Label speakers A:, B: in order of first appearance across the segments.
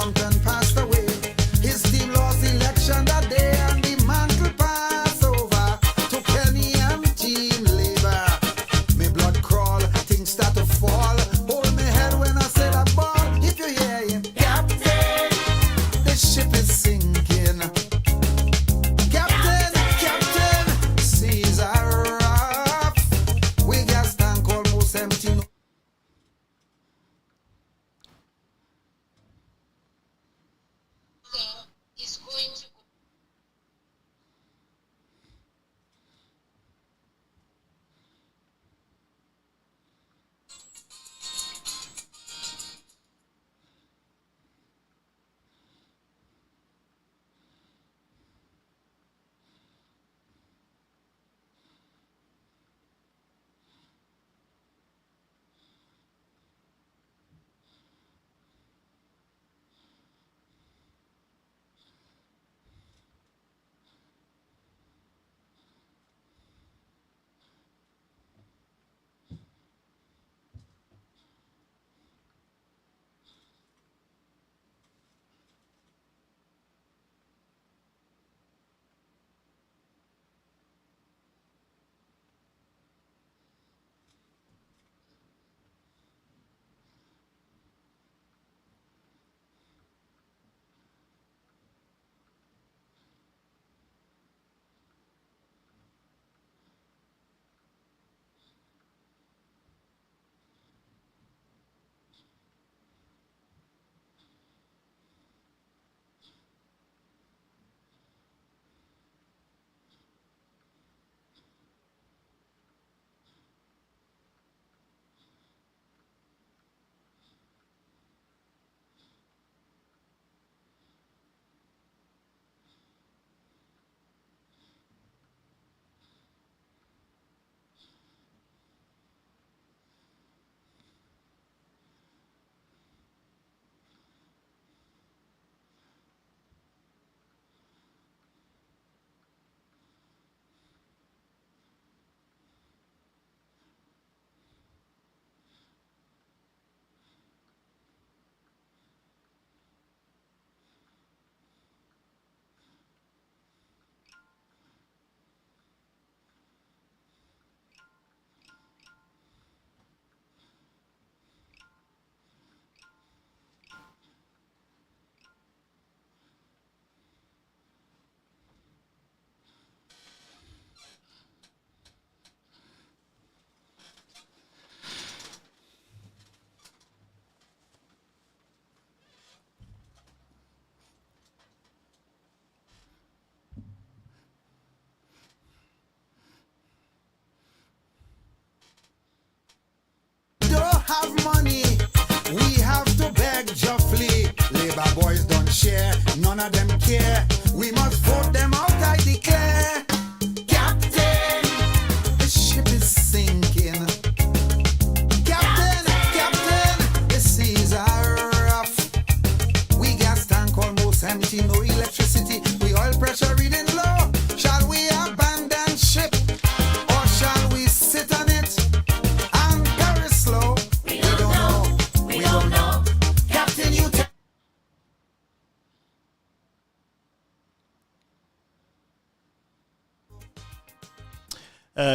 A: Mountain passed away. His team lost election that day and the mantle passed over to Kenny and Team Labour. Me blood crawl, things start to fall. Hold me head when I say that ball. If you hear him, Captain, the ship is sinking. Captain, Captain, seas are rough. We gas tank almost empty.
B: Is going to
A: don't have money, we have to beg Joffrey. Labour boys don't share, none of them care. We must vote them out, I declare. Captain, the ship is sinking. Captain, Captain, the seas are rough. We gas tank almost empty, no electricity. We oil pressure reading low. Shall we abandon ship or shall we sit on it and perish slow? We don't know. We don't know. Captain, you tell.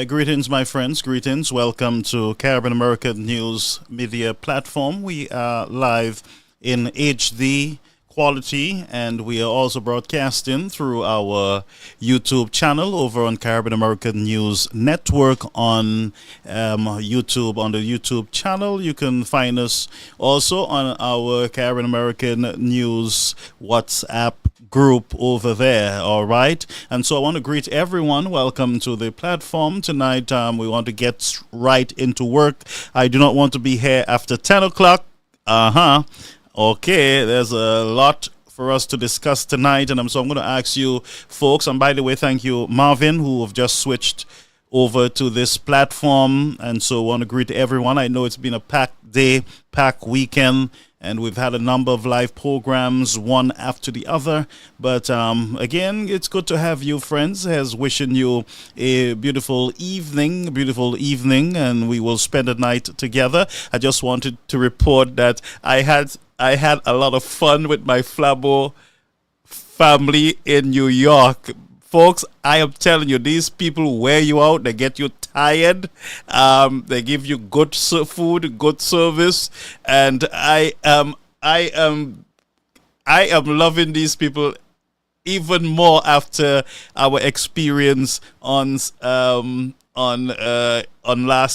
C: Greetings, my friends. Greetings. Welcome to Caribbean American News Media Platform. We are live in HD quality, and we are also broadcasting through our YouTube channel over on Caribbean American News Network on YouTube. On the YouTube channel, you can find us also on our Caribbean American News WhatsApp group over there. All right, and so I want to greet everyone. Welcome to the platform tonight. We want to get right into work. I do not want to be here after 10 o'clock. Okay, there's a lot for us to discuss tonight, and so I'm going to ask you folks, and by the way, thank you Marvin, who have just switched over to this platform, and so I want to greet everyone. I know it's been a packed day, packed weekend, and we've had a number of live programs, one after the other. But again, it's good to have you, friends. As wishing you a beautiful evening, and we will spend the night together. I just wanted to report that I had I had a lot of fun with my Flabo family in New York. Folks, I am telling you, these people wear you out. They get you tired. They give you good food, good service, and I am loving these people even more after our experience on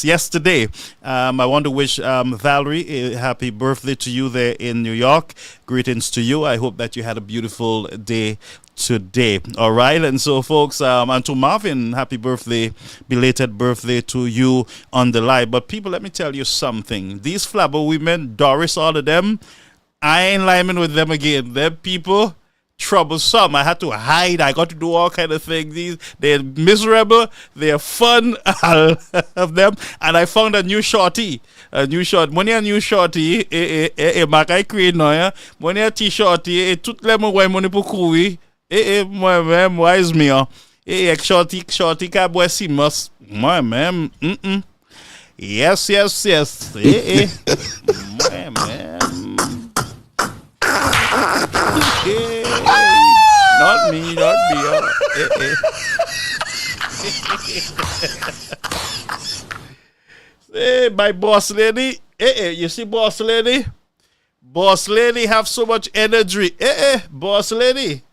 C: yesterday. I want to wish Valerie a happy birthday to you there in New York. Greetings to you. I hope that you had a beautiful day today. All right, and so folks, and to Marvin, happy birthday, belated birthday to you on the live. But people, let me tell you something. These Flabo women, Doris, all of them, I ain't liming with them again. Them people troublesome. I had to hide. I got to do all kind of things. They're miserable. They're fun. I love them. And I found a new shorty. Money a new shorty. Makai create no ya. Money a t-shorty. Tout le mo money pour courir. Moi même wise me. Shorty ka boy simas. Moi même. Yes. Moi même. Not me. Hey, my boss lady. You see boss lady? Boss lady have so much energy. Boss lady.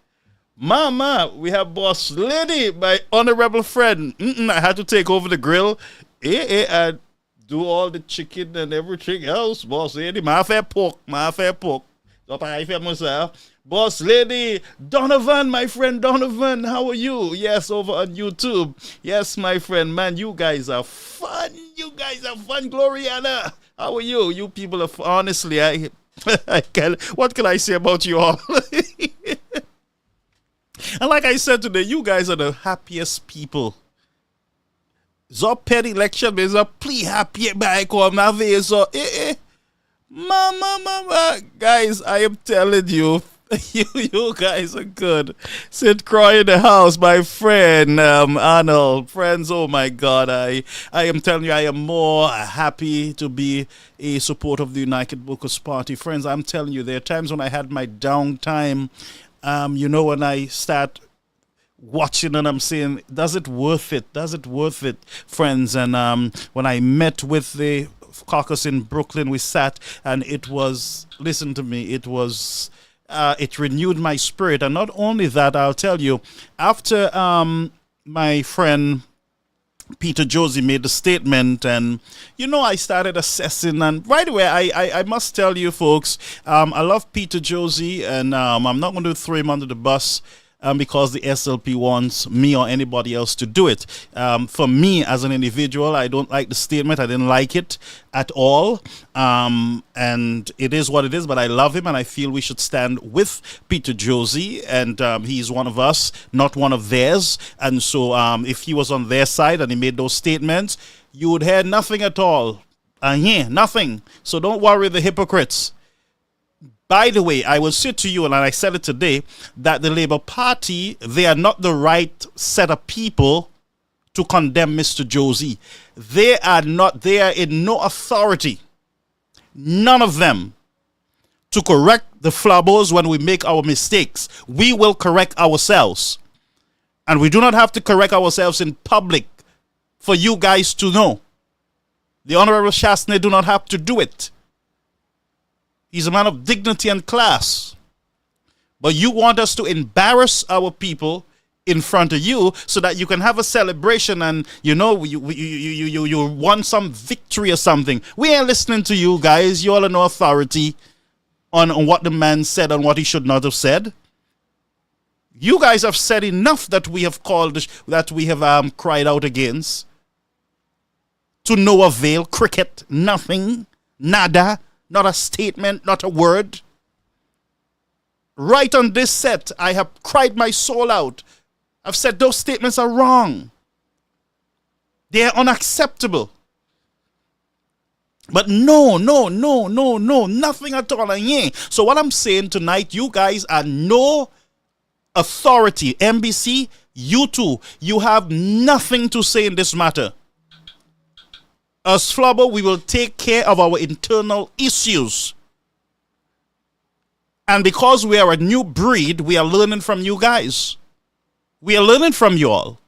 C: Mama, we have boss lady, my honorable friend. I had to take over the grill. And do all the chicken and everything else. Boss lady, my fair pork. Boss lady, Donovan, my friend Donovan, how are you? Yes, over on YouTube. Yes, my friend, man, you guys are fun. Gloriana, how are you? You people are, honestly, what can I say about you all? And like I said today, you guys are the happiest people. So petty election is a plea happy by come so Mama, guys, I am telling you, you guys are good. Sid Croy in the house, my friend, Arnold, friends, oh my God, I am telling you, I am more happy to be a supporter of the United Workers' Party. Friends, I'm telling you, there are times when I had my downtime, when I start watching and I'm saying, does it worth it, friends? And when I met with the caucus in Brooklyn, we sat and it was, listen to me, it renewed my spirit. And not only that, I'll tell you, after my friend Peter Josie made the statement, and I started assessing, and right away I must tell you folks, I love Peter Josie, and I'm not going to throw him under the bus because the SLP wants me or anybody else to do it. For me as an individual, I don't like the statement. I didn't like it at all. And it is what it is, but I love him and I feel we should stand with Peter Josie, and he's one of us, not one of theirs. And so if he was on their side and he made those statements, you would hear nothing at all. Nothing. So don't worry, the hypocrites. By the way, I will say to you, and I said it today, that the Labour Party, they are not the right set of people to condemn Mr. Josie. They are in no authority, none of them, to correct the flabos when we make our mistakes. We will correct ourselves. And we do not have to correct ourselves in public for you guys to know. The Honorable Shastney do not have to do it. He's a man of dignity and class. But you want us to embarrass our people in front of you so that you can have a celebration and, you want some victory or something. We ain't listening to you guys. You all have no authority on what the man said and what he should not have said. You guys have said enough that we have cried out against. To no avail, cricket, nothing, nada. Not a statement, not a word. Right on this set, I have cried my soul out. I've said those statements are wrong. They are unacceptable. But no, nothing at all. So what I'm saying tonight, you guys are no authority. MBC, you too, you have nothing to say in this matter. As Flabo, we will take care of our internal issues. And because we are a new breed, we are learning from you guys. We are learning from you all.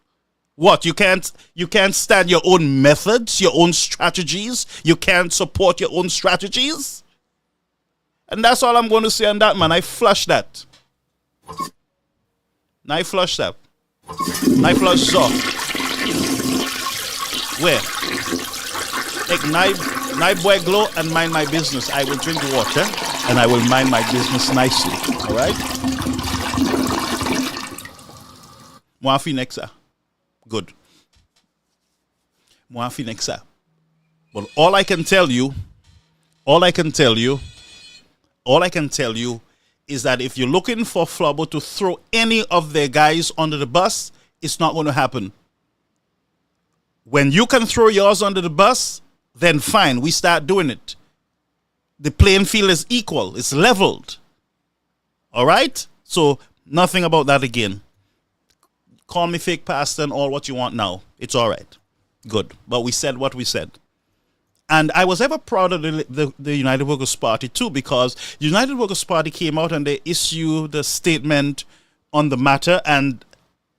C: What, you can't stand your own methods, your own strategies? You can't support your own strategies? And that's all I'm going to say on that, man. I flush that. I flush that. I flush so. Where? Take knife boy glow and mind my business. I will drink water and I will mind my business nicely. All right? Mwafi nexa. Good. Mwafi nexa. But all I can tell you is that if you're looking for Flubbo to throw any of their guys under the bus, it's not going to happen. When you can throw yours under the bus, then fine, we start doing it. The playing field is equal, it's leveled. All right? So nothing about that again. Call me fake pastor and all what you want now. It's all right. Good. But we said what we said. And I was ever proud of the United Workers' Party too, because the United Workers' Party came out and they issued a statement on the matter. And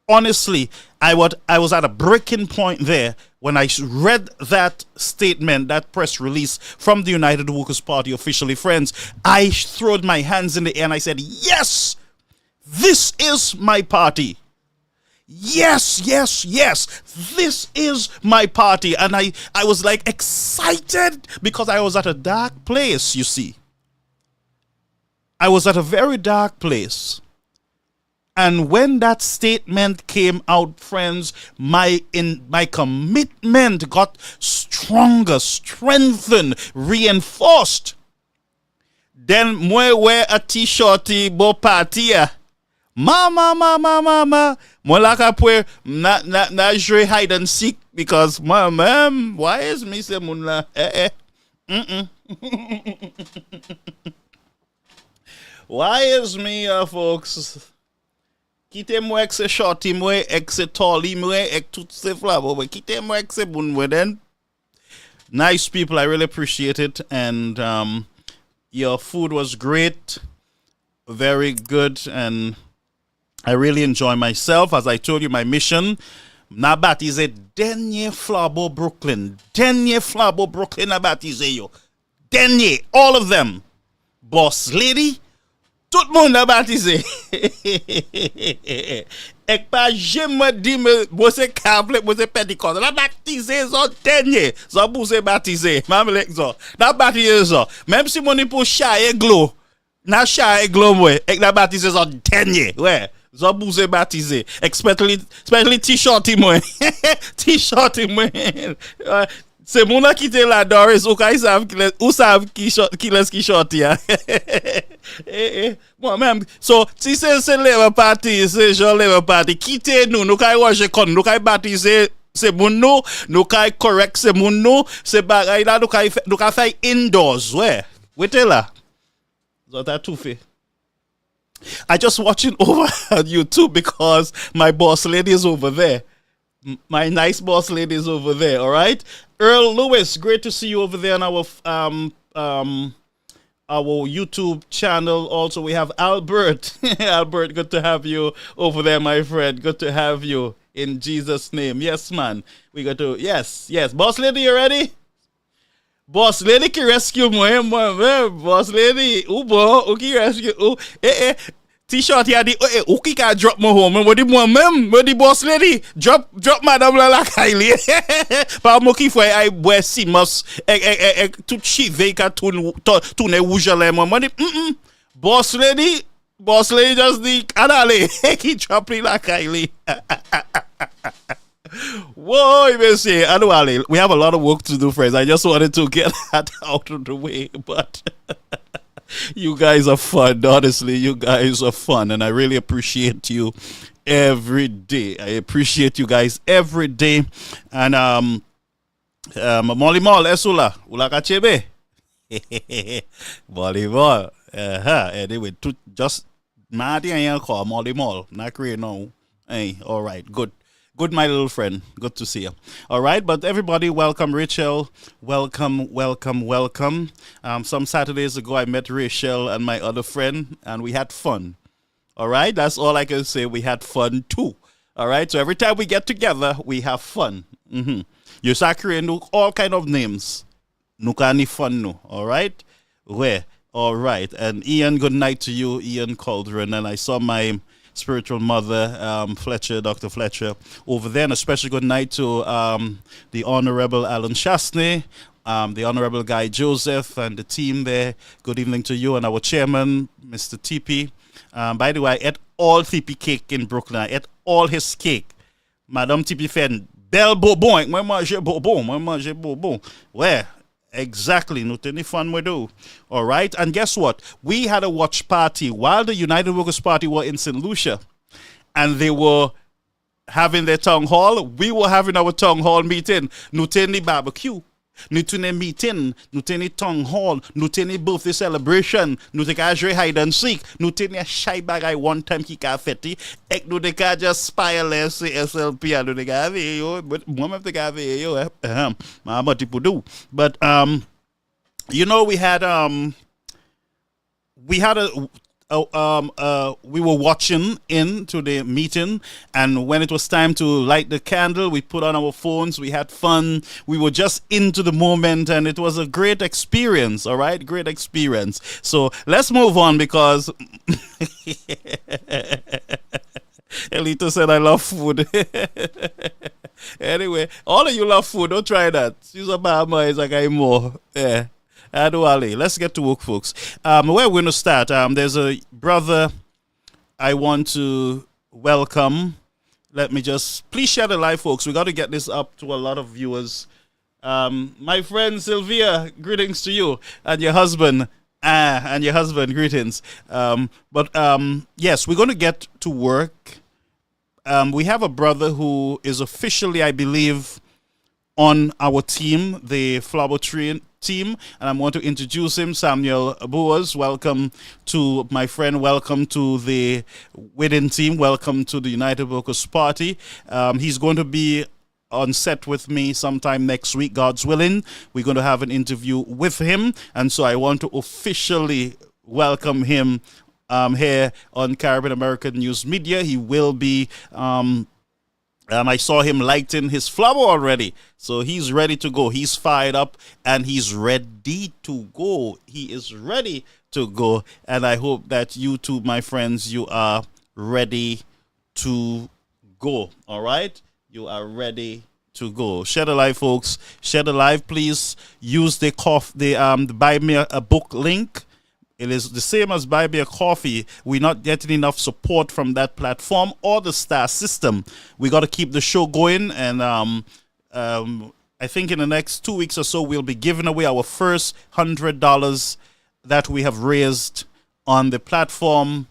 C: honestly, I was at a breaking point there when I read that statement, that press release from the United Workers' Party officially. Friends, I throwed my hands in the air and I said, yes, this is my party. Yes, yes, yes, this is my party. And I was like excited because I was at a dark place, you see. I was at a very dark place. And when that statement came out, friends, my commitment got stronger, strengthened, reinforced. Then moi wear a t-shirty bo party. Mama. Moi la kapwe na jouer hide and seek because why is me say moun la Why is me folks? Kite moi ek se shorty moi ek se tally moi ek tout se flabo moi kite moi ek se bun moi then. Nice people, I really appreciate it, and your food was great, very good, and I really enjoy myself. As I told you, my mission, na baptize denye flabo Brooklyn. Denye flabo Brooklyn na baptize yo. Denye, all of them. Boss lady, tout moun na baptize. Ek pa jem di me bose kable, bose pentecost. Na baptize zo denye. Zo bouse baptize. Mamlek zo. Na baptize zo. Même si moni pou chaye glow. Na chaye glow mwe. Ek na baptize zo denye. Ouais. Zo bouse baptize. Especially t-shirty mwen. T-shirty mwen. Se moun a kite la Doris, ou sav ki les ki shorty ya. Bon même, so si se Labour Party, se Jean Labour Party, kite nou kay waje kon, nou kay baptize se moun nou kay correct se moun nou, se bagay la nou kay fay indoors, wete la. So that too fe. I just watching over on YouTube because my boss lady is over there. My nice boss lady is over there, all right? Earl Lewis, great to see you over there on our YouTube channel. Also, we have Albert. Albert, good to have you over there, my friend. Good to have you in Jesus' name. Yes, man. We got to, yes. Boss lady, you ready? Boss lady ki rescue moi. Boss lady, ou ki rescue, T-shirt ya di, ou ki ka drop mo home, mo di moi même, mo di boss lady, drop madame la Kylie. Pa mo ki fwe ay bwe simos, tout chive ka tourne rouge le mo di, boss lady just di, adale, ki drop li la Kylie. Whoa, anyway, we have a lot of work to do, friends. I just wanted to get that out of the way, but you guys are fun. Honestly, you guys are fun, and I really appreciate you every day. I appreciate you guys every day. And Molly Mall, Esula, Ulaka Chebe. Molly Mall. Anyway, just Marty and call Molly Mall. Not create no. Hey, all right, good. Good, my little friend. Good to see you. All right, but everybody, welcome, Rachel. Welcome, welcome, welcome. Some Saturdays ago, I met Rachel and my other friend, and we had fun. All right, that's all I can say. We had fun too. All right, so every time we get together, we have fun. You start creating all kind of names. Nukani fun no. All right, where? All right, and Ian, good night to you, Ian Cauldron. And I saw my spiritual mother, Fletcher, Dr. Fletcher, over there. And a special good night to the Honorable Alan Chastney, the Honorable Guy Joseph, and the team there. Good evening to you and our chairman, Mr. TP. By the way, I ate all TP cake in Brooklyn. I ate all his cake. Madame TP fed bel bobon. Moi manger bobon. Moi manger bobon. Where? Exactly, not any fun we do. All right, and guess what? We had a watch party while the United Workers' Party were in St Lucia, and they were having their town hall. We were having our town hall meeting. Nuteni barbecue, nuteni meeting, nuteni town hall, nuteni birthday celebration, nuteni hide and seek, nuteni a shy bag. I one time kika feti. Ek nuteka just spire SLP. Nuteka yo, but one of the guy yo. Mama people do, but you know we had we were watching into the meeting, and when it was time to light the candle, we put on our phones, we had fun, we were just into the moment, and it was a great experience. All right, great experience. So let's move on, because Elito said I love food. Anyway, all of you love food, don't try that. She's a bad man, it's like I'm more. Yeah. Let's get to work, folks. Where we're going to start, there's a brother I want to welcome. Let me just, please share the live, folks. We got to get this up to a lot of viewers. My friend Sylvia, greetings to you and your husband. Greetings. Yes, we're going to get to work. We have a brother who is officially, I believe, on our team, the Flower Tree team, and I want to introduce him, Samuel Boas. Welcome to my friend. Welcome to the Within team. Welcome to the United Workers' Party. He's going to be on set with me sometime next week, God's willing. We're going to have an interview with him, and so I want to officially welcome him here on Caribbean American News Media. He will be I saw him lighting his flower already. So he's ready to go. He's fired up and he's ready to go. He is ready to go. And I hope that you too, my friends, you are ready to go. All right? You are ready to go. Share the live, folks. Share the live. Please use the Buy Me a Book link. It is the same as Buy Me a Coffee. We're not getting enough support from that platform or the star system. We got to keep the show going. And I think in the next 2 weeks or so, we'll be giving away our first $100 that we have raised on the platform,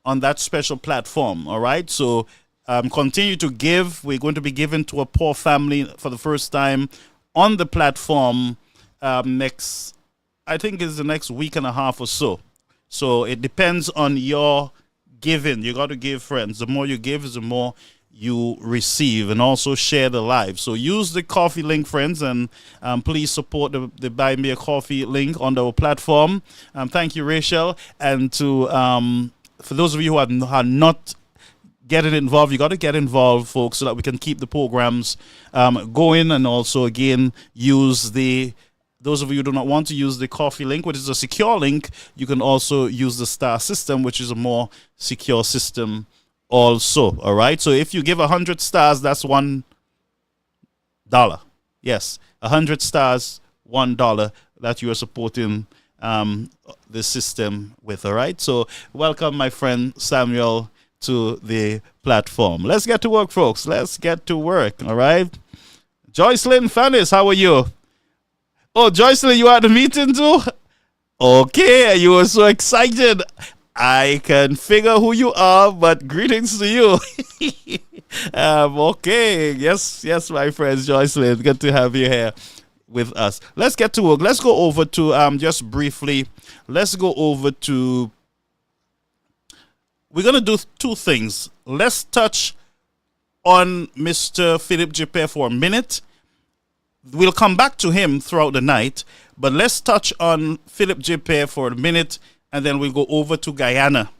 C: on that special platform. All right. So continue to give. We're going to be giving to a poor family for the first time on the platform I think it's the next week and a half or so. So it depends on your giving. You got to give, friends. The more you give is the more you receive, and also share the live. So use the coffee link, friends, and please support the Buy Me a Coffee link on our platform. Thank you, Rachel. And to for those of you who are not getting involved, you got to get involved, folks, so that we can keep the programs going, and also, again, use those of you who do not want to use the coffee link, which is a secure link, you can also use the star system, which is a more secure system also. All right. So if you give 100 stars, that's $1. Yes. 100 stars, $1 that you are supporting the system with. All right. So welcome, my friend Samuel, to the platform. Let's get to work, folks. Let's get to work. All right. Joycelyn Fannis, how are you? Oh, Joycelyn, you are at the meeting too? Okay, you were so excited. I can figure who you are, but greetings to you. Okay, yes, my friends, Joycelyn, good to have you here with us. Let's get to work. Let's go over to, just briefly, let's go over to, we're going to do two things. Let's touch on Mr. Philip J. for a minute. We'll come back to him throughout the night, but let's touch on Philip J. for a minute, and then we'll go over to Guyana,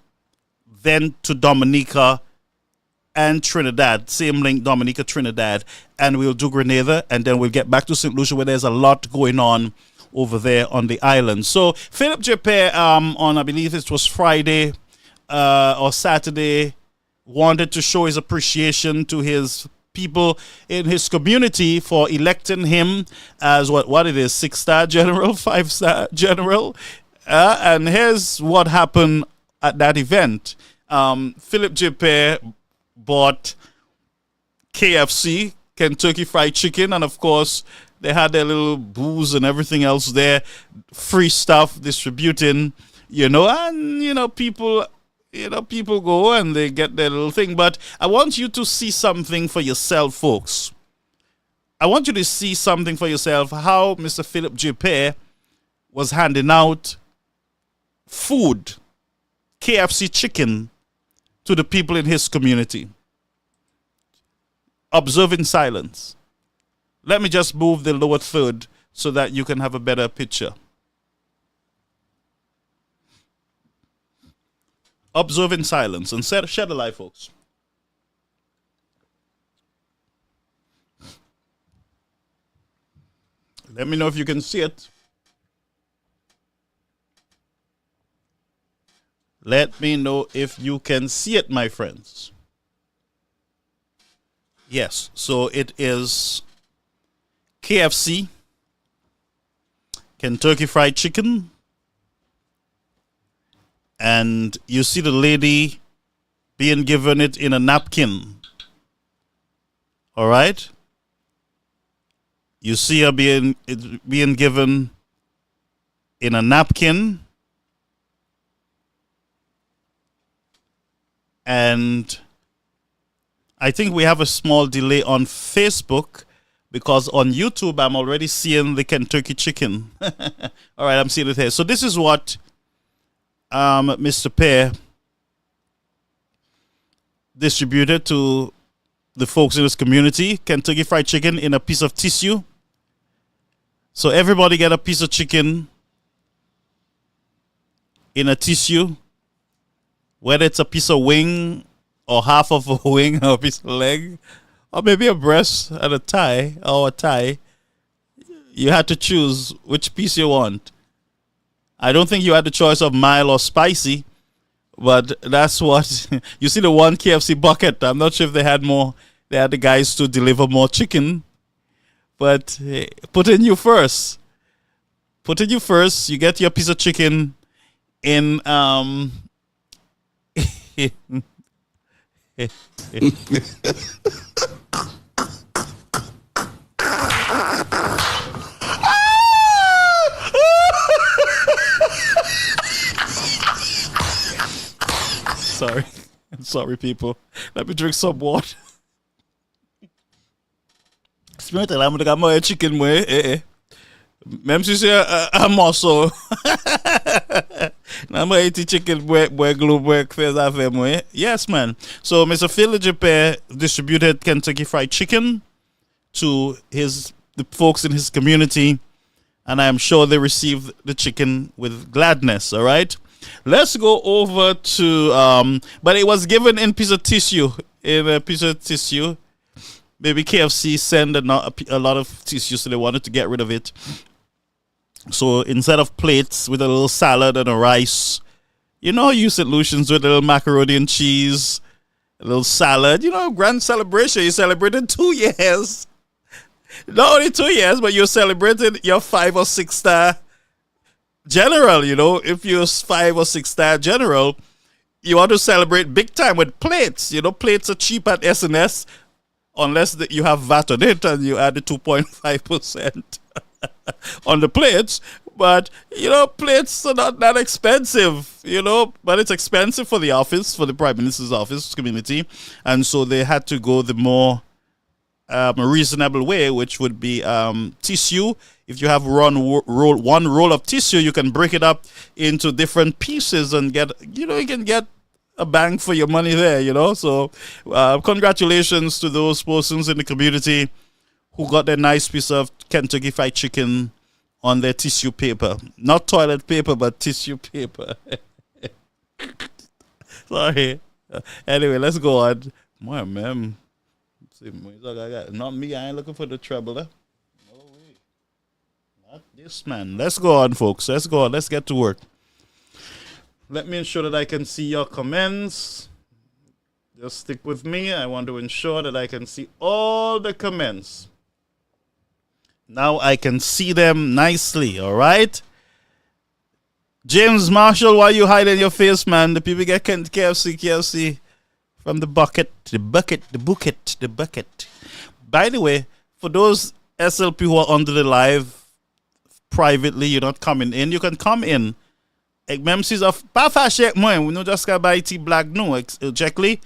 C: then to Dominica and Trinidad. Same link, Dominica, Trinidad, and we'll do Grenada, and then we'll get back to St. Lucia, where there's a lot going on over there on the island. So Philip J. on, I believe it was Friday or Saturday, wanted to show his appreciation to his people in his community for electing him as what it is, 6-star general, 5-star general. And here's what happened at that event. Philip J. bought KFC, Kentucky Fried Chicken, and of course they had their little booze and everything else there, free stuff distributing, and people go and they get their little thing. But I want you to see something for yourself, folks. I want you to see something for yourself, how Mr. Philip J. was handing out food, KFC chicken, to the people in his community. Observe in silence. Let me just move the lower third so that you can have a better picture. Observe in silence and share the light, folks. Let me know if you can see it. Let me know if you can see it, my friends. Yes, so it is KFC, Kentucky Fried Chicken, and you see the lady being given it in a napkin. All right? You see her being given in a napkin. And I think we have a small delay on Facebook, because on YouTube I'm already seeing the Kentucky chicken. All right, I'm seeing it here. So this is what Mr. Pear distributed to the folks in his community. Kentucky Fried Chicken in a piece of tissue. So everybody get a piece of chicken in a tissue, whether it's a piece of wing or half of a wing or a piece of leg, or maybe a breast and a thigh or a thigh. You had to choose which piece you want. I don't think you had the choice of mild or spicy, but that's what you see. The one KFC bucket, I'm not sure if they had more. They had the guys to deliver more chicken, but put in you first. Put in you first. You get your piece of chicken in Sorry, people. Let me drink some water. Spirit, I'm gonna get my chicken way. Même si c'est un morceau. I'm gonna eat chicken boy glue work for moi. Yes, man. So Mr. Philip J. distributed Kentucky Fried Chicken to the folks in his community, and I am sure they received the chicken with gladness. All right. Let's go over to but it was given in piece of tissue. Maybe KFC sent a lot of tissue, so they wanted to get rid of it. So instead of plates with a little salad and a rice, you St. Lucians with a little macaroni and cheese, a little salad, grand celebration. You celebrated 2 years. Not only 2 years, but you celebrated your 5 or 6 star general. If you're 5 or 6 star general, you want to celebrate big time with plates. Plates are cheap at SNS, unless you have VAT on it and you add the 2.5% on the plates. But, plates are not that expensive, but it's expensive for the office, for the Prime Minister's office community. And so they had to go the more reasonable way, which would be tissue. If you have one roll of tissue, you can break it up into different pieces and get, you can get a bang for your money there, you know. So congratulations to those persons in the community who got their nice piece of Kentucky Fried Chicken on their tissue paper. Not toilet paper, but tissue paper. Sorry. Anyway, let's go on. My man. See, not me, I ain't looking for the trouble. No way. Not this man. Let's go on, folks. Let's go on. Let's get to work. Let me ensure that I can see your comments. Just stick with me. I want to ensure that I can see all the comments. Now I can see them nicely, all right? James Marshall, why you hiding your face, man? The people get KFC from the bucket. By the way, for those SLP who are under the live privately, you're not coming in, you can come in. Même si pas fâché avec moi, nous just ka bay ti blague nous, exactly.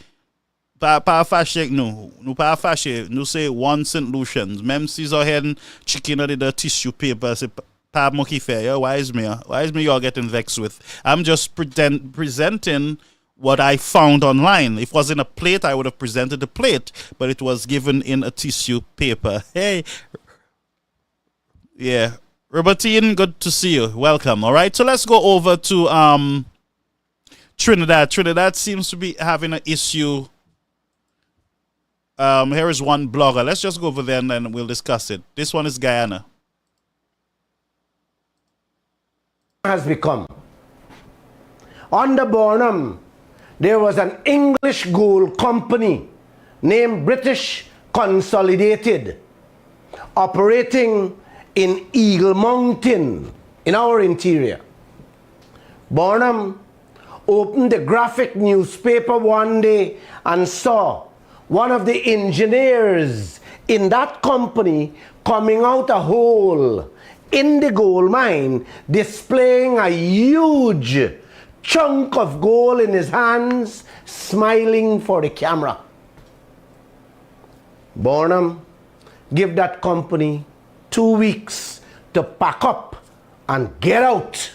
C: Pas fâché avec nous pas fâché, nous c'est one St Lucians. Même si so hen chicken or the tissue paper, c'est pas moi qui fait. Why is me y'all getting vexed with? I'm just presenting what I found online. If it was in a plate, I would have presented the plate, but it was given in a tissue paper. Hey, yeah. Robertine, good to see you. Welcome. All right, so let's go over to Trinidad. Trinidad seems to be having an issue. Here is one blogger. Let's just go over there and then we'll discuss it. This one is Guyana.
B: Has become. Under Burnham, there was an English gold company named British Consolidated operating in Eagle Mountain in our interior. Burnham opened the graphic newspaper one day and saw one of the engineers in that company coming out a hole in the gold mine, displaying a huge chunk of gold in his hands, smiling for the camera. Burnham gave that company 2 weeks to pack up and get out.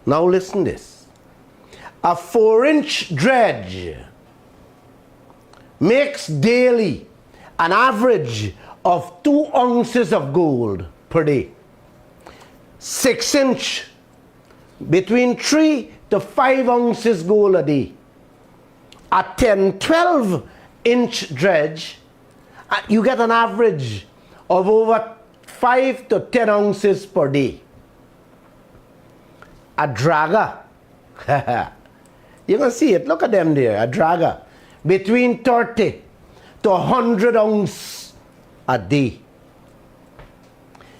B: Now listen this. A 4-inch dredge makes daily an average of 2 ounces of gold per day. 6-inch, between 3 to 5 ounces gold a day. A 10-12-inch dredge, you get an average of over 5 to 10 ounces per day. A dragger, you can see it, look at them there, a dragger, between 30 to 100 ounces a day.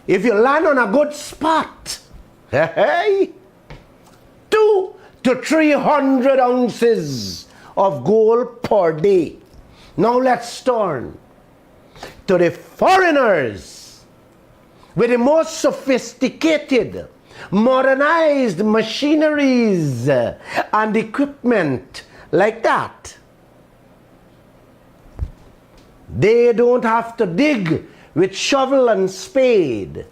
B: If you land on a good spot, 2 to 300 ounces of gold per day. Now let's turn to the foreigners with the most sophisticated, modernized machineries and equipment like that. They don't have to dig with shovel and spade,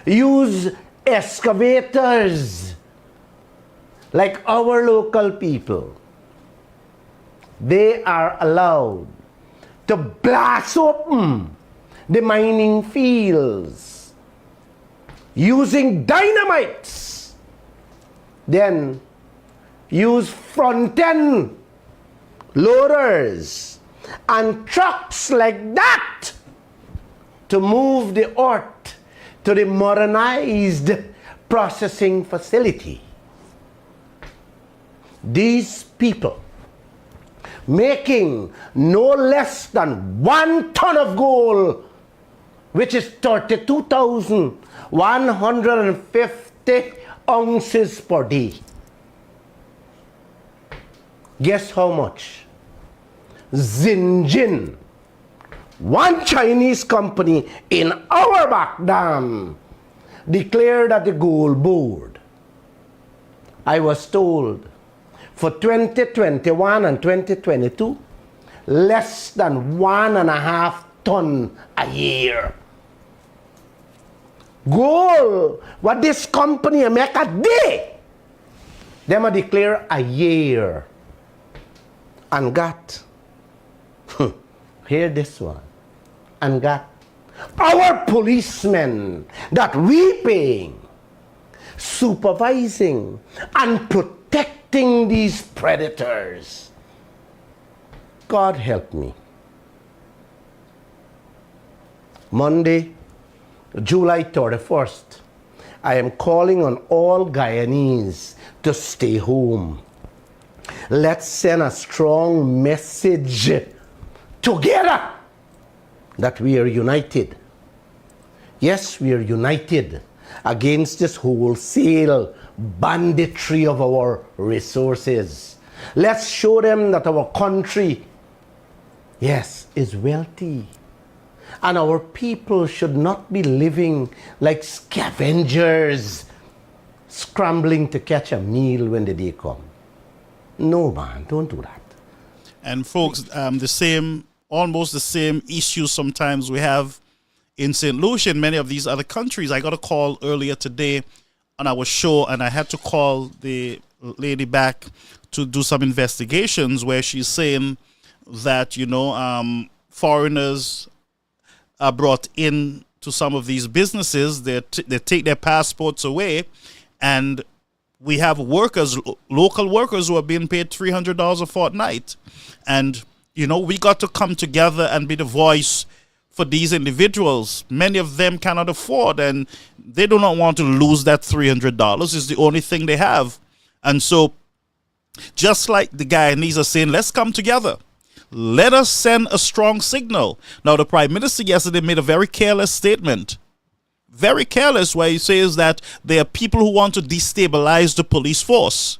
B: use excavators like our local people. They are allowed to blast open the mining fields using dynamites, then use front-end loaders and trucks like that to move the earth to the modernized processing facility. These people making no less than 1 ton of gold, which is 32,150 ounces per day. Guess how much? Xinjiang, one Chinese company in our back dam, declared at the gold board. I was told for 2021 and 2022, less than 1.5 ton a year. Gold, what this company make a day, Them a declare a year and got, hear this one, and got our policemen that we paying, supervising and protecting these predators. God help me. Monday, July 31st, I am calling on all Guyanese to stay home. Let's send a strong message together that we are united. Yes, we are united against this wholesale banditry of our resources. Let's show them that our country, yes, is wealthy. And our people should not be living like scavengers, scrambling to catch a meal when the day comes. No, man, don't do that.
C: And folks, almost the same issues sometimes we have in St. Lucia and many of these other countries. I got a call earlier today on our show, and I had to call the lady back to do some investigations where she's saying that, foreigners are brought in to some of these businesses. They take their passports away, and we have workers, local workers, who are being paid $300 a fortnight. And, we got to come together and be the voice for these individuals. Many of them cannot afford, and they do not want to lose that $300. It's the only thing they have. And so, just like the Guyanese are saying, let's come together. Let us send a strong signal. Now, the Prime Minister yesterday made a very careless statement. Very careless, where he says that there are people who want to destabilize the police force.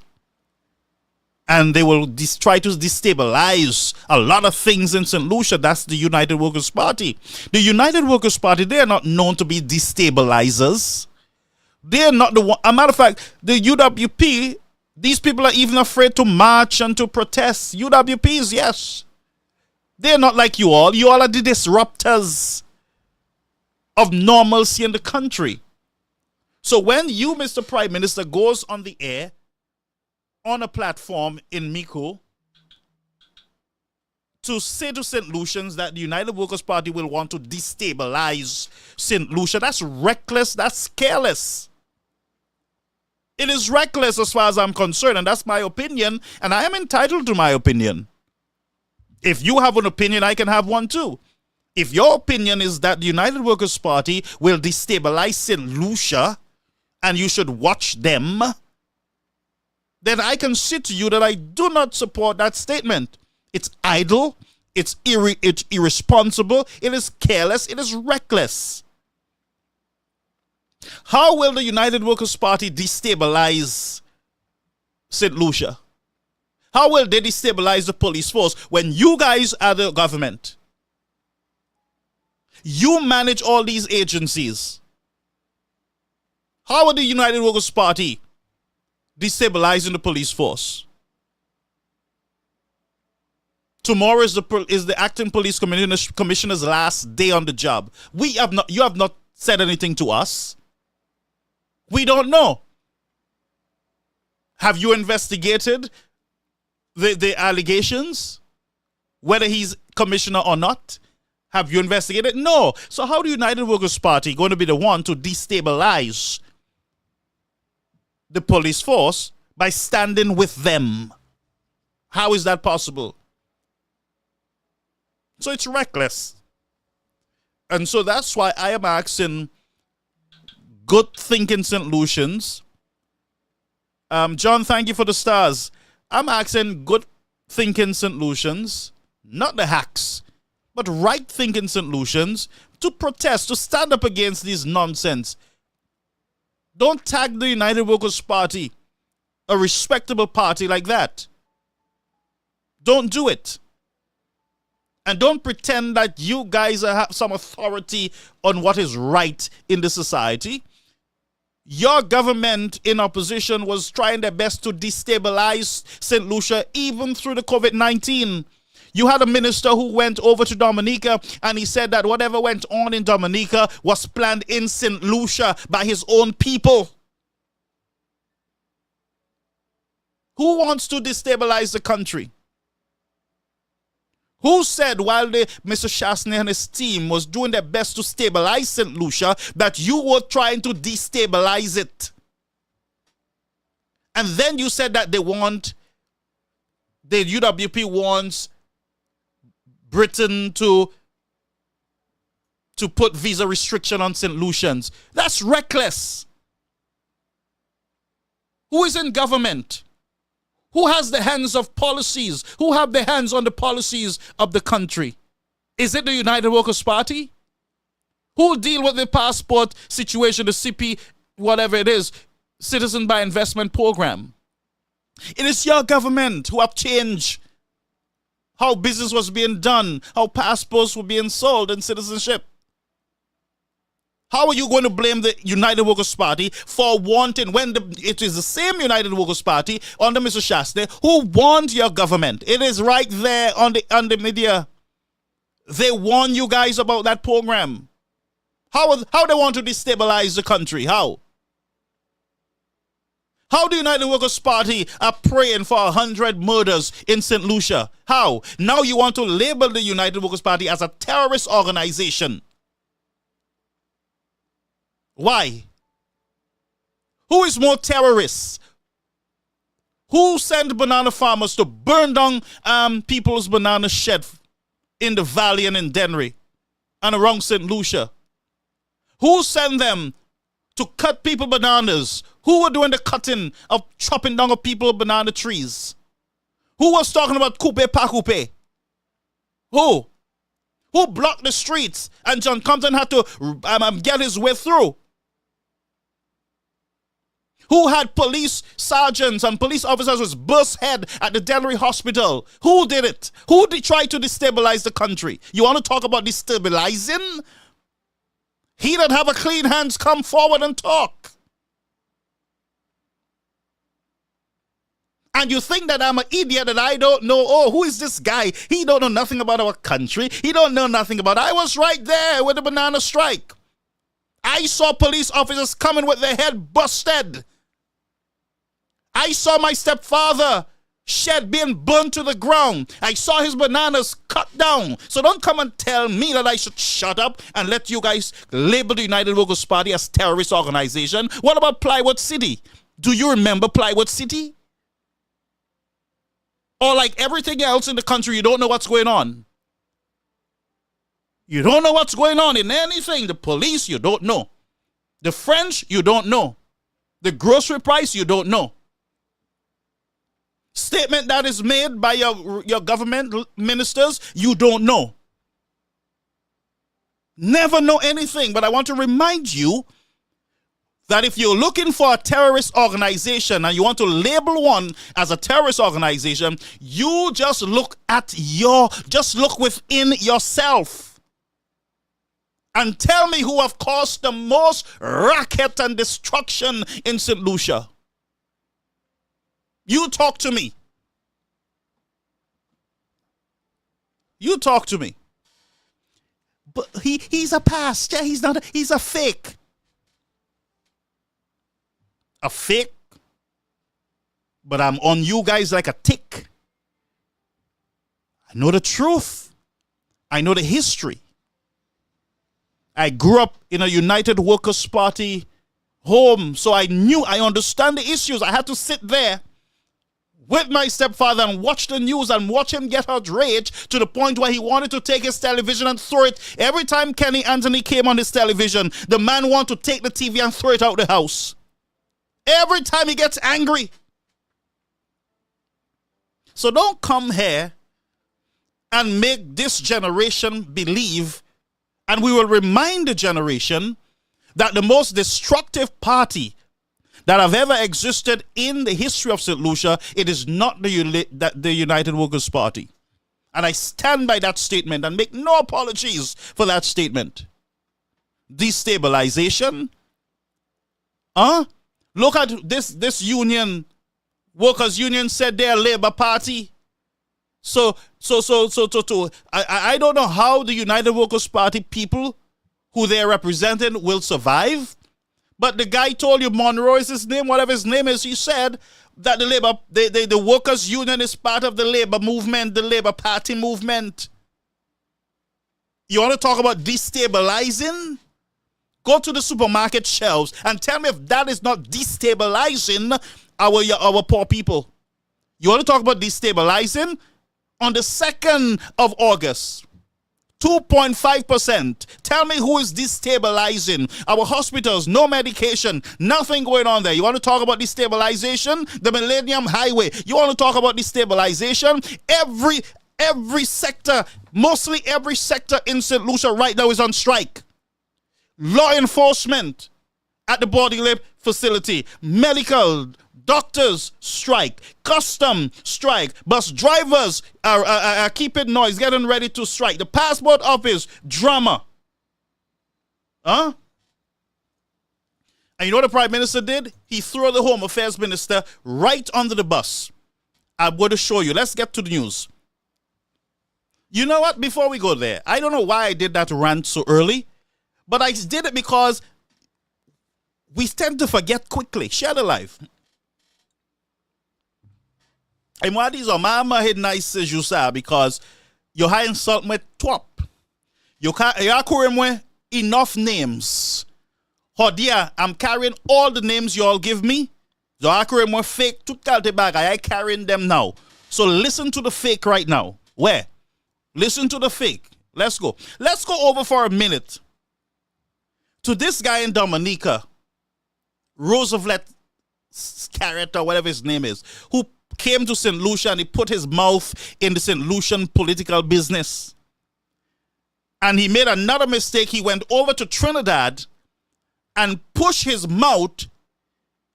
C: And they will try to destabilize a lot of things in St. Lucia. That's the United Workers' Party. The United Workers' Party, they are not known to be destabilizers. They are not the one. As a matter of fact, the UWP, these people are even afraid to march and to protest. UWPs, yes. They're not like you all. You all are the disruptors of normalcy in the country. So when you, Mr. Prime Minister, goes on the air on a platform in Mico to say to St. Lucians that the United Workers' Party will want to destabilize St. Lucia, that's reckless, that's careless. It is reckless as far as I'm concerned, and that's my opinion, and I am entitled to my opinion. If you have an opinion, I can have one too. If your opinion is that the United Workers' Party will destabilize St. Lucia and you should watch them, then I can say to you that I do not support that statement. It's idle, it's irresponsible, it is careless, it is reckless. How will the United Workers' Party destabilize St. Lucia? How will they destabilize the police force when you guys are the government? You manage all these agencies. How will the United Workers' Party destabilizing the police force? Tomorrow is the acting police commissioner's last day on the job. You have not said anything to us. We don't know. Have you investigated the allegations, whether he's commissioner or not? Have you investigated? No. So how the United Workers' Party going to be the one to destabilize the police force by standing with them? How is that possible? So it's reckless. And so that's why I am asking good thinking St. Lucians. John, thank you for the stars. I'm asking good thinking St. Lucians, not the hacks, but right thinking St. Lucians, to protest, to stand up against this nonsense. Don't tag the United Workers' Party, a respectable party like that. Don't do it. And don't pretend that you guys have some authority on what is right in the society. Your government in opposition was trying their best to destabilize St. Lucia even through the COVID-19. You had a minister who went over to Dominica and he said that whatever went on in Dominica was planned in St. Lucia by his own people. Who wants to destabilize the country? Who said while Mr. Shastney and his team was doing their best to stabilize St. Lucia that you were trying to destabilize it? And then you said that the UWP wants Britain to put visa restriction on St. Lucians. That's reckless. Who is in government? Who has the hands of policies? Who have the hands on the policies of the country? Is it the United Workers' Party? Who deal with the passport situation, the CP, whatever it is, Citizen by Investment Program? It is your government who have changed how business was being done, how passports were being sold and citizenship. How are you going to blame the United Workers' Party for wanting, when it is the same United Workers' Party under Mr. Shastney who warned your government? It is right there on the media. They warn you guys about that program. How they want to destabilize the country? How? How the United Workers' Party are praying for 100 murders in St. Lucia? How? Now you want to label the United Workers' Party as a terrorist organization. Why? Who is more terrorists? Who sent banana farmers to burn down people's banana shed in the valley and in Dennery and around St. Lucia? Who sent them to cut people bananas? Who were doing the cutting of chopping down of people banana trees? Who was talking about coupe pa coupe? Who? Who blocked the streets and John Compton had to get his way through? Who had police sergeants and police officers with burst head at the Dennery Hospital? Who did it? Who did try to destabilize the country? You want to talk about destabilizing? He that have a clean hands come forward and talk. And you think that I'm an idiot, that I don't know, oh, who is this guy? He don't know nothing about our country. He don't know nothing about it. I was right there with the banana strike. I saw police officers coming with their head busted. I saw my stepfather shed being burnt to the ground. I saw his bananas cut down. So don't come and tell me that I should shut up and let you guys label the United Workers' Party as terrorist organization. What about Plywood City? Do you remember Plywood City? Or like everything else in the country, you don't know what's going on. You don't know what's going on in anything. The police, you don't know. The French, you don't know. The grocery price, you don't know. Statement that is made by your government ministers, you don't know. Never know anything. But I want to remind you that if you're looking for a terrorist organization and you want to label one as a terrorist organization, you just look within yourself and tell me who have caused the most racket and destruction in St. Lucia. You talk to me. You talk to me. But he's a past. Yeah, he's not. He's a fake. A fake. But I'm on you guys like a tick. I know the truth. I know the history. I grew up in a United Workers' Party home, so I understand the issues. I had to sit there with my stepfather and watch the news and watch him get outraged to the point where he wanted to take his television and throw it. Every time Kenny Anthony came on his television, the man wanted to take the TV and throw it out the house. Every time he gets angry. So don't come here and make this generation believe, and we will remind the generation that the most destructive party that have ever existed in the history of St. Lucia, it is not the United Workers' Party. And I stand by that statement and make no apologies for that statement. Destabilization? Look at this union. Workers' union said they're a Labour Party. So I don't know how the United Workers' Party people who they're representing will survive. But the guy told you Monroe is his name, whatever his name is. He said that the workers' union is part of the labor movement, the Labor Party movement. You want to talk about destabilizing? Go to the supermarket shelves and tell me if that is not destabilizing our poor people. You want to talk about destabilizing? On the 2nd of August, 2.5%. Tell me who is destabilizing. Our hospitals, no medication, nothing going on there. You want to talk about destabilization? The Millennium Highway. You want to talk about destabilization? Every sector, mostly every sector in St. Lucia right now is on strike. Law enforcement at the Body Lip facility, medical, doctors strike, custom strike, bus drivers are keeping noise, getting ready to strike. The passport office, drama. Huh? And you know what the Prime Minister did? He threw the Home Affairs Minister right under the bus. I'm going to show you. Let's get to the news. You know what? Before we go there, I don't know why I did that rant so early, but I did it because we tend to forget quickly. Share the life. And what is mama head nice as you say because you high insult me top. You can't enough names. Oh dear, I'm carrying all the names you all give me. So I fake to kalte bag. I carrying them now. So listen to the fake right now. Where? Listen to the fake. Let's go. Let's go over for a minute to this guy in Dominica, Roosevelt Carrot or whatever his name is, who came to St. Lucia and he put his mouth in the St. Lucian political business. And he made another mistake. He went over to Trinidad and pushed his mouth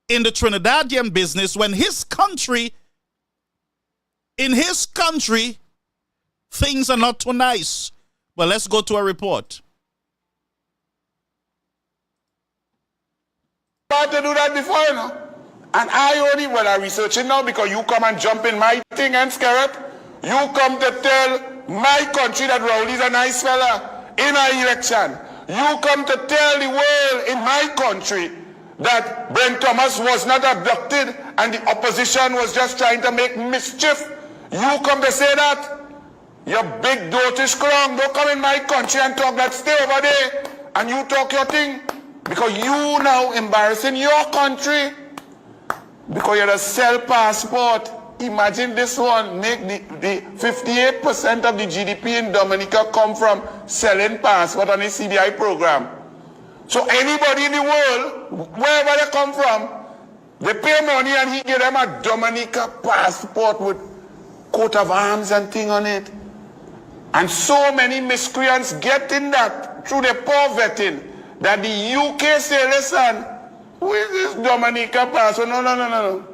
C: in the Trinidadian business when in his country, things are not too nice. Well, let's go to a report.
D: I had to do that before, you know. And I only, well, I'm researching now because you come and jump in my thing and scare it. You come to tell my country that Rowley's a nice fella in our election. You come to tell the world in my country that Brent Thomas was not abducted and the opposition was just trying to make mischief. You come to say that? You big dotish clown, don't come in my country and talk that. Stay over there and you talk your thing. Because you now embarrassing your country. Because you're a sell passport. Imagine this one, make the 58% of the GDP in Dominica come from selling passport on the CBI program. So anybody in the world, wherever they come from, they pay money and he give them a Dominica passport with coat of arms and thing on it. And so many miscreants get in that through the poor vetting that the UK say, listen, who is this Dominica passport? No.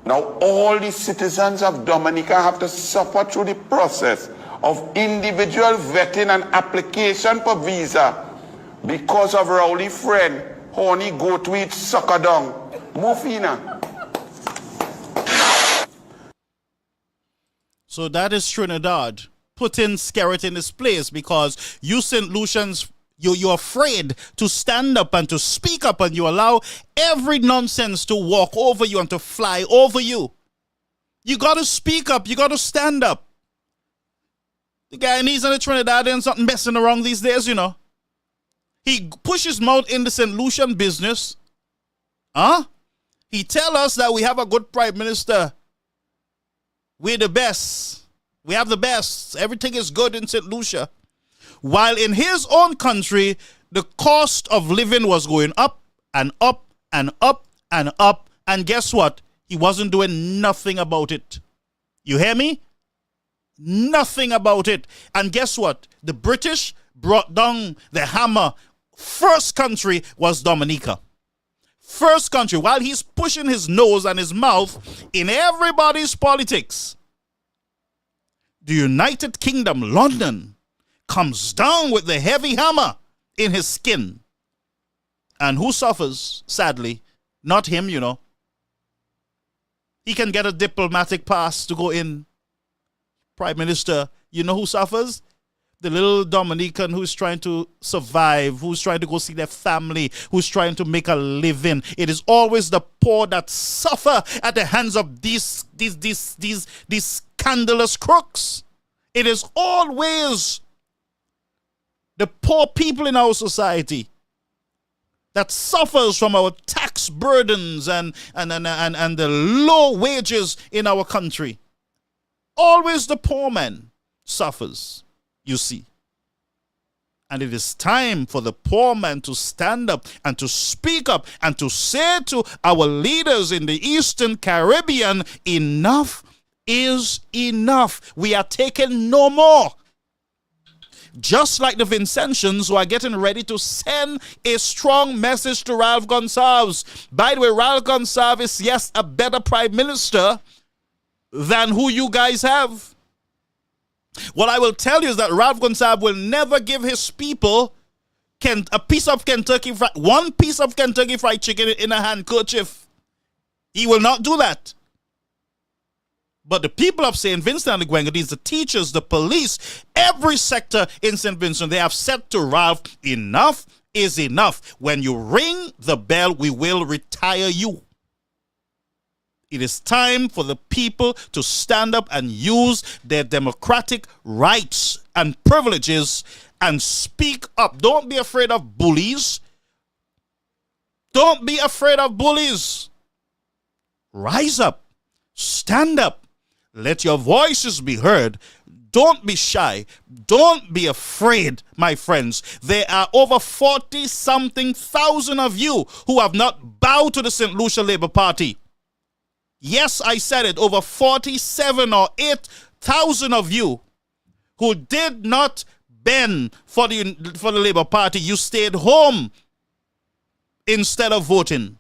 D: Now all the citizens of Dominica have to suffer through the process of individual vetting and application for visa because of Rowley friend, honey go to eat sucker dung. Mufina.
C: So that is Trinidad putting Skerrit in his place because you St. Lucians, you're afraid to stand up and to speak up, and you allow every nonsense to walk over you and to fly over you. You got to speak up. You got to stand up. The Guyanese and the Trinidadians not messing around these days, you know. He pushes his mouth in the St. Lucian business. Huh? He tell us that we have a good prime minister. We're the best. We have the best. Everything is good in St. Lucia. While in his own country, the cost of living was going up and up and up and up. And guess what? He wasn't doing nothing about it. You hear me? Nothing about it. And guess what? The British brought down the hammer. First country was Dominica. First country. While he's pushing his nose and his mouth in everybody's politics, the United Kingdom, London, comes down with the heavy hammer in his skin. And who suffers? Sadly, not him, you know. He can get a diplomatic pass to go in. Prime Minister, you know who suffers? the little Dominican who's trying to survive, who's trying to go see their family, who's trying to make a living. It is always the poor that suffer at the hands of these scandalous crooks. It is always the poor people in our society that suffers from our tax burdens and the low wages in our country. Always the poor man suffers, you see. And it is time for the poor man to stand up and to speak up and to say to our leaders in the Eastern Caribbean, enough is enough. We are taking no more. Just like the Vincentians who are getting ready to send a strong message to Ralph Gonsalves. By the way, Ralph Gonsalves is, yes, a better prime minister than who you guys have. What I will tell you is that Ralph Gonsalves will never give his people one piece of Kentucky Fried Chicken in a handkerchief. He will not do that. But the people of St. Vincent and the Grenadines, the teachers, the police, every sector in St. Vincent, they have said to Ralph, enough is enough. When you ring the bell, we will retire you. It is time for the people to stand up and use their democratic rights and privileges and speak up. Don't be afraid of bullies. Don't be afraid of bullies. Rise up. Stand up. Let your voices be heard. Don't be shy. Don't be afraid, my friends. There are over 40-something thousand of you who have not bowed to the St. Lucia Labour Party. Yes, I said it. Over 47 or 8,000 of you who did not bend for the Labour Party. You stayed home instead of voting.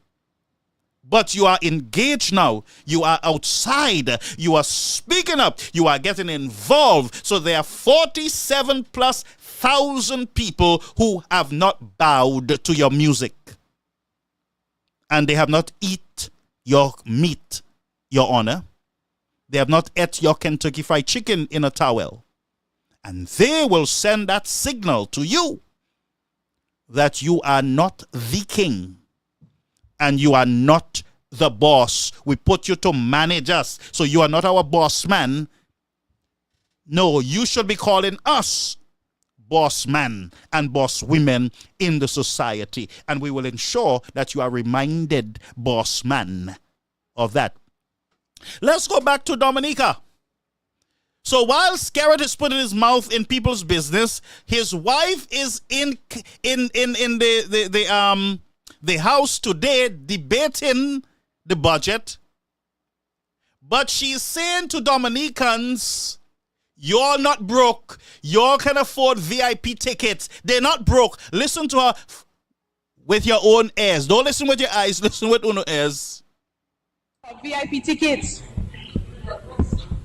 C: But you are engaged now. You are outside. You are speaking up. You are getting involved. So there are 47,000+ people who have not bowed to your music. And they have not eat your meat, Your Honor. They have not ate your Kentucky Fried Chicken in a towel. And they will send that signal to you that you are not the king. And you are not the boss. We put you to manage us. So you are not our boss man. No, you should be calling us boss man and boss women in the society. And we will ensure that you are reminded, boss man, of that. Let's go back to Dominica. So while Skerritt is putting his mouth in people's business, his wife is in the House today debating the budget, but she's saying to Dominicans, you're not broke. You can afford VIP tickets. They're not broke. Listen to her with your own ears. Don't listen with your eyes. Listen with your own ears.
E: VIP tickets.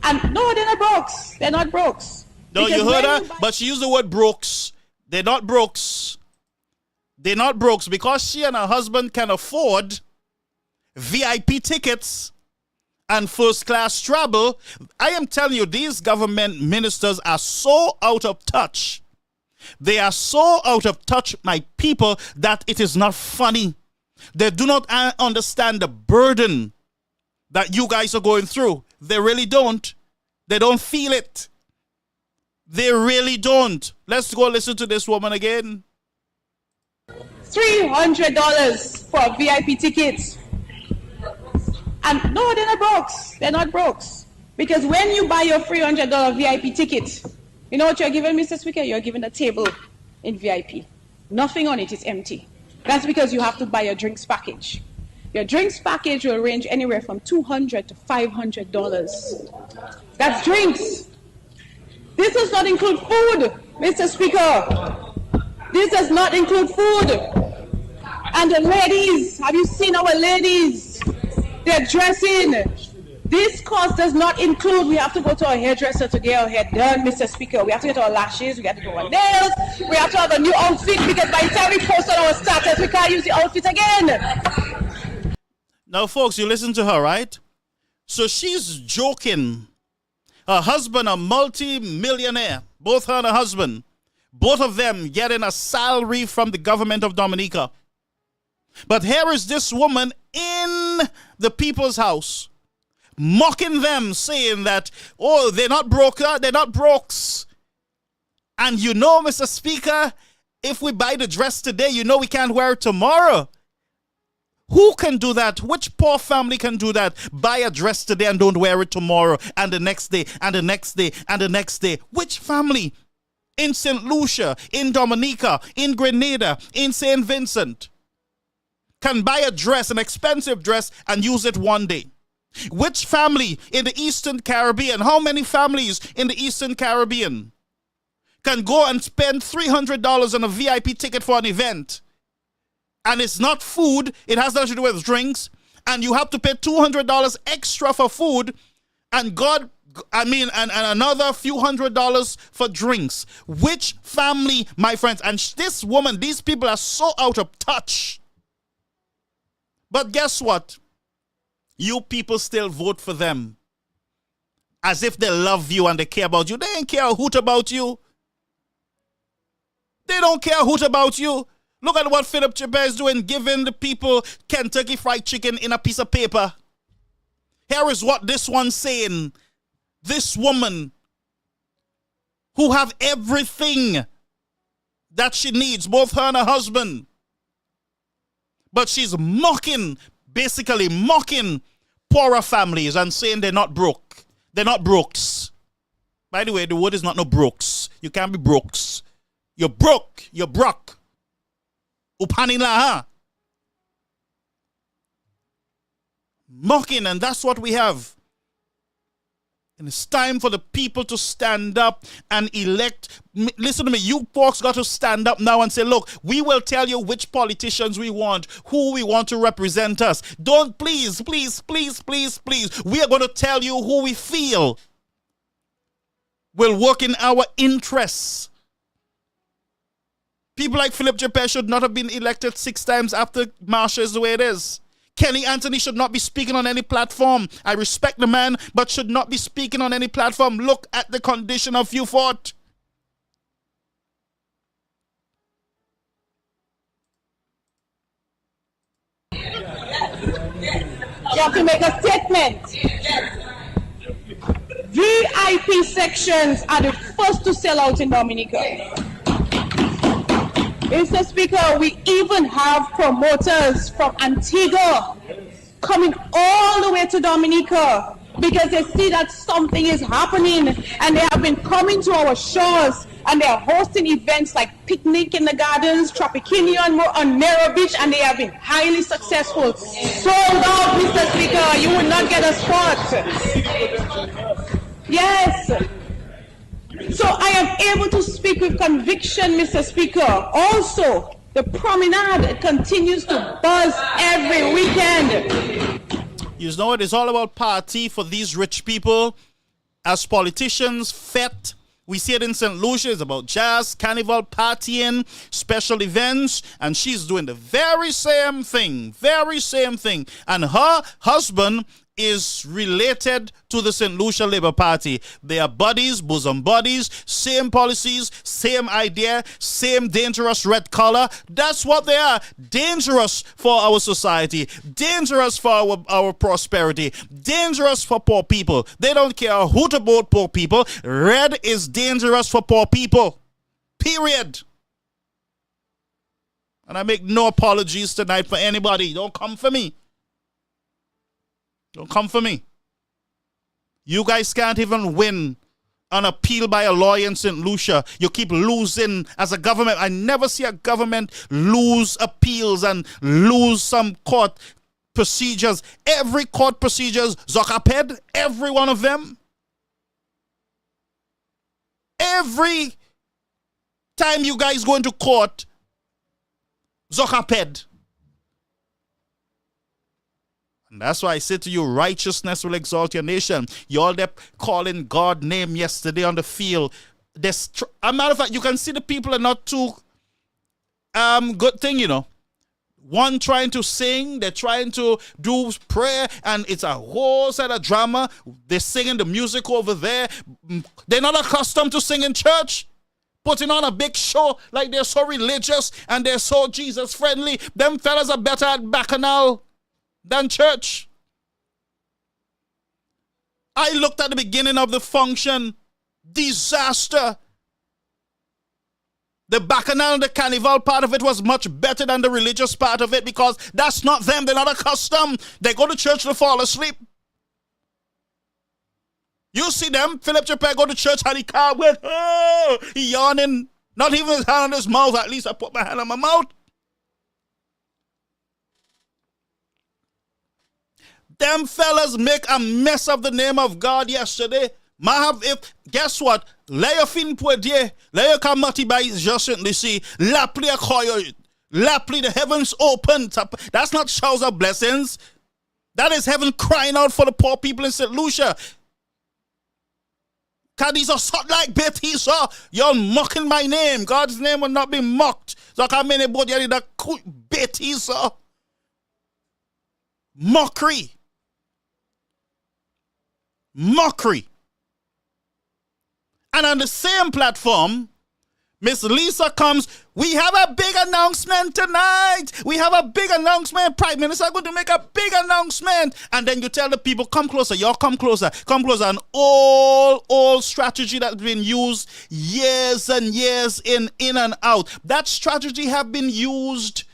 E: And no, they're not brokes. They're not brokes.
C: No, you heard her? But she used the word brokes. They're not brokes. They're not brokes because she and her husband can afford VIP tickets and first class travel. I am telling you, these government ministers are so out of touch. They are so out of touch, my people, that it is not funny. They do not understand the burden that you guys are going through. They really don't. They don't feel it. They really don't. Let's go listen to this woman again.
E: $300 for VIP tickets. And no, they're not brokes. They're not brokes. Because when you buy your $300 VIP ticket, you know what you're giving, Mr. Speaker? You're giving a table in VIP. Nothing on it is empty. That's because you have to buy a drinks package. Your drinks package will range anywhere from $200 to $500. That's drinks. This does not include food, Mr. Speaker. This does not include food. And the ladies, have you seen our ladies? They're dressing. This cost does not include, we have to go to our hairdresser to get our hair done, Mr. Speaker. We have to get our lashes, we have to do our nails, we have to have a new outfit because by the time we post on our status, we can't use the outfit again.
C: Now, folks, you listen to her, right? So she's joking. Her husband, a multi-millionaire, both her and her husband, Both of them getting a salary from the government of Dominica. But here is this woman in the people's house, mocking them, saying that, oh, they're not broke, they're not brokes. And you know, Mr. Speaker, if we buy the dress today, you know we can't wear it tomorrow. Who can do that? Which poor family can do that? Buy a dress today and don't wear it tomorrow, and the next day, and the next day, and the next day. Which family? In St. Lucia, in Dominica, in Grenada, in St. Vincent, can buy a dress, an expensive dress, and use it one day? Which family in the Eastern Caribbean, how many families in the Eastern Caribbean can go and spend $300 on a VIP ticket for an event? And it's not food, it has nothing to do with drinks, and you have to pay $200 extra for food, and and another few $100s for drinks. Which family, my friends? And this woman, these people are so out of touch. But guess what? You people still vote for them as if they love you and they care about you. They ain't care a hoot about you. They don't care a hoot about you. Look at what Philip Chibet is doing, giving the people Kentucky Fried Chicken in a piece of paper. Here is what this one's saying. This woman who have everything that she needs, both her and her husband. But she's mocking, basically mocking poorer families and saying they're not broke. They're not brokes. By the way, the word is not no brokes. You can't be brokes. You're broke. You're broke. Upanila. Mocking, and that's what we have. And it's time for the people to stand up and elect. Listen to me, you folks got to stand up now and say, look, we will tell you which politicians we want, who we want to represent us. Don't, please. We are going to tell you who we feel will work in our interests. People like Philip Chibet should not have been elected 6 times after Marsha is the way it is. Kenny Anthony should not be speaking on any platform. I respect the man, but should not be speaking on any platform. Look at the condition of you fought.
E: You have to make a statement. VIP sections are the first to sell out in Dominica. Mr. Speaker, we even have promoters from Antigua coming all the way to Dominica because they see that something is happening, and they have been coming to our shores, and they are hosting events like Picnic in the Gardens, Tropicana on Mero Beach, and they have been highly successful. Sold out, Mr. Speaker. You will not get a spot. Yes. So I am able to speak with conviction, Mr. Speaker. Also, the promenade continues to buzz every weekend.
C: You know what? It's all about party for these rich people. As politicians, fete. We see it in St. Lucia. It's about jazz, carnival, partying, special events. And she's doing the very same thing. And her husband is related to the St. Lucia Labour Party. They are buddies, bosom buddies, same policies, same idea, same dangerous red color. That's what they are. Dangerous for our society, dangerous for our prosperity, dangerous for poor people. They don't care a hoot about poor people. Red is dangerous for poor people. Period. And I make no apologies tonight for anybody. Don't come for me. Don't come for me. You guys can't even win an appeal by a lawyer in St. Lucia. You keep losing as a government. I never see a government lose appeals and lose some court procedures. Every court procedures, Zokaped, every one of them. Every time you guys go into court, Zokaped. And that's why I say to you, righteousness will exalt your nation. You all there calling God's name yesterday on the field. As a matter of fact, you can see the people are not too good thing, you know. One trying to sing, they're trying to do prayer, and it's a whole set of drama. They're singing the music over there. They're not accustomed to sing in church. putting on a big show like they're so religious and they're so Jesus friendly. Them fellas are better at Bacchanal than church. I looked at the beginning of the function. Disaster. The Bacchanal and the Carnival part of it was much better than the religious part of it because that's not them. They're not accustomed. They go to church to fall asleep. You see them, Philip Chappelle go to church and he can't wait. Oh, he yawning. Not even his hand on his mouth. At least I put my hand on my mouth. Them fellas make a mess of the name of God yesterday. Guess what? Laya fin poedier, laya kamati by St Lucia, lapli a koyo, lapli the heavens open. That's not showers of blessings. That is heaven crying out for the poor people in St Lucia. Cause these are so like Betty, you're mocking my name. God's name will not be mocked. So I can't mean that Betty, mockery. Mockery. And on the same platform, Miss Lisa comes, we have a big announcement tonight. We have a big announcement. Prime Minister going to make a big announcement. And then you tell the people, come closer. Y'all come closer. Come closer. An old strategy that's been used years and years in and out. That strategy have been used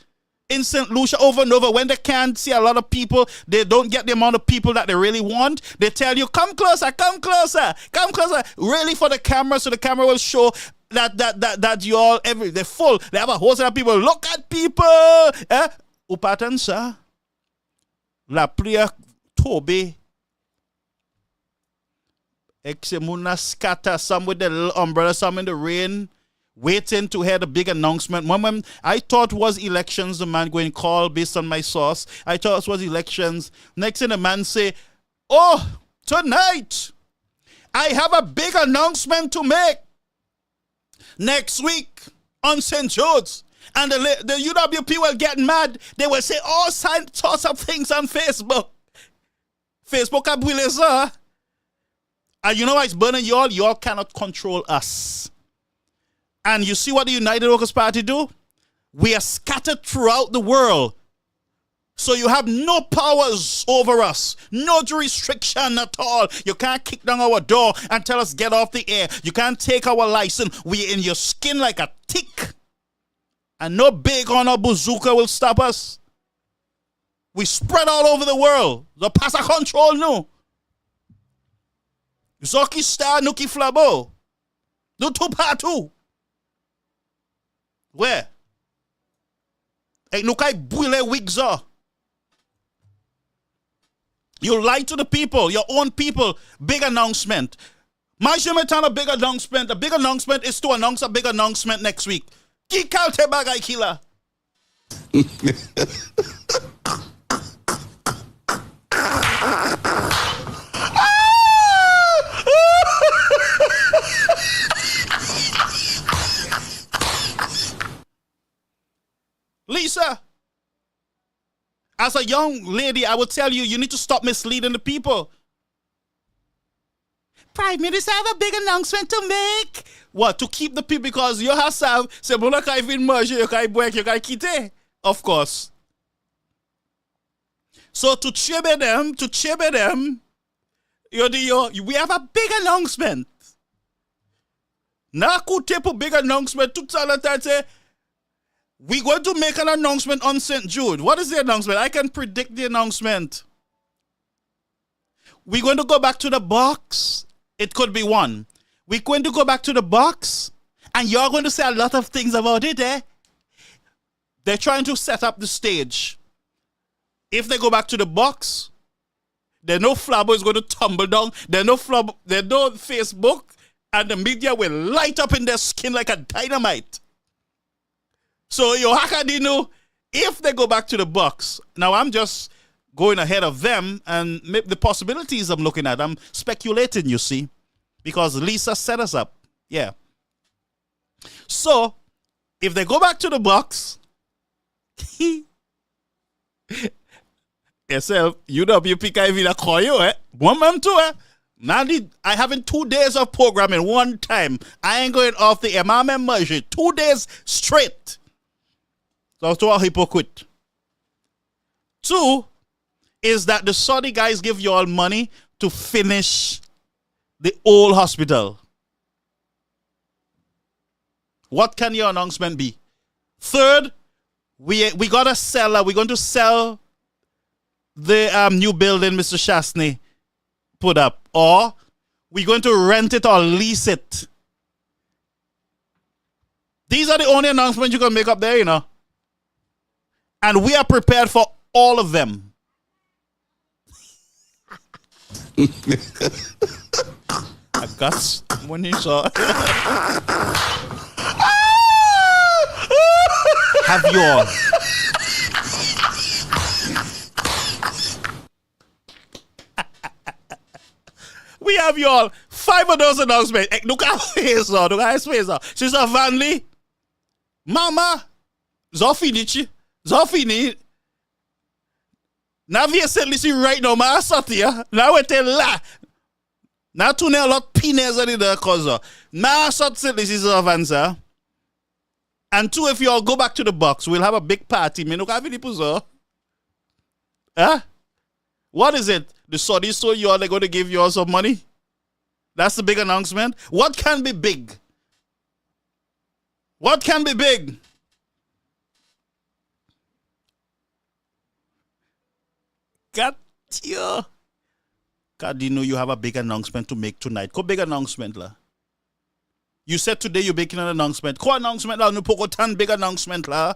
C: in St. Lucia over and over. When they can't see a lot of people, they don't get the amount of people that they really want. They tell you, come closer, come closer, come closer. Really for the camera, so the camera will show that you all, they're full. They have a whole set of people. Look at people. Upatan sa. La plia tobe. Exemuna scatter. Some with the little umbrella, some in the rain. Waiting to hear the big announcement. When I thought was elections, the man going to call based on my source. I thought it was elections. Next thing the man say, oh, tonight, I have a big announcement to make. Next week on St. Jude's. And the UWP will get mad. They will say all sorts of things on Facebook. Facebook abueleza. And you know why it's burning y'all? Y'all cannot control us. And you see what the United Workers' Party do? We are scattered throughout the world. So you have no powers over us. No jurisdiction at all. You can't kick down our door and tell us get off the air. You can't take our license. We in your skin like a tick. And no big on a bazooka will stop us. We spread all over the world. The pass of control no. Zoki star nuki flabo. Do two patu. Where? Hey, nukai buile wigza. You lie to the people, your own people. Big announcement. My a big announcement. A big announcement is to announce a big announcement next week. Kikalte bagay kila. Lisa, as a young lady, I would tell you, you need to stop misleading the people. Prime Minister, I have a big announcement to make. What? To keep the people, because you have to say, of course. So to chibe them, we have a big announcement. Na kutepo big announcement to tell that we're going to make an announcement on St. Jude. What is the announcement? I can predict the announcement. We're going to go back to the box. It could be one. We're going to go back to the box, and you're going to say a lot of things about it, eh? They're trying to set up the stage. If they go back to the box, there's no flabber is going to tumble down. There's no Facebook, and the media will light up in their skin like a dynamite. So, if they go back to the box, now I'm just going ahead of them and the possibilities I'm looking at. I'm speculating, you see, because Lisa set us up. Yeah. So, if they go back to the box, yourself, UWP can't even call you, eh? One man too, eh? Now I having 2 days of programming one time. I ain't going off the air. My measure 2 days straight. So to a hypocrite. 2 is that the Saudi guys give you all money to finish the old hospital. What can your announcement be? 3rd, we got a seller. We're going to sell the new building Mr. Shastney put up, or we're going to rent it or lease it. These are the only announcements you can make up there, you know. And we are prepared for all of them. I got when you saw. Have you all? We have you all. 5 of those announcements. Look at his face. Look at his face. Sister Vanley. Mama. Zofinichi. Zofini. Now we St Lucia right now. Ma Satia. Now we tell la. Now to a lot pines on the cause. Now St Lucia is avanza. And 2, if you all go back to the box, we'll have a big party. Me look at the huh? What is it? The Saudis told you all they're going to give you all some money? That's the big announcement? What can be big? What can be big? Got you. God, you know you have a big announcement to make tonight. Go big announcement, la. You said today you're making an announcement. Ko announcement la, no poko tan big announcement la.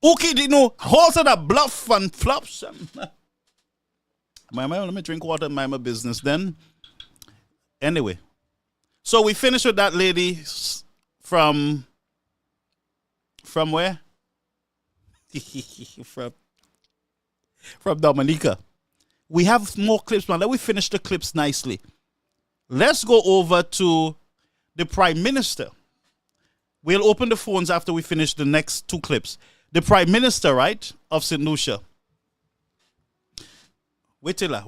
C: Okay, you know, also the bluff and flops. Let me drink water and mind my business then. Anyway. So we finished with that lady from where? from Dominica. We have more clips, man. Let me finish the clips nicely. Let's go over to the Prime Minister. We'll open the phones after we finish the next 2 clips. The Prime Minister, right, of St. Lucia. Wait till la.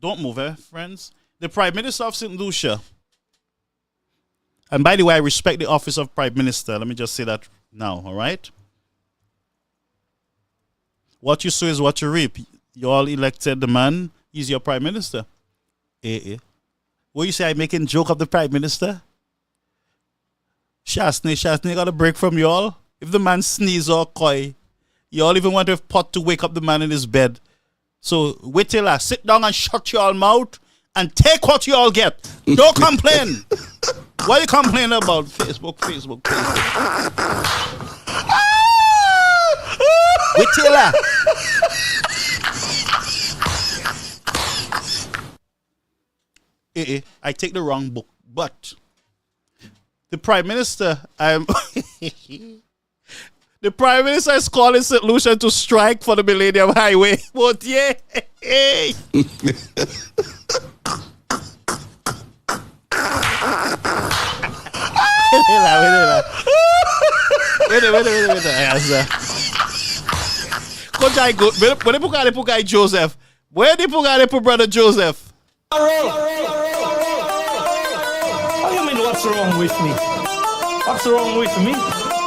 C: Don't move, friends. The Prime Minister of St. Lucia. And by the way, I respect the office of Prime Minister. Let me just say that now, all right? What you sow is what you reap. You all elected the man. He's your Prime Minister. What you say, I'm making joke of the Prime Minister? Shastney got a break from you all. If the man sneeze or coy, you all even want to have pot to wake up the man in his bed. So wait till I sit down and shut your all mouth and take what you all get. Don't complain. What are you complaining about? Facebook. Wait till I take the wrong book, but the Prime Minister, the Prime Minister is calling St. Lucia to strike for the Millennium Highway. What? Yeah. Wait. Where they put guy Joseph? Where they put brother Joseph?
F: How you mean what's wrong with me? What's wrong with me?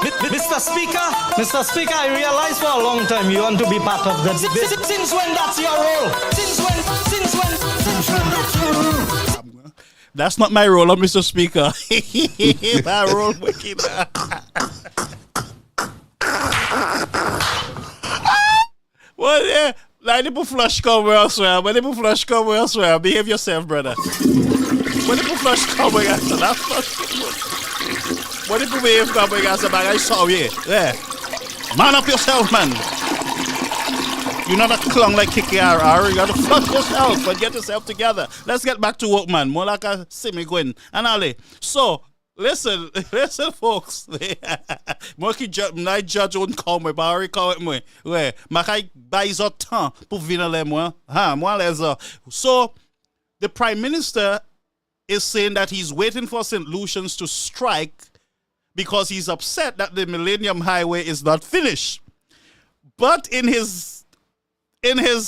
F: Mr. Speaker, I realize for a long time you want to be part of that. Since when that's your role? Since when that's your role?
C: That's not my role, Mr. Speaker. My role, wicked. Well, yeah. Like they put flush come elsewhere. When they put flush come elsewhere, behave yourself, brother. When they put flush come elsewhere, that's flush. When they put behave come elsewhere, I saw you. Yeah. Man up yourself, man. You're not a clown like Kiki RR. You gotta flush yourself and get yourself together. Let's get back to work, man. More like a semi going. And Ali. So, listen, folks. Moi night judge won't call me, but I call it me. Ouais, ma kay buy zo temps pour venir les moi. Ha, moi les. So, the Prime Minister is saying that he's waiting for St. Lucians to strike because he's upset that the Millennium Highway is not finished. But in his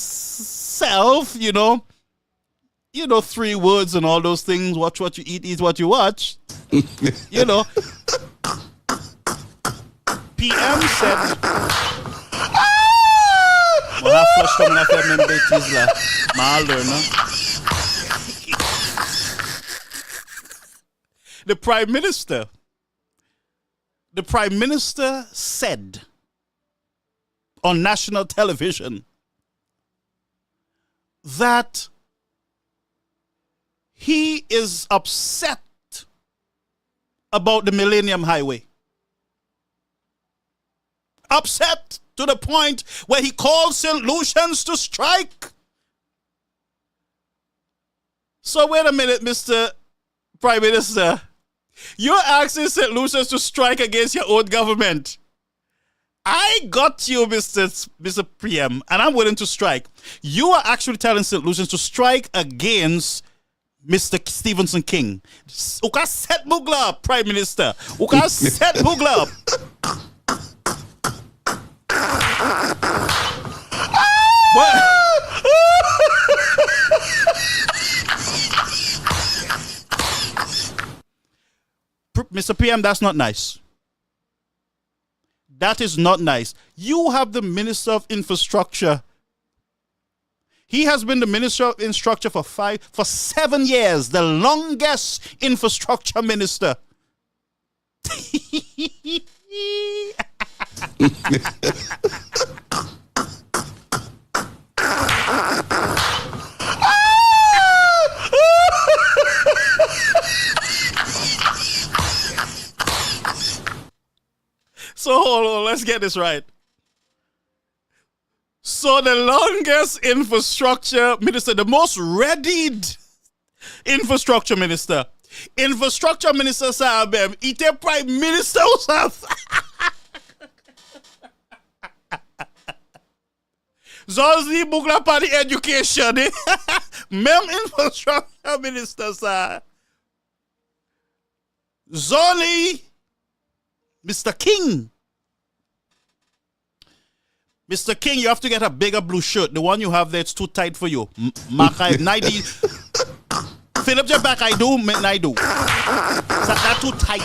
C: self, you know, you know, 3 words and all those things. Watch what you eat what you watch. You know. PM said, "Well, flush coming after member Tisla. My learner." The Prime Minister said on national television that he is upset about the Millennium Highway. Upset to the point where he called St. Lucians to strike. So wait a minute, Mr. Prime Minister. You're asking St. Lucians to strike against your own government. I got you, Mr. PM, and I'm willing to strike. You are actually telling St. Lucians to strike against Mr. Stephenson King. Uka set Bugla, Prime Minister. Uka set Bugla. What? Mr. PM, that's not nice. That is not nice. You have the Minister of Infrastructure. He has been the Minister of Infrastructure for 7 years, the longest infrastructure minister. So hold on, let's get this right. So the longest infrastructure minister, the most readied infrastructure minister, Saabem, ite Prime Minister South. Zonzi Bugla Party Education, Mem infrastructure minister, sir. Zoli, Mr. King. Mr. King, you have to get a bigger blue shirt. The one you have there, it's too tight for you. Makai, Naidi. Philip Jack, I do, I do. That's too tight.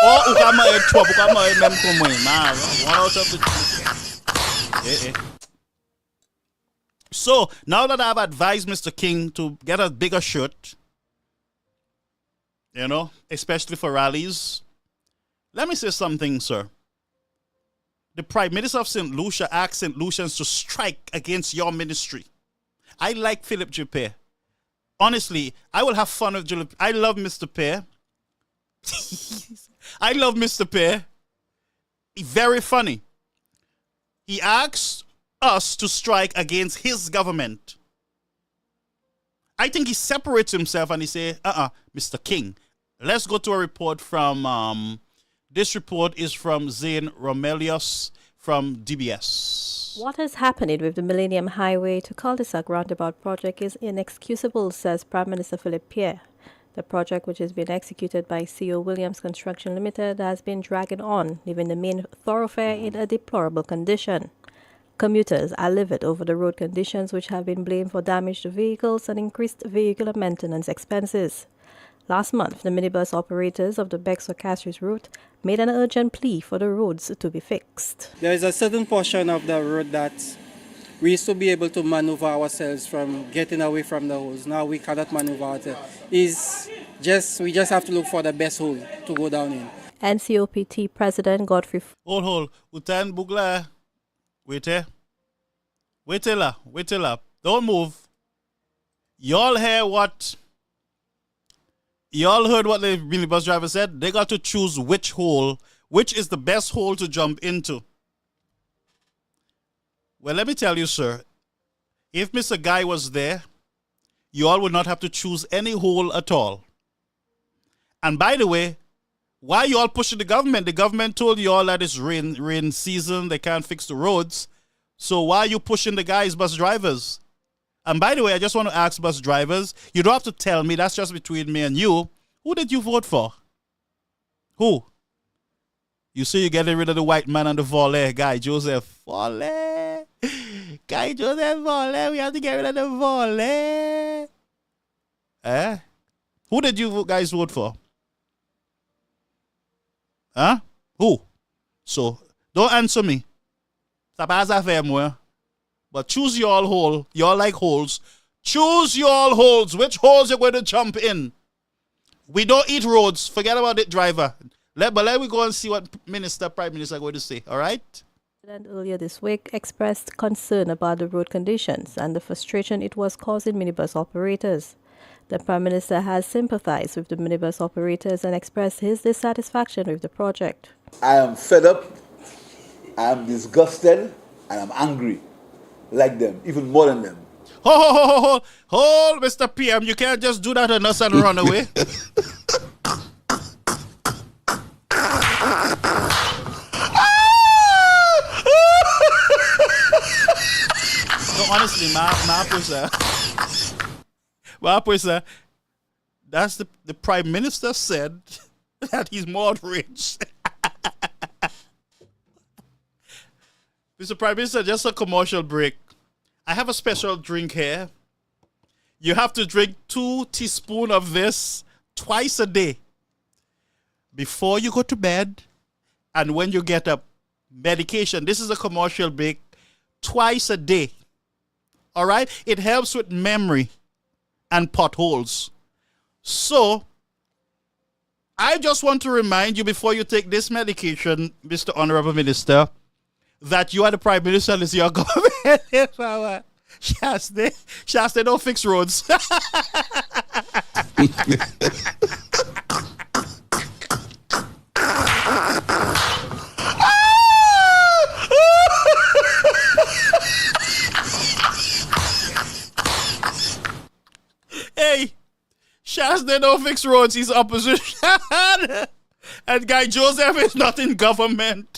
C: Oh, ukama chwa, ukama mem kumwe. Ma, one out of the. So now that I've advised Mr. King to get a bigger shirt, you know, especially for rallies, let me say something, sir. The Prime Minister of St. Lucia asked St. Lucians to strike against your ministry. I like Philip Juppé. Honestly, I will have fun with Juppé. I love Mr. Pear. I love Mr. Pear. He's very funny. He asked us to strike against his government. I think he separates himself and he say, Mr. King, let's go to a report from... this report is from Zane Romelius from DBS.
G: What is happening with the Millennium Highway to Cul-de-sac roundabout project is inexcusable, says Prime Minister Philip Pierre. The project, which has been executed by CO Williams Construction Limited, has been dragging on, leaving the main thoroughfare in a deplorable condition. Commuters are livid over the road conditions, which have been blamed for damage to vehicles and increased vehicular maintenance expenses. Last month, the minibus operators of the Bexar-Castries route made an urgent plea for the roads to be fixed.
H: There is a certain portion of the road that we used to be able to maneuver ourselves from getting away from the holes. Now we cannot maneuver ourselves. We just have to look for the best hole to go down in.
G: NCOPT President Godfrey...
C: Hold. Utan Bugla. Wait here. Wait till up. Don't move. Y'all hear what... Y'all heard what the minibus driver said? They got to choose which hole, which is the best hole to jump into. Well, let me tell you, sir, if Mr. Guy was there, y'all would not have to choose any hole at all. And by the way, why y'all pushing the government? The government told y'all that it's rain season, they can't fix the roads. So why are you pushing the guys, bus drivers? And by the way, I just want to ask bus drivers, you don't have to tell me, that's just between me and you. Who did you vote for? Who? You say you're getting rid of the white man and the volley guy, Joseph. Volley. Guy Joseph Volley, we have to get rid of the Volley. Who did you guys vote for? Huh? Who? So, don't answer me. Ça pas affaire moi. But choose your hole. You all like holes. Choose your holes. Which holes you're going to jump in? We don't eat roads. Forget about it, driver. But let me go and see what Prime Minister are going to say. All right?
G: The president earlier this week expressed concern about the road conditions and the frustration it was causing minibus operators. The Prime Minister has sympathized with the minibus operators and expressed his dissatisfaction with the project.
I: I am fed up, I am disgusted, and I'm angry. Like them, even more than them.
C: Hold, Mr. PM. You can't just do that on us and run away. No, honestly, my person, that's the Prime Minister said that he's more outraged. Mr. Prime Minister, just a commercial break. I have a special drink here. You have to drink 2 teaspoons of this twice a day. Before you go to bed and when you get up. Medication. This is a commercial break. Twice a day. All right? It helps with memory and potholes. So, I just want to remind you before you take this medication, Mr. Honorable Minister, that you are the Prime Minister and it's your government in power. Shasta, don't fix roads. Hey, Shasta don't fix roads. He's opposition. And Guy Joseph is not in government.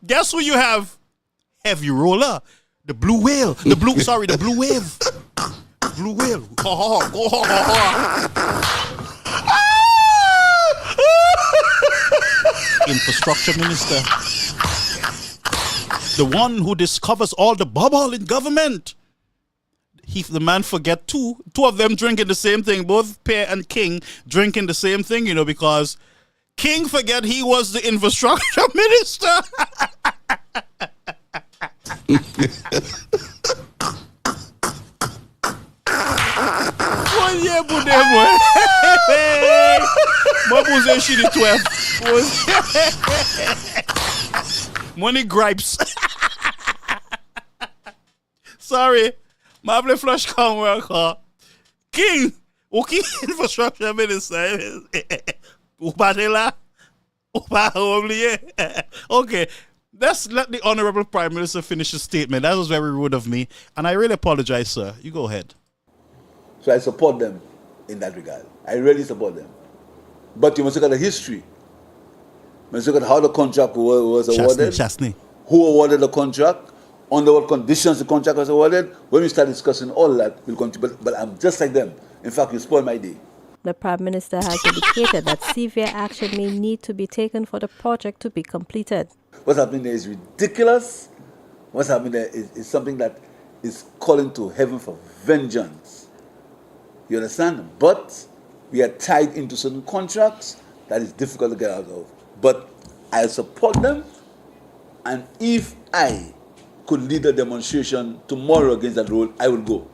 C: Guess who you have? Heavy roller. The blue whale. The blue wave. Blue whale. Infrastructure minister. The one who discovers all the bubble in government. The man forget two of them drinking the same thing. Both Pear and King drinking the same thing, because King forget he was the infrastructure minister. One year, but them what was that shit 12? Money gripes. Sorry. Mable flush come work. King, okay, infrastructure minister. Okay, let's let the Honorable Prime Minister finish his statement. That was very rude of me, and I really apologize, sir. You go ahead.
I: So I support them in that regard. I really support them. But you must look at the history. You must look at how the contract was awarded.
C: Chastney.
I: Who awarded the contract? Under what conditions the contract was awarded. When we start discussing all that, we'll continue. But I'm just like them. In fact, you spoiled my day.
G: The Prime Minister has indicated that severe action may need to be taken for the project to be completed.
I: What's happening there is ridiculous. What's happening there is something that is calling to heaven for vengeance. You understand? But we are tied into certain contracts that is difficult to get out of. But I support them. And if I could lead a demonstration tomorrow against that rule, I will go.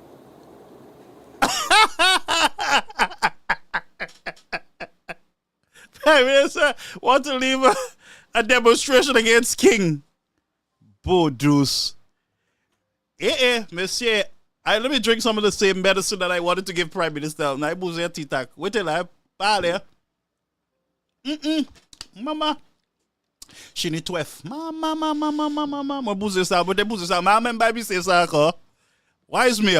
C: Prime Minister want to leave a demonstration against King. Boudous. Monsieur. Let me drink some of the same medicine that I wanted to give Prime Minister. Now, wait till I parle. Mama. She need 12. Mama. Bouze ça, but bouze ça. Ma même baby say ça encore. Why is me?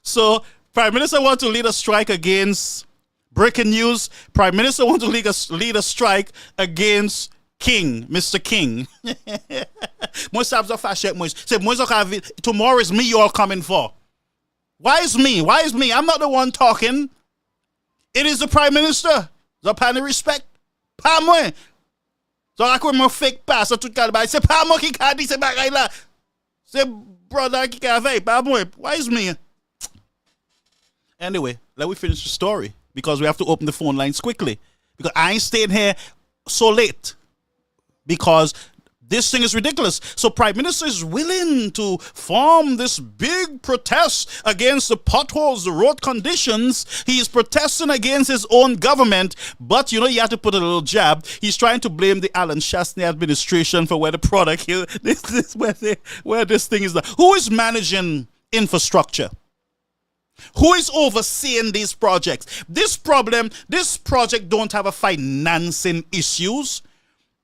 C: So, Prime Minister want to lead a strike against breaking news. Prime Minister want to lead a strike against King, Mr. King. Tomorrow is me you all coming for. Why is me? I'm not the one talking. It is the Prime Minister. The pan respect. Pas moi. So I could more fake pass tout cas c'est pas moi qui a dit ces bagailles là. Say, brother, why is me? Anyway, let me finish the story because we have to open the phone lines quickly. Because I ain't staying here so late because this thing is ridiculous. So Prime Minister is willing to form this big protest against the potholes, the road conditions. He is protesting against his own government, but you have to put a little jab. He's trying to blame the Alan Shastney administration for where the product is. This is where this thing is. Who is managing infrastructure? Who is overseeing these projects? This project don't have a financing issues.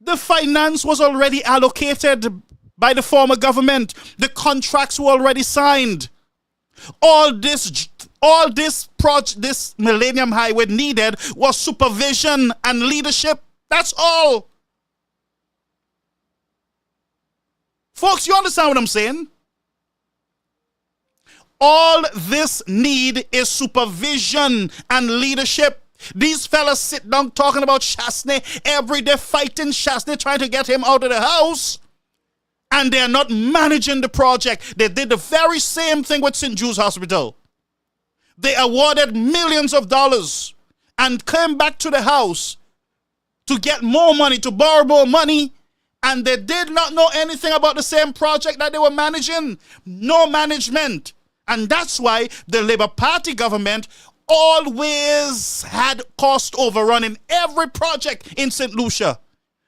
C: The finance was already allocated by the former government. The contracts were already signed. All this Millennium Highway needed was supervision and leadership. That's all. Folks, you understand what I'm saying? All this need is supervision and leadership. These fellas sit down talking about Shastney every day, fighting Shastney, trying to get him out of the house. And they're not managing the project. They did the very same thing with St. Jude's Hospital. They awarded millions of dollars and came back to the house to get more money, to borrow more money. And they did not know anything about the same project that they were managing. No management. And that's why the Labour Party government always had cost overrun in every project in St. Lucia.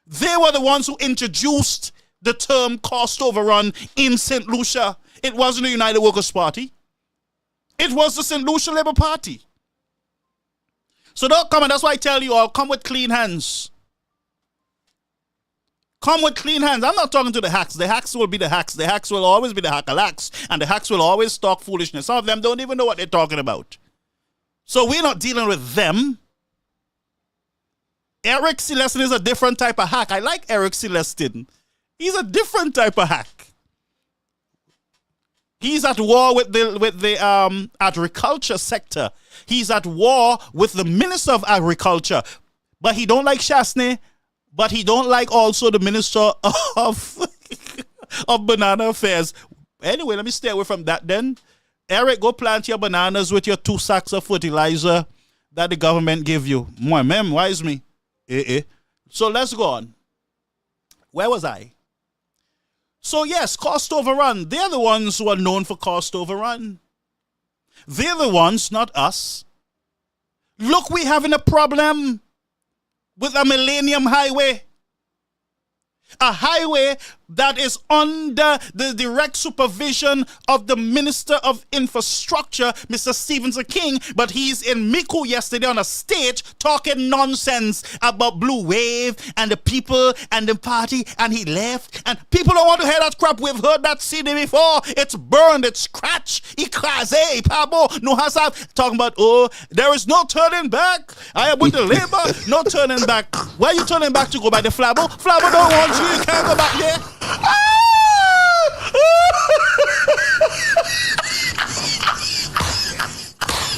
C: They were the ones who introduced the term cost overrun in St. Lucia. It wasn't the United Workers' Party. It was the St. Lucia Labour Party. So don't come, and that's why I tell you all, come with clean hands. Come with clean hands. I'm not talking to the hacks. The hacks will be the hacks. The hacks will always be the hack-a-lacks. And the hacks will always talk foolishness. Some of them don't even know what they're talking about. So we're not dealing with them. Eric Celestin is a different type of hack. I like Eric Celestin. He's a different type of hack. He's at war with the agriculture sector. He's at war with the Minister of Agriculture. But he don't like Shastney. But he don't like also the Minister of Banana Affairs. Anyway, let me stay away from that then. Eric, go plant your bananas with your 2 sacks of fertilizer that the government give you. Why is me? So let's go on. Where was I? So yes, cost overrun. They're the ones who are known for cost overrun. They're the ones, not us. Look, we're having a problem with a Millennium Highway. A highway that is under the direct supervision of the Minister of Infrastructure, Mr. Stephenson King, but he's in Miku yesterday on a stage talking nonsense about Blue Wave and the people and the party, and he left. And people don't want to hear that crap. We've heard that CD before. It's burned, it's scratched, ikase, pabo, no hasab. Talking about, there is no turning back. I am with the labor, no turning back. Where are you turning back to go by the Flabo? Flabo don't want you. You can't go back there.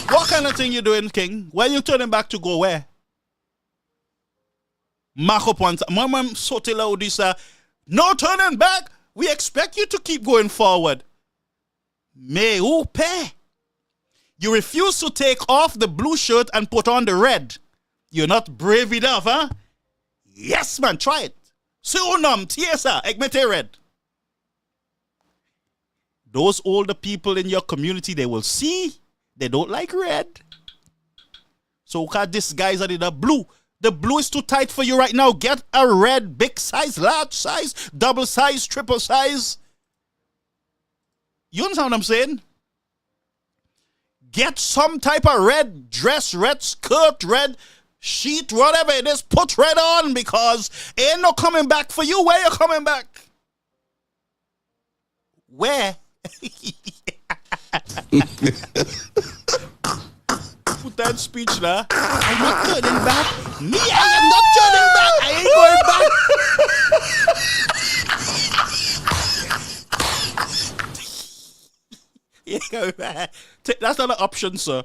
C: What kind of thing you doing, King? Where you turning back to go where? Mark up one time. Mama Sotila Odisa. No turning back. We expect you to keep going forward. Me upe. You refuse to take off the blue shirt and put on the red. You're not brave enough, huh? Yes, man. Try it. Sunam, tiesa, ekmete red. Those older people in your community, they will see they don't like red. So this guy's are the blue. The blue is too tight for you right now. Get a red, big size, large size, double size, triple size. You understand what I'm saying? Get some type of red dress, red skirt, red sheet, whatever it is, put red on because ain't no coming back for you. Where you coming back? Where? Put that speech now. I'm not turning back. Me, I am not turning back. I ain't going back. That's not an option, sir.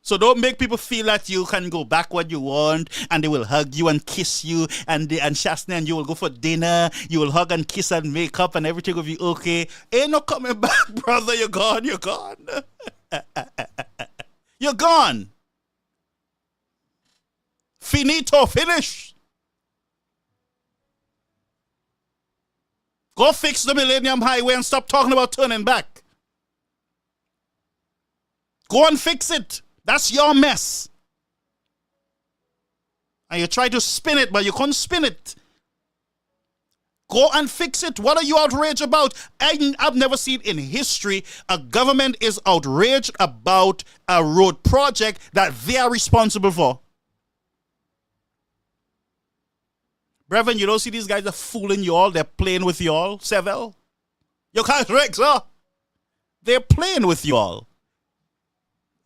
C: So don't make people feel that you can go back what you want and they will hug you and kiss you and Shasna and you will go for dinner. You will hug and kiss and make up and everything will be okay. Ain't no coming back, brother. You're gone. You're gone. You're gone. Finito. Finish. Go fix the Millennium Highway and stop talking about turning back. Go and fix it. That's your mess. And you try to spin it, but you can't spin it. Go and fix it. What are you outraged about? I've never seen in history a government is outraged about a road project that they are responsible for. Brethren, you don't see these guys are fooling you all. They're playing with you all. Seville. You can't Rex, huh? They're playing with you all.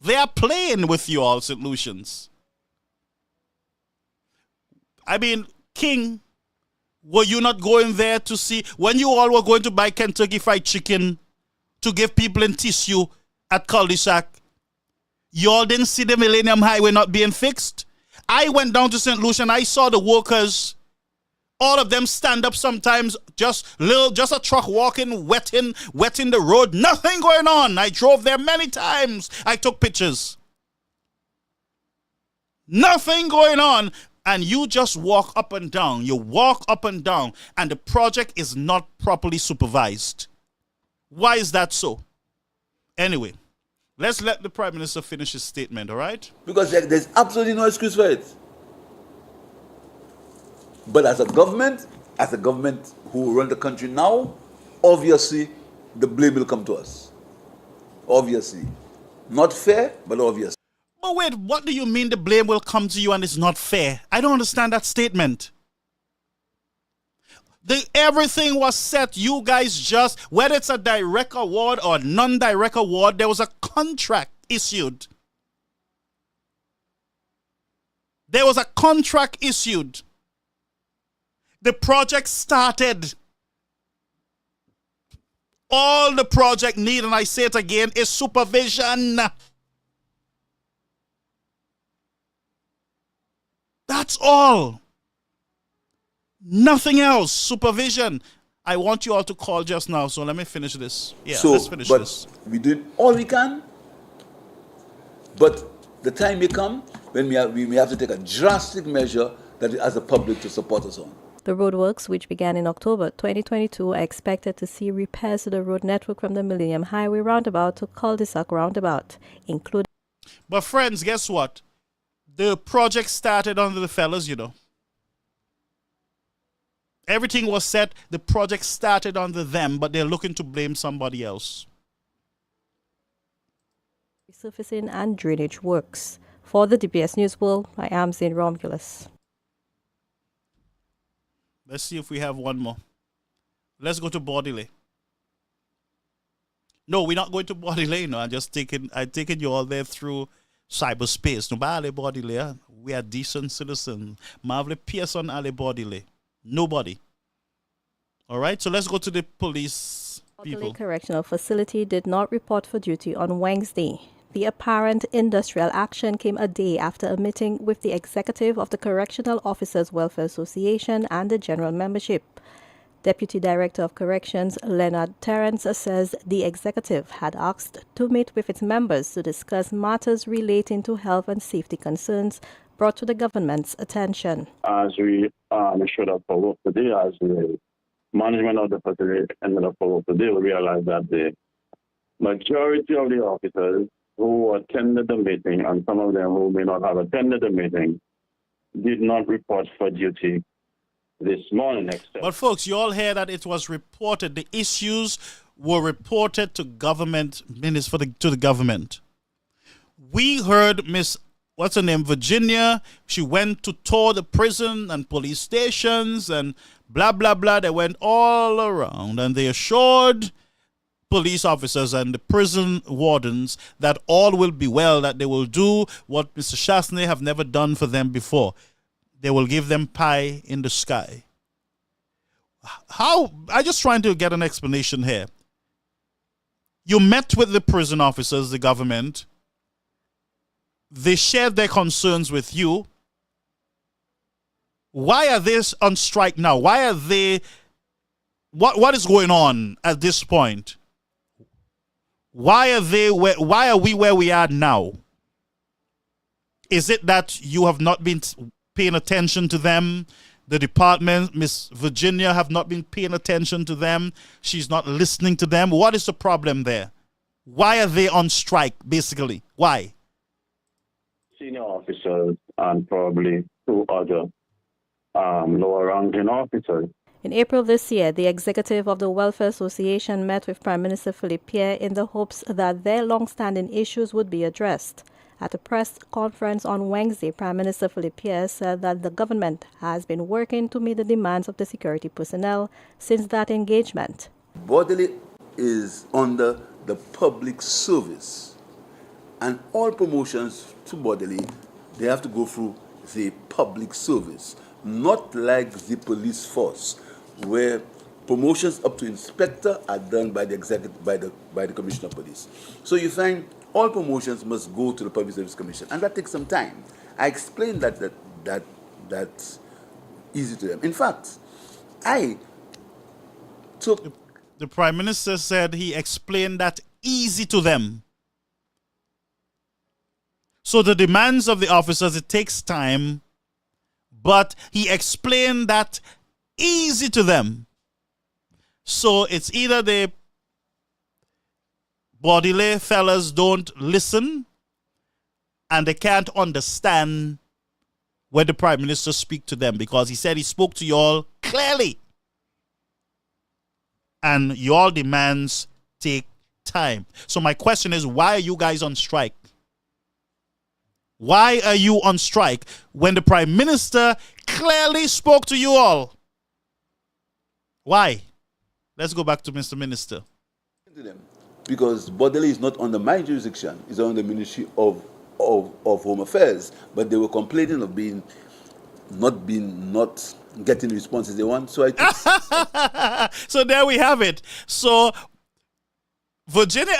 C: They are playing with you all, St. Lucians. I mean, King, were you not going there to see, when you all were going to buy Kentucky Fried Chicken to give people in tissue at cul-de-sac, you all didn't see the Millennium Highway not being fixed? I went down to St. Lucia and I saw the workers, all of them stand up sometimes, just a truck walking, wetting the road. Nothing going on. I drove there many times. I took pictures. Nothing going on. And you just walk up and down. You walk up and down. And the project is not properly supervised. Why is that so? Anyway, let's let the Prime Minister finish his statement, all right?
I: Because there's absolutely no excuse for it. But as a government who run the country now, obviously the blame will come to us. Obviously. Not fair, but obvious.
C: But wait, what do you mean the blame will come to you and it's not fair? I don't understand that statement. Everything was set. You guys just, whether it's a direct award or non-direct award, there was a contract issued. There was a contract issued. The project started. All the project need, and I say it again, is supervision. That's all. Nothing else. Supervision. I want you all to call just now, so let me finish this. Yeah, let's finish this.
I: We did all we can, but the time may come when we may have to take a drastic measure that as a public to support us on.
G: The roadworks, which began in October 2022, are expected to see repairs to the road network from the Millennium Highway roundabout to cul-de-sac roundabout, including...
C: But friends, guess what? The project started under the fellas, you know. Everything was set. The project started under them, but they're looking to blame somebody else.
G: Resurfacing and drainage works. For the DPS News World, I am Zane Romulus.
C: Let's see if we have one more. Let's go to Bodiley. No, we're not going to Bodiley. No, I'm taking you all there through cyberspace. No, by Ale Bodiley. We are decent citizens. Marvel Pearson Ale Bodiley. Nobody. All right, so let's go to the police people.
G: Bodiley Correctional Facility did not report for duty on Wednesday. The apparent industrial action came a day after a meeting with the executive of the Correctional Officers Welfare Association and the general membership. Deputy Director of Corrections Leonard Terrence says the executive had asked to meet with its members to discuss matters relating to health and safety concerns brought to the government's attention.
J: As we showed up for work today, as the management of the facility ended up for work today, we realized that the majority of the officers who attended the meeting and some of them who may not have attended the meeting did not report for duty this morning.
C: But folks, you all hear that it was reported. The issues were reported to government ministers to the government. We heard Miss, what's her name, Virginia. She went to tour the prison and police stations and blah, blah, blah. They went all around and they assured police officers and the prison wardens that all will be well, that they will do what Mr. Shasney have never done for them before. They will give them pie in the sky. How? I'm just trying to get an explanation here. You met with the prison officers, the government. they shared their concerns with you. Why are they on strike now? Why are they... What is going on at this point? Why are we where we are now? Is it that you have not been paying attention to them? The department, Miss Virginia, have not been paying attention to them. She's not listening to them. What is the problem there? Why are they on strike, basically? Why?
J: Senior officers and probably 2 other lower ranking officers.
G: In April this year, the executive of the Welfare Association met with Prime Minister Philippe Pierre in the hopes that their long-standing issues would be addressed. At a press conference on Wednesday, Prime Minister Philippe Pierre said that the government has been working to meet the demands of the security personnel since that engagement.
I: Bodily is under the public service, and all promotions to bodily, they have to go through the public service, not like the police force, where promotions up to inspector are done by the executive, by the commissioner of police. So you find all promotions must go to the Public Service Commission, and that takes some time. I explained that's easy to them. In fact, I took...
C: The Prime Minister said he explained that easy to them. So the demands of the officers, it takes time, but he explained that easy to them. So it's either the bodily fellas don't listen and they can't understand when the Prime Minister speak to them, because he said he spoke to you all clearly. And your demands take time. So my question is, why are you guys on strike? Why are you on strike when the Prime Minister clearly spoke to you all? Why? Let's go back to Mr. Minister.
I: Because bodily is not under my jurisdiction, it's under the Ministry of Home Affairs, but they were complaining of not getting the responses they want. So
C: So there we have it. So Virginia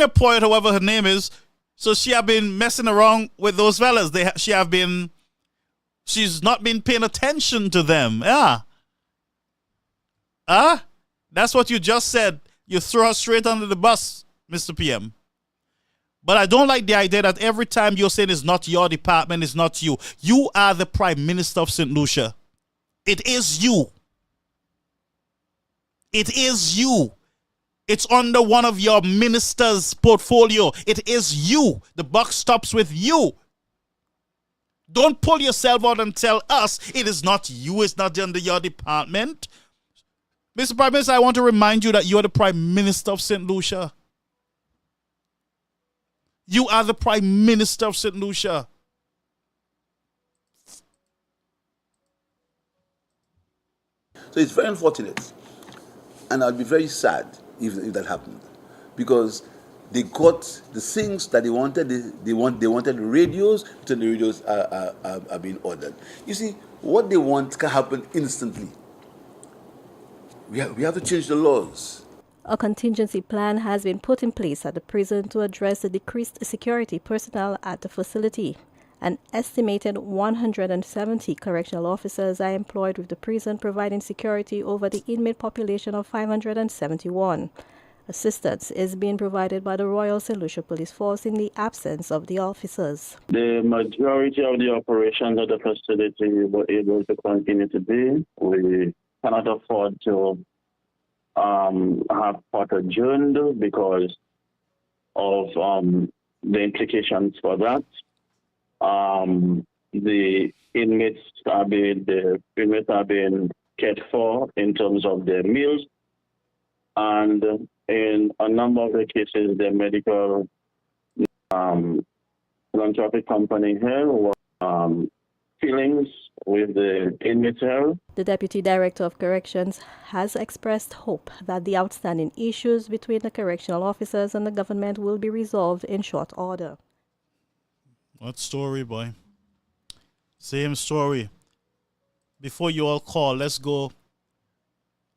C: Poet, however her name is, so she have been messing around with those fellas. She's not been paying attention to them. Yeah. That's what you just said. You throw her straight under the bus, Mr. PM. But I don't like the idea that every time you're saying it's not your department, it's not you. You are the Prime Minister of St. Lucia. It is you. It is you. It's under one of your ministers' portfolio. It is you. The buck stops with you. Don't pull yourself out and tell us it is not you, it's not under your department. Mr. Prime Minister, I want to remind you that you are the Prime Minister of St. Lucia. You are the Prime Minister of St. Lucia.
I: So it's very unfortunate. And I'd be very sad if that happened. Because they got the things that they wanted. They wanted radios, so the radios are being ordered. You see, what they want can happen instantly. We have to change the laws.
G: A contingency plan has been put in place at the prison to address the decreased security personnel at the facility. An estimated 170 correctional officers are employed with the prison, providing security over the inmate population of 571. Assistance is being provided by the Royal St Lucia Police Force in the absence of the officers.
J: The majority of the operations at the facility were able to continue to be. We cannot afford to have part adjourned because of the implications for that. The inmates are being cared for in terms of their meals, and in a number of the cases, the medical philanthropic company here were feelings with the inmates here.
G: The Deputy Director of Corrections has expressed hope that the outstanding issues between the correctional officers and the government will be resolved in short order.
C: What story, boy? Same story. Before you all call, let's go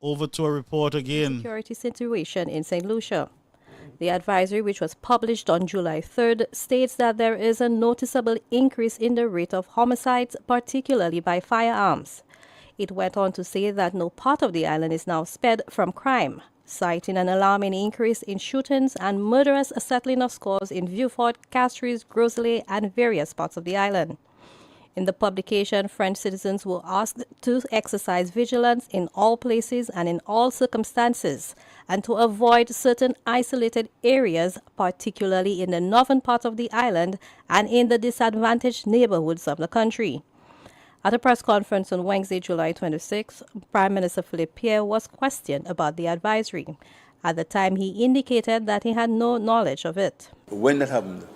C: over to a report again.
G: Security situation in St. Lucia. The advisory, which was published on July 3rd, states that there is a noticeable increase in the rate of homicides, particularly by firearms. It went on to say that no part of the island is now spared from crime, citing an alarming increase in shootings and murderous settling of scores in Vieux-Fort, Castries, Grosley, and various parts of the island. In the publication, French citizens were asked to exercise vigilance in all places and in all circumstances, and to avoid certain isolated areas, particularly in the northern part of the island and in the disadvantaged neighborhoods of the country. At a press conference on Wednesday, July 26, Prime Minister Philippe Pierre was questioned about the advisory. At the time, he indicated that he had no knowledge of it.
I: When that happened?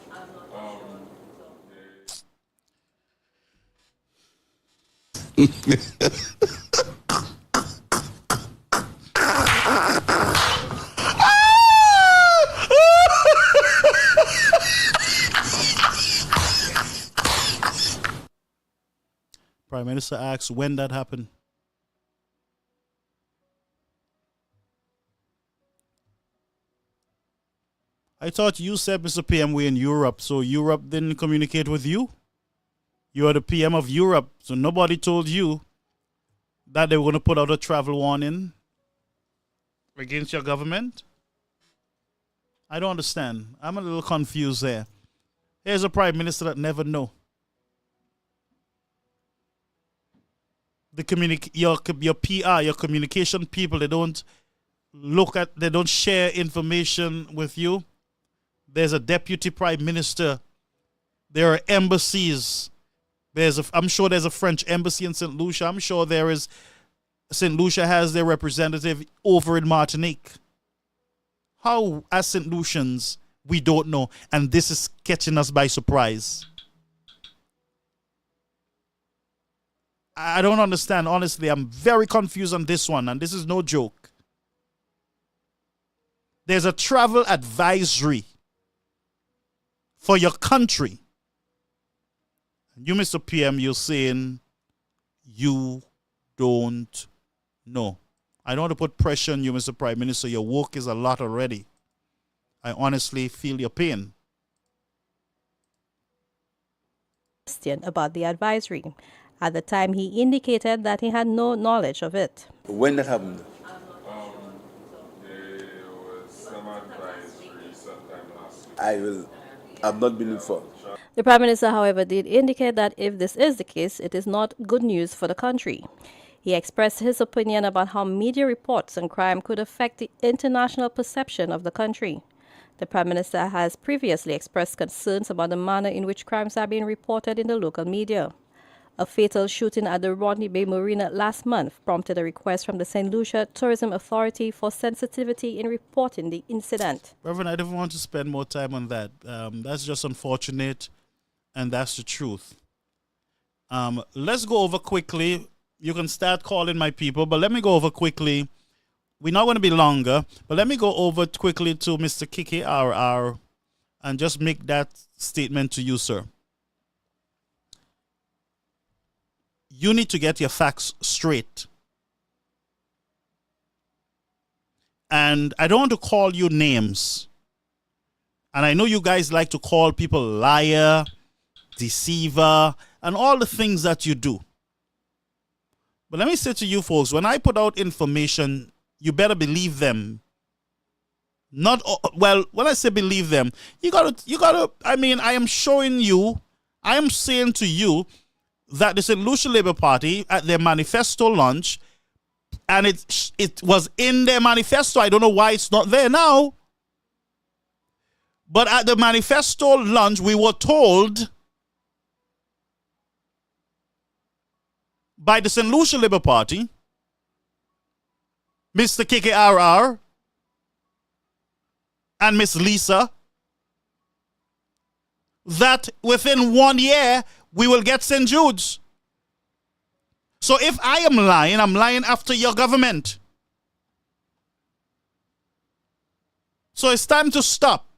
C: Prime Minister asks when that happened. I thought you said, Mr. PM, we're in Europe, so Europe didn't communicate with you? You are the PM of Europe, so nobody told you that they were going to put out a travel warning against your government? I don't understand. I'm a little confused there. Here's a prime minister that never know. Your PR, your communication people, they don't share information with you. There's a deputy prime minister. There are embassies. I'm sure there's a French embassy in St Lucia. I'm sure St Lucia has their representative over in Martinique. How, as St Lucians, we don't know, and this is catching us by surprise. I don't understand. Honestly, I'm very confused on this one, and this is no joke. There's a travel advisory for your country. You, Mr. PM, you're saying you don't know. I don't want to put pressure on you, Mr. Prime Minister. Your work is a lot already. I honestly feel your pain.
G: Question about the advisory. At the time, he indicated that he had no knowledge of it.
I: When that happened?
D: There was some advisory sometime last week.
I: I've not been informed.
G: The Prime Minister, however, did indicate that if this is the case, it is not good news for the country. He expressed his opinion about how media reports on crime could affect the international perception of the country. The Prime Minister has previously expressed concerns about the manner in which crimes are being reported in the local media. A fatal shooting at the Rodney Bay Marina last month prompted a request from the St Lucia Tourism Authority for sensitivity in reporting the incident.
C: Reverend, I don't want to spend more time on that. That's just unfortunate, and that's the truth. Let's go over quickly. You can start calling my people, but let me go over quickly. We're not going to be longer, but let me go over quickly to Mr. Kiki RR and just make that statement to you, sir. You need to get your facts straight. And I don't want to call you names. And I know you guys like to call people liar, deceiver, and all the things that you do. But let me say to you folks, when I put out information, you better believe them. When I say believe them, you gotta, I am showing you, I am saying to you that the St. Lucia Labour Party at their manifesto launch, and it was in their manifesto. I don't know why it's not there now. But at the manifesto launch, we were told by the St. Lucia Labour Party, Mr. KKRR and Miss Lisa, that within 1 year, we will get St. Jude's. So if I am lying, I'm lying after your government. So it's time to stop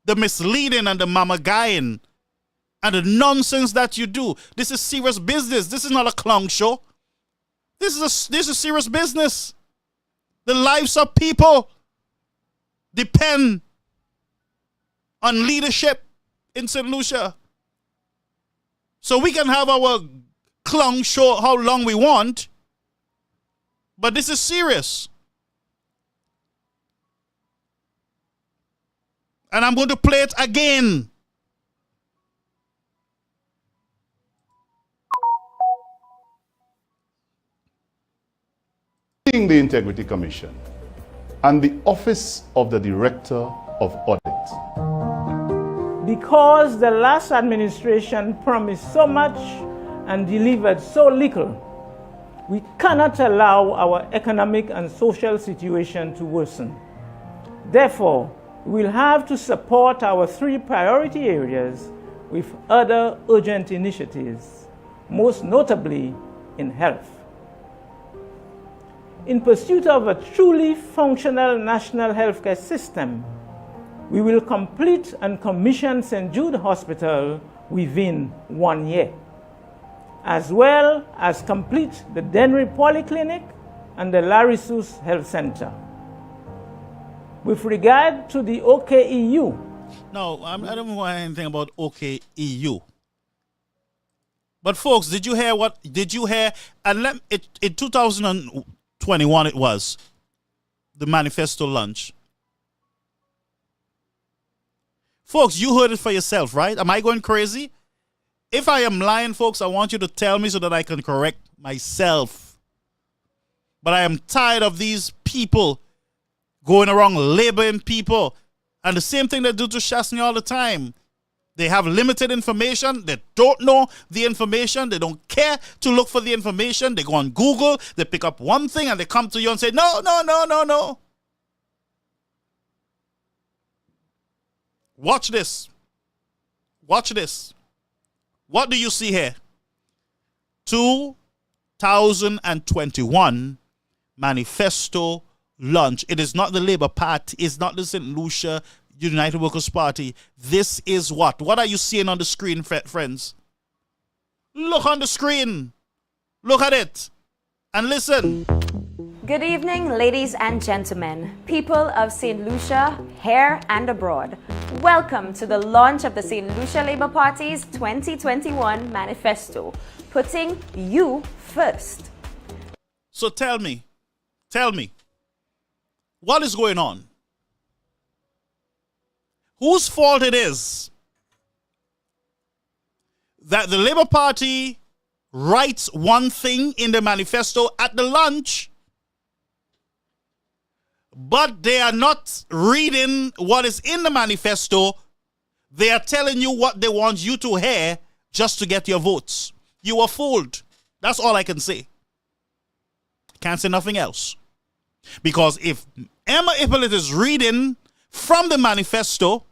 C: the misleading and the mamagayin and the nonsense that you do. This is serious business. This is not a clown show. This is serious business. The lives of people depend on leadership in St. Lucia. So we can have our clown show how long we want, but this is serious. And I'm going to play it again.
K: The Integrity Commission and the Office of the Director of Audit.
L: Because the last administration promised so much and delivered so little, we cannot allow our economic and social situation to worsen. Therefore, we'll have to support our 3 priority areas with other urgent initiatives, most notably in health. In pursuit of a truly functional national healthcare system, we will complete and commission St. Jude Hospital within 1 year, as well as complete the Dennery Polyclinic and the Larissus Health Center. With regard to the OKEU.
C: No, I don't know anything about OKEU. But folks, did you hear? And in 2021 it was the manifesto launch. Folks, you heard it for yourself, right? Am I going crazy? If I am lying, folks, I want you to tell me so that I can correct myself. But I am tired of these people going around labeling people. And the same thing they do to Chasney all the time. They have limited information. They don't know the information. They don't care to look for the information. They go on Google. They pick up one thing and they come to you and say, no. Watch this. Watch this. What do you see here? 2021 manifesto launch. It is not the Labour Party. It's not the St. Lucia United Workers' Party. This is what? What are you seeing on the screen, friends? Look on the screen. Look at it. And listen.
M: Good evening, ladies and gentlemen, people of St. Lucia, here and abroad. Welcome to the launch of the St. Lucia Labour Party's 2021 manifesto, putting you first.
C: So tell me, what is going on? Whose fault it is that the Labour Party writes one thing in the manifesto at the launch, but they are not reading what is in the manifesto. They are telling you what they want you to hear just to get your votes. You are fooled. That's all I can say. Can't say nothing else. Because if Emma Ippolit is reading from the manifesto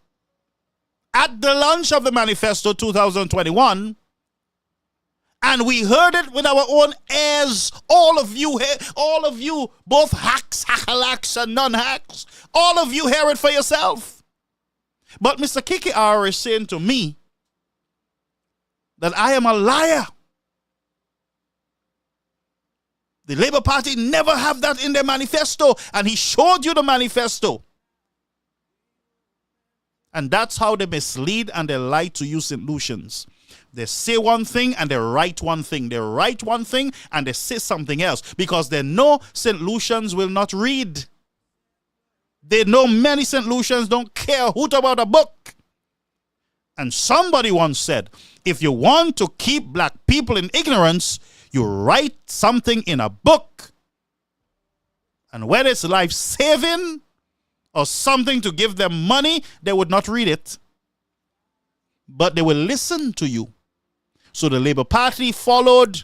C: at the launch of the manifesto 2021, and we heard it with our own ears, all of you, both hacks, hackalacks, and non-hacks, all of you hear it for yourself. But Mr. Kiki R is saying to me that I am a liar. The Labour Party never have that in their manifesto, and he showed you the manifesto. And that's how they mislead and they lie to you, St. Lucians. They say one thing and they write one thing. They write one thing and they say something else because they know St. Lucians will not read. They know many St. Lucians don't care a hoot about a book. And somebody once said, if you want to keep black people in ignorance, you write something in a book. And whether it's life-saving or something to give them money, they would not read it. But they will listen to you. So the Labour Party followed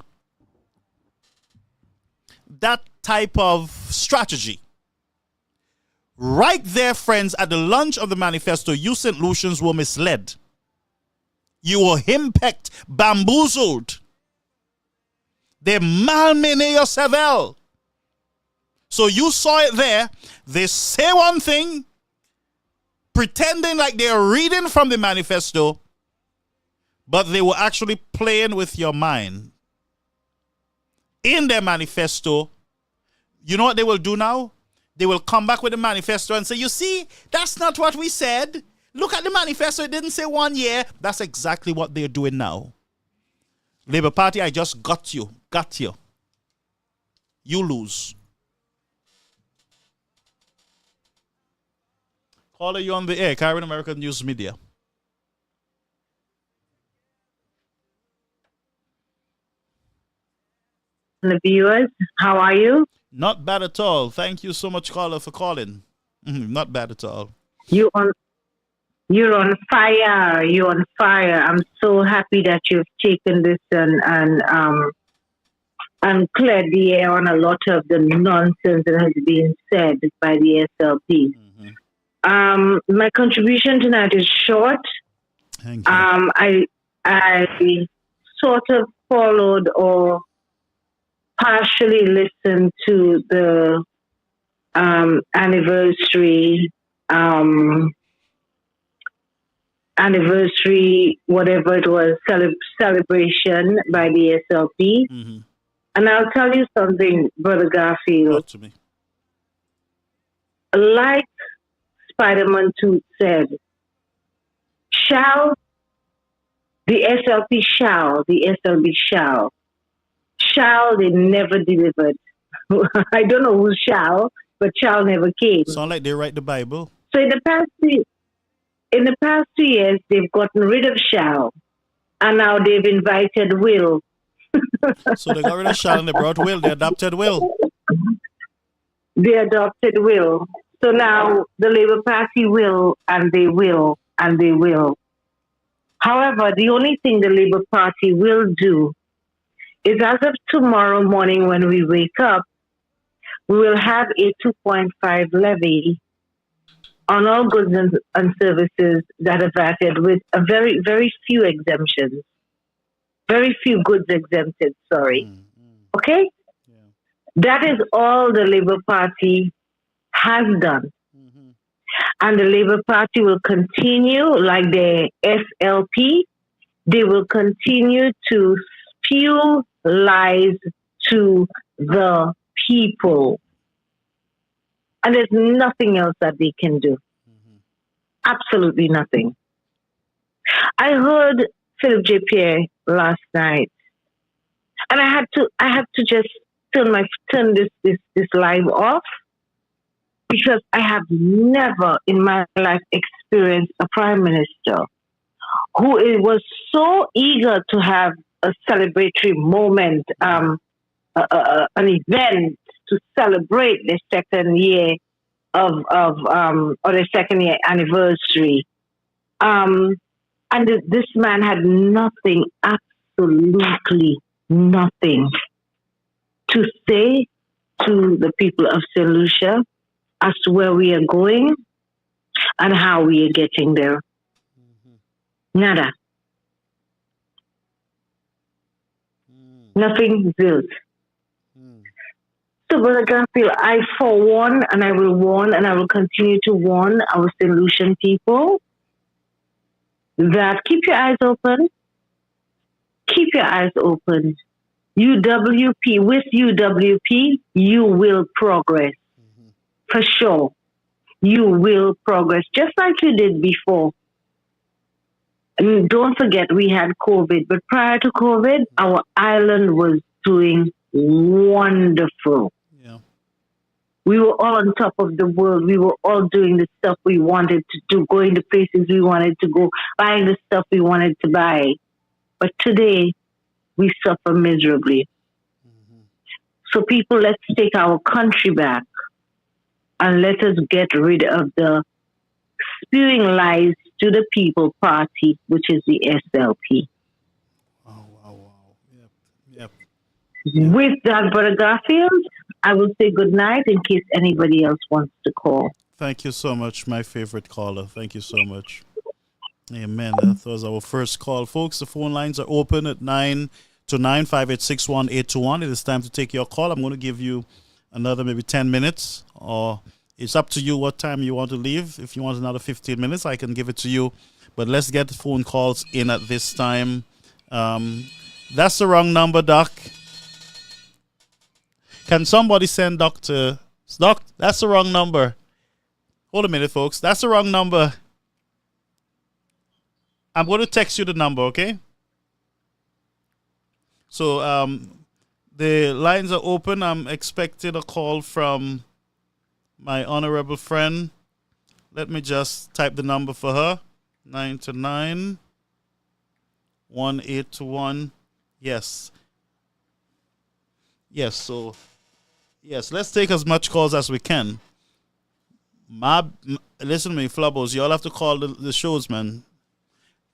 C: that type of strategy. Right there, friends, at the launch of the manifesto, you St. Lucians were misled. You were henpecked, bamboozled. They malmené your cervelle. So you saw it there. They say one thing, pretending like they're reading from the manifesto, but they were actually playing with your mind. In their manifesto, you know what they will do now? They will come back with the manifesto and say, you see, that's not what we said. Look at the manifesto. It didn't say 1 year. That's exactly what they're doing now. Labour Party, I just got you. Got you. You lose. Caller, you on the air. Caribbean American News Media.
N: The viewers, how are you?
C: Not bad at all. Thank you so much, caller, for calling. Not bad at all.
N: You're on fire. You're on fire. I'm so happy that you've taken this and cleared the air on a lot of the nonsense that has been said by the SLP. My contribution tonight is short.
C: Thank you.
N: I sort of followed or partially listened to the anniversary, whatever it was, celebration by the SLP. And I'll tell you something, Brother Garfield.
C: Talk to me.
N: Like Spider-Man 2 said, the SLP shall, they never delivered. I don't know who shall, but shall never came.
C: Sound like they write the Bible.
N: So in the past 2 years, they've gotten rid of shall, and now they've invited will.
C: So they got rid of shall and they brought will. They adopted will.
N: They adopted will. So now the Labour Party will, and they will, and they will. However, the only thing the Labour Party will do is, as of tomorrow morning when we wake up, we will have a 2.5 levy on all goods and services that are VAT with a very, very few exemptions. Very few goods exempted, sorry. Okay? That is all the Labour Party has done. And the Labour Party will continue, like the SLP, they will continue to spew lies to the people. And there's nothing else that they can do. Absolutely nothing. I heard Philip J. Pierre last night, and I had to just turn this live off, because I have never in my life experienced a prime minister who was so eager to have a celebratory moment, an event to celebrate the second year or the second year anniversary. And this man had nothing, absolutely nothing to say to the people of St Lucia as to where we are going and how we are getting there. Nada. Nothing built. So, Brother Garfield, I forewarn, and I will warn, and I will continue to warn our St. Lucian people that keep your eyes open. Keep your eyes open. UWP, with UWP, you will progress. For sure. You will progress, just like you did before. And don't forget, we had COVID, but prior to COVID, our island was doing wonderful.
C: Yeah.
N: We were all on top of the world. We were all doing the stuff we wanted to do, going to places we wanted to go, buying the stuff we wanted to buy. But today, we suffer miserably. So people, let's take our country back and let us get rid of the spewing lies to the people party, which is the SLP.
C: Wow. Yep.
N: With that, Brother Garfield, I will say good night in case anybody else wants to call.
C: Thank you so much, my favorite caller. Thank you so much. Amen. That was our first call. Folks, the phone lines are open at 9 to 95861-821. It is time to take your call. I'm going to give you another maybe 10 minutes, or it's up to you what time you want to leave. If you want another 15 minutes, I can give it to you. But let's get the phone calls in at this time. That's the wrong number, Doc. Can somebody send Doc, that's the wrong number. Hold a minute, folks. That's the wrong number. I'm going to text you the number, okay? So the lines are open. I'm expecting a call from my honorable friend. Let me just type the number for her. 929-1821. Yes. Yes, so yes, let's take as much calls as we can. Listen to me, Flubbos. You all have to call the shows, man.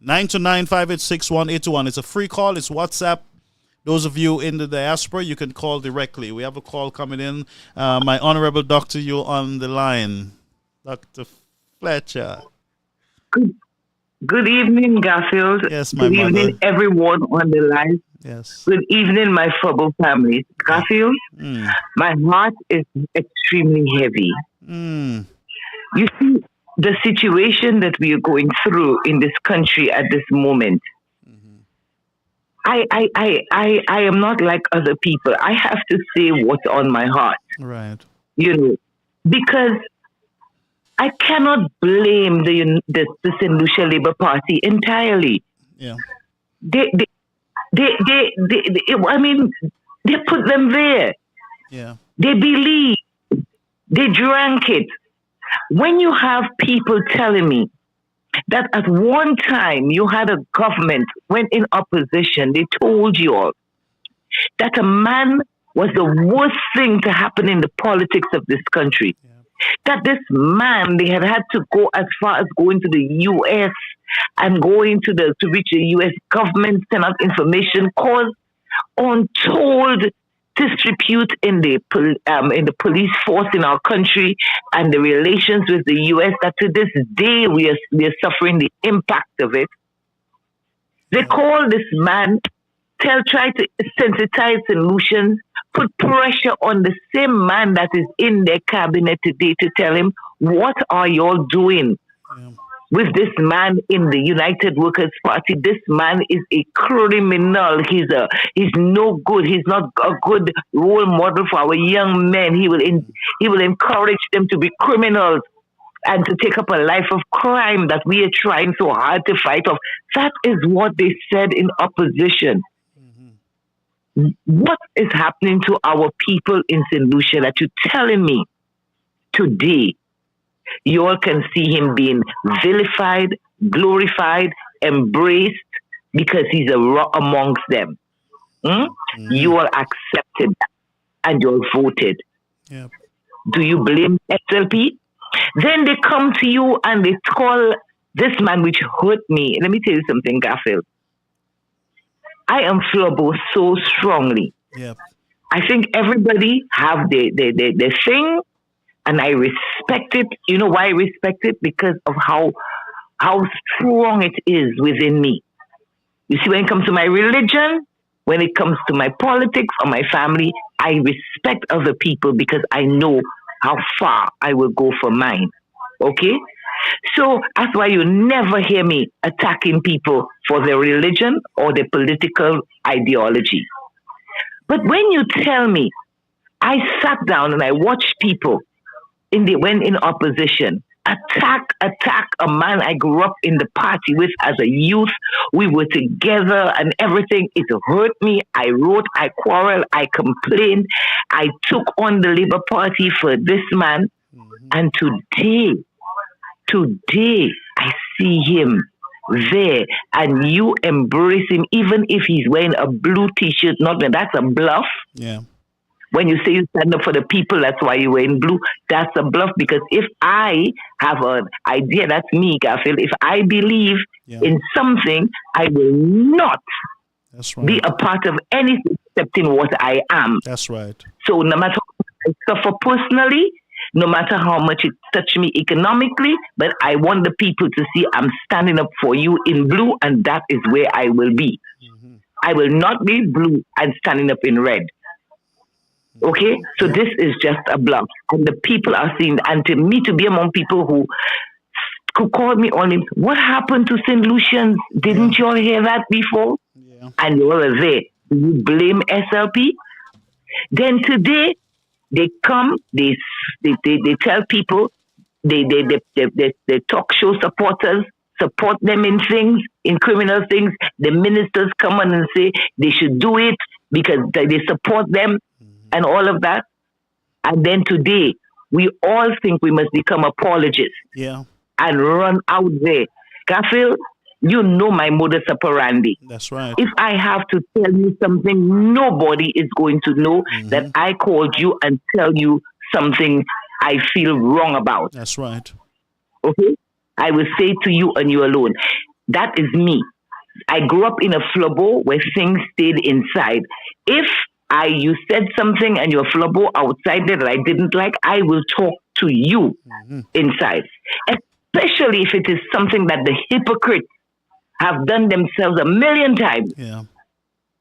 C: 929-586-1821. It's a free call. It's WhatsApp. Those of you in the diaspora, you can call directly. We have a call coming in. My honorable doctor, you're on the line. Dr. Fletcher.
N: Good evening, Garfield.
C: Yes, my
N: Good
C: mother.
N: evening, everyone on the line.
C: Yes.
N: Good evening, my Fubble family. Garfield, my heart is extremely heavy. You see, the situation that we are going through in this country at this moment, I am not like other people. I have to say what's on my heart.
C: Right.
N: You know, because I cannot blame the St Lucia Labour Party entirely.
C: Yeah.
N: I mean, they put them there.
C: Yeah.
N: They believe. They drank it. When you have people telling me that at one time you had a government when in opposition, they told you all that a man was the worst thing to happen in the politics of this country. Yeah. That this man, they had to go as far as going to the U.S. and going to reach the U.S. government, send out information, cause untold disrepute in the police force in our country and the relations with the U.S. that to this day we are suffering the impact of it. They call this man, try to sensitize solutions, put pressure on the same man that is in their cabinet today to tell him, what are y'all doing with this man in the United Workers' Party? This man is a criminal. He's no good. He's not a good role model for our young men. He will encourage them to be criminals and to take up a life of crime that we are trying so hard to fight off. That is what they said in opposition. What is happening to our people in St. Lucia that you're telling me today? You all can see him being vilified, glorified, embraced because he's amongst them. You all accepted that and you all voted.
C: Yep.
N: Do you blame SLP? Then they come to you and they call this man, which hurt me. Let me tell you something, Garfield. I am Flobo so strongly.
C: Yep.
N: I think everybody have their thing, and I respect it. You know why I respect it? Because of how strong it is within me. You see, when it comes to my religion, when it comes to my politics or my family, I respect other people because I know how far I will go for mine. Okay? So that's why you never hear me attacking people for their religion or their political ideology. But when you tell me, I sat down and I watched people when in opposition attack a man I grew up in the party with as a youth. We were together and everything. It hurt me. I wrote, I quarreled, I complained. I took on the Labour Party for this man. And today, I see him there and you embrace him, even if he's wearing a blue t-shirt, that's a bluff.
C: Yeah.
N: When you say you stand up for the people, that's why you're wearing blue. That's a bluff because if I have an idea, that's me, Garfield. If I believe in something, I will not be a part of anything except in what I am.
C: That's right.
N: So no matter how I suffer personally, no matter how much it touches me economically, but I want the people to see I'm standing up for you in blue, and that is where I will be. I will not be blue and standing up in red. Okay? So this is just a bluff. And the people are seeing, and to me to be among people who call me on him, what happened to St. Lucians? Didn't you all hear that before? Yeah. And you all are there. Do you blame SLP? Then today, they come, they tell people, they talk show supporters support them in things, in criminal things. The ministers come on and say they should do it because they support them and all of that. And then today, we all think we must become apologists and run out there. Garfield, you know my modus operandi.
C: That's right.
N: If I have to tell you something, nobody is going to know that I called you and tell you something I feel wrong about.
C: That's right.
N: Okay? I will say to you and you alone. That is me. I grew up in a flubbo where things stayed inside. If you said something and your flubbo outside there that I didn't like, I will talk to you inside. Especially if it is something that the hypocrites have done themselves a million times.
C: Yeah.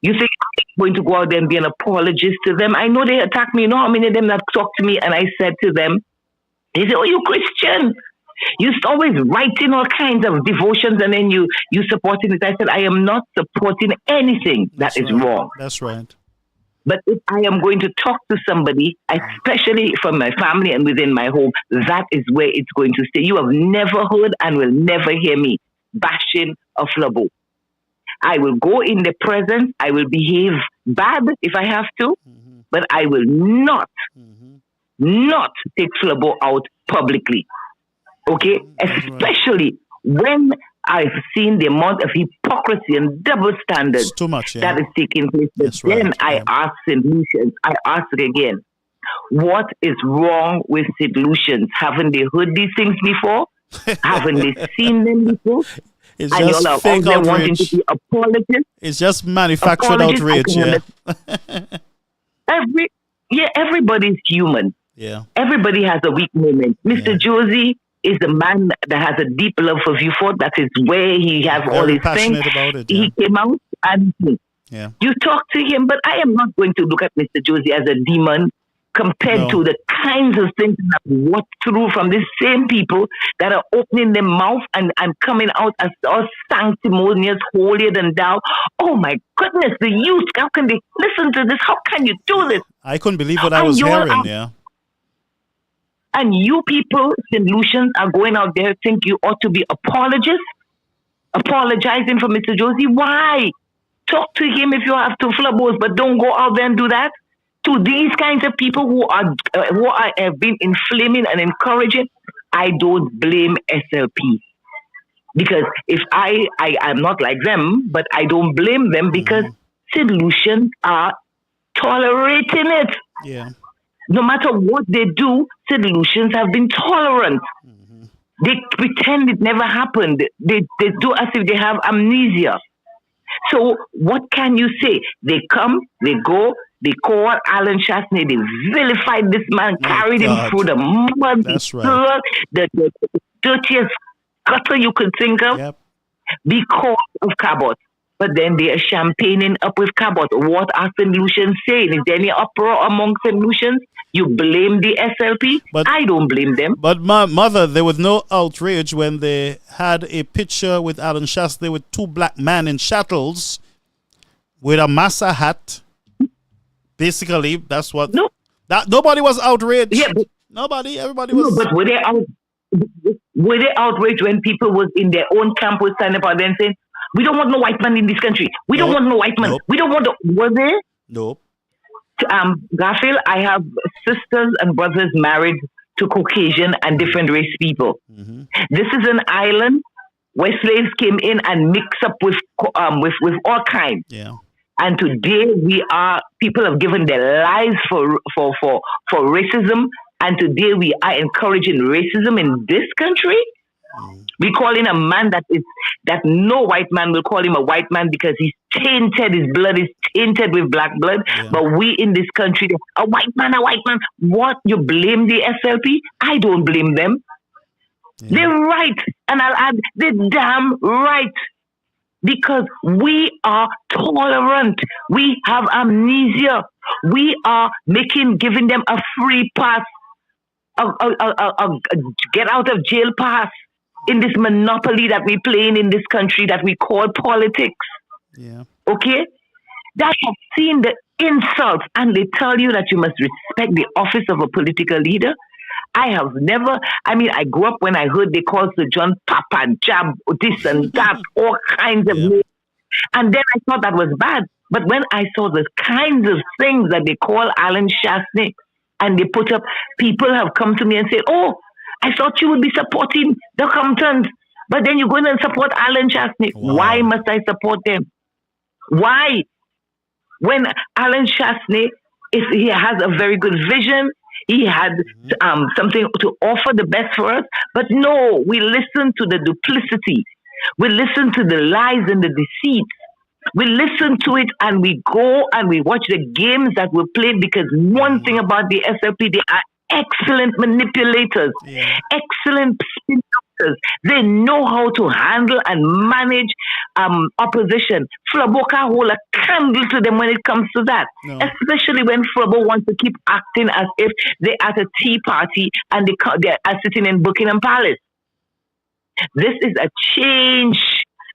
N: You think I'm going to go out there and be an apologist to them? I know they attack me. You know how many of them that talk to me and I said to them, they say, oh, you Christian. You're always writing all kinds of devotions and then you supporting it. I said, I am not supporting anything that is wrong.
C: That's right.
N: But if I am going to talk to somebody, especially from my family and within my home, that is where it's going to stay. You have never heard and will never hear me bashing a flubbo. I will go in the presence. I will behave bad if I have to, but I will not take flubbo out publicly. Okay? Especially when I've seen the amount of hypocrisy and double standards that is taking place. But then I ask St. Lucians, I ask again, what is wrong with St. Lucians? Haven't they heard these things before? Haven't they seen them before?
C: It's just fake outrage.
N: Wanting to be apologists.
C: It's just manufactured outrage,
N: Everybody's human.
C: Yeah.
N: Everybody has a weak moment. Mr. Josie is the man that has a deep love for Vieux-Fort. That is where he has all his things. He came out and you talk to him, but I am not going to look at Mr. Josie as a demon compared to the kinds of things that I've walked through from these same people that are opening their mouth and coming out as all sanctimonious, holier than thou. Oh my goodness, the youth, how can they listen to this? How can you do this?
C: I couldn't believe what I was hearing,
N: And you people, St. Lucians, are going out there think you ought to be apologists, apologizing for Mr. Josie. Why? Talk to him if you have to flubbos, but don't go out there and do that. To these kinds of people who have been inflaming and encouraging, I don't blame SLP. Because if I'm not like them, but I don't blame them because St. Lucians are tolerating it.
C: Yeah.
N: No matter what they do, St. Lucians have been tolerant. They pretend it never happened. They do as if they have amnesia. So what can you say? They come, they go, they call Alan Chastney, they vilified this man, carried him through the mud, the dirtiest gutter you could think of because of Cabot. But then they are champagning up with Cabot. What are St. Lucians saying? Is there any uproar among St. Lucians? You blame the SLP? But I don't blame them.
C: But my mother, there was no outrage when they had a picture with Alan Chastney with two black men in shackles with a massa hat. Basically, that's what...
N: No.
C: That nobody was outraged.
N: Yeah, but,
C: nobody. Everybody was...
N: No, but were they outraged when people was in their own camp was standing up out there and saying, we don't want no white man in this country. We don't want no white man. We don't want... Were there?
C: Nope.
N: Garfield, I have sisters and brothers married to Caucasian and different race people. This is an island where slaves came in and mixed up with all kinds.
C: Yeah.
N: And today people have given their lives for racism, and today we are encouraging racism in this country. We call him a man that no white man will call him a white man because he's tainted, his blood is tainted with black blood. Yeah. But we in this country, a white man. What? You blame the SLP? I don't blame them. Yeah. They're right. And I'll add, they're damn right. Because we are tolerant. We have amnesia. We are giving them a free pass, a get out of jail pass in this monopoly that we're playing in this country that we call politics.
C: Yeah.
N: Okay? That have seen the insults and they tell you that you must respect the office of a political leader. I have never, I mean, I grew up when I heard they called Sir John Papa, Jab, this and that, all kinds of names. And then I thought that was bad. But when I saw the kinds of things that they call Alan Shastney, and they put up, people have come to me and said, oh, I thought you would be supporting the Comptons, but then you're going to support Alan Shastney. Wow. Why must I support them? Why? When Alan Shastney, he has a very good vision, he had something to offer the best for us, but no, we listen to the duplicity. We listen to the lies and the deceit. We listen to it and we go and we watch the games that were played, because one thing about the SLP, they are excellent manipulators, excellent spin doctors. They know how to handle and manage opposition. Flabo can't hold a candle to them when it comes to that, especially when Flabo wants to keep acting as if they're at a tea party and they are sitting in Buckingham Palace. This is a change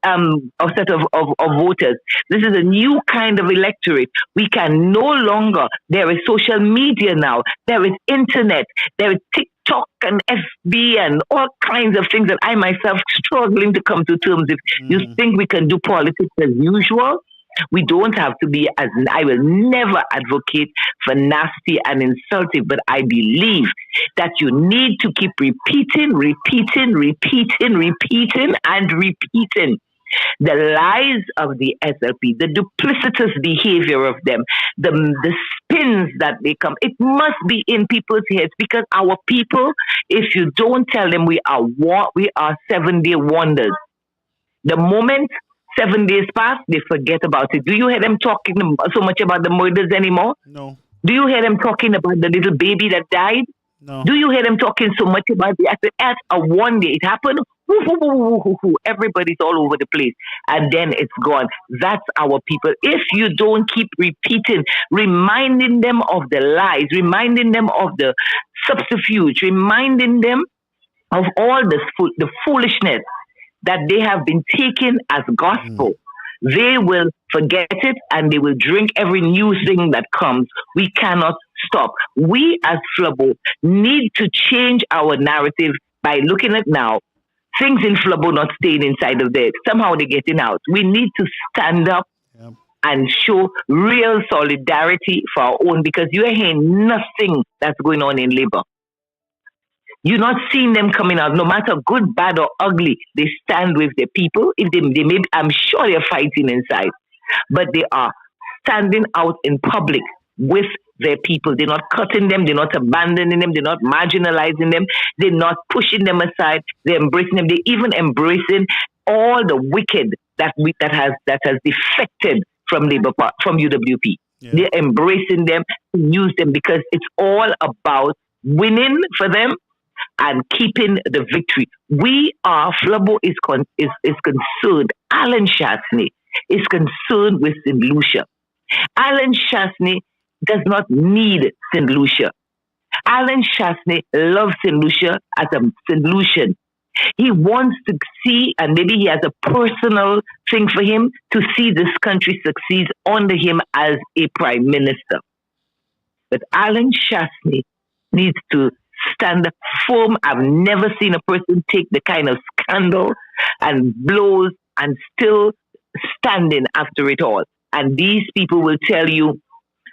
N: of set of voters. This is a new kind of electorate. We can no longer, there is social media now, there is internet, there is TikTok and FB and all kinds of things that I myself struggling to come to terms with. You think we can do politics as usual? We don't have to be, as I will never advocate for nasty and insulting, but I believe that you need to keep repeating the lies of the SLP, the duplicitous behavior of them, the spins that they come. It must be in people's heads, because our people, if you don't tell them we are 7-day wonders, the moment 7 days pass, they forget about it. Do you hear them talking so much about the murders anymore?
C: No.
N: Do you hear them talking about the little baby that died?
C: No.
N: Do you hear them talking so much about as a one day it happened? Everybody's all over the place, and then it's gone. That's our people. If you don't keep repeating, reminding them of the lies, reminding them of the subterfuge, reminding them of all the foolishness that they have been taken as gospel, they will forget it and they will drink every new thing that comes. We cannot stop. We as Flabo need to change our narrative by looking at now things in Flabo not staying inside of there. Somehow they're getting out. We need to stand up and show real solidarity for our own, because you are hearing nothing that's going on in Labour. You're not seeing them coming out, no matter good, bad, or ugly. They stand with their people. If they may, I'm sure they're fighting inside, but they are standing out in public with their people. They're not cutting them. They're not abandoning them. They're not marginalizing them. They're not pushing them aside. They're embracing them. They're even embracing all the wicked that has defected from from UWP. Yeah. They're embracing them, use them, because it's all about winning for them and keeping the victory. Flabo is concerned. Alan Shastney is concerned with St Lucia. Alan Shastney does not need St Lucia. Alan Shastney loves St Lucia as a St Lucian. He wants to see, and maybe he has a personal thing for him, to see this country succeed under him as a prime minister. But Alan Shastney needs to stand firm. I've never seen a person take the kind of scandal and blows and still standing after it all. And these people will tell you,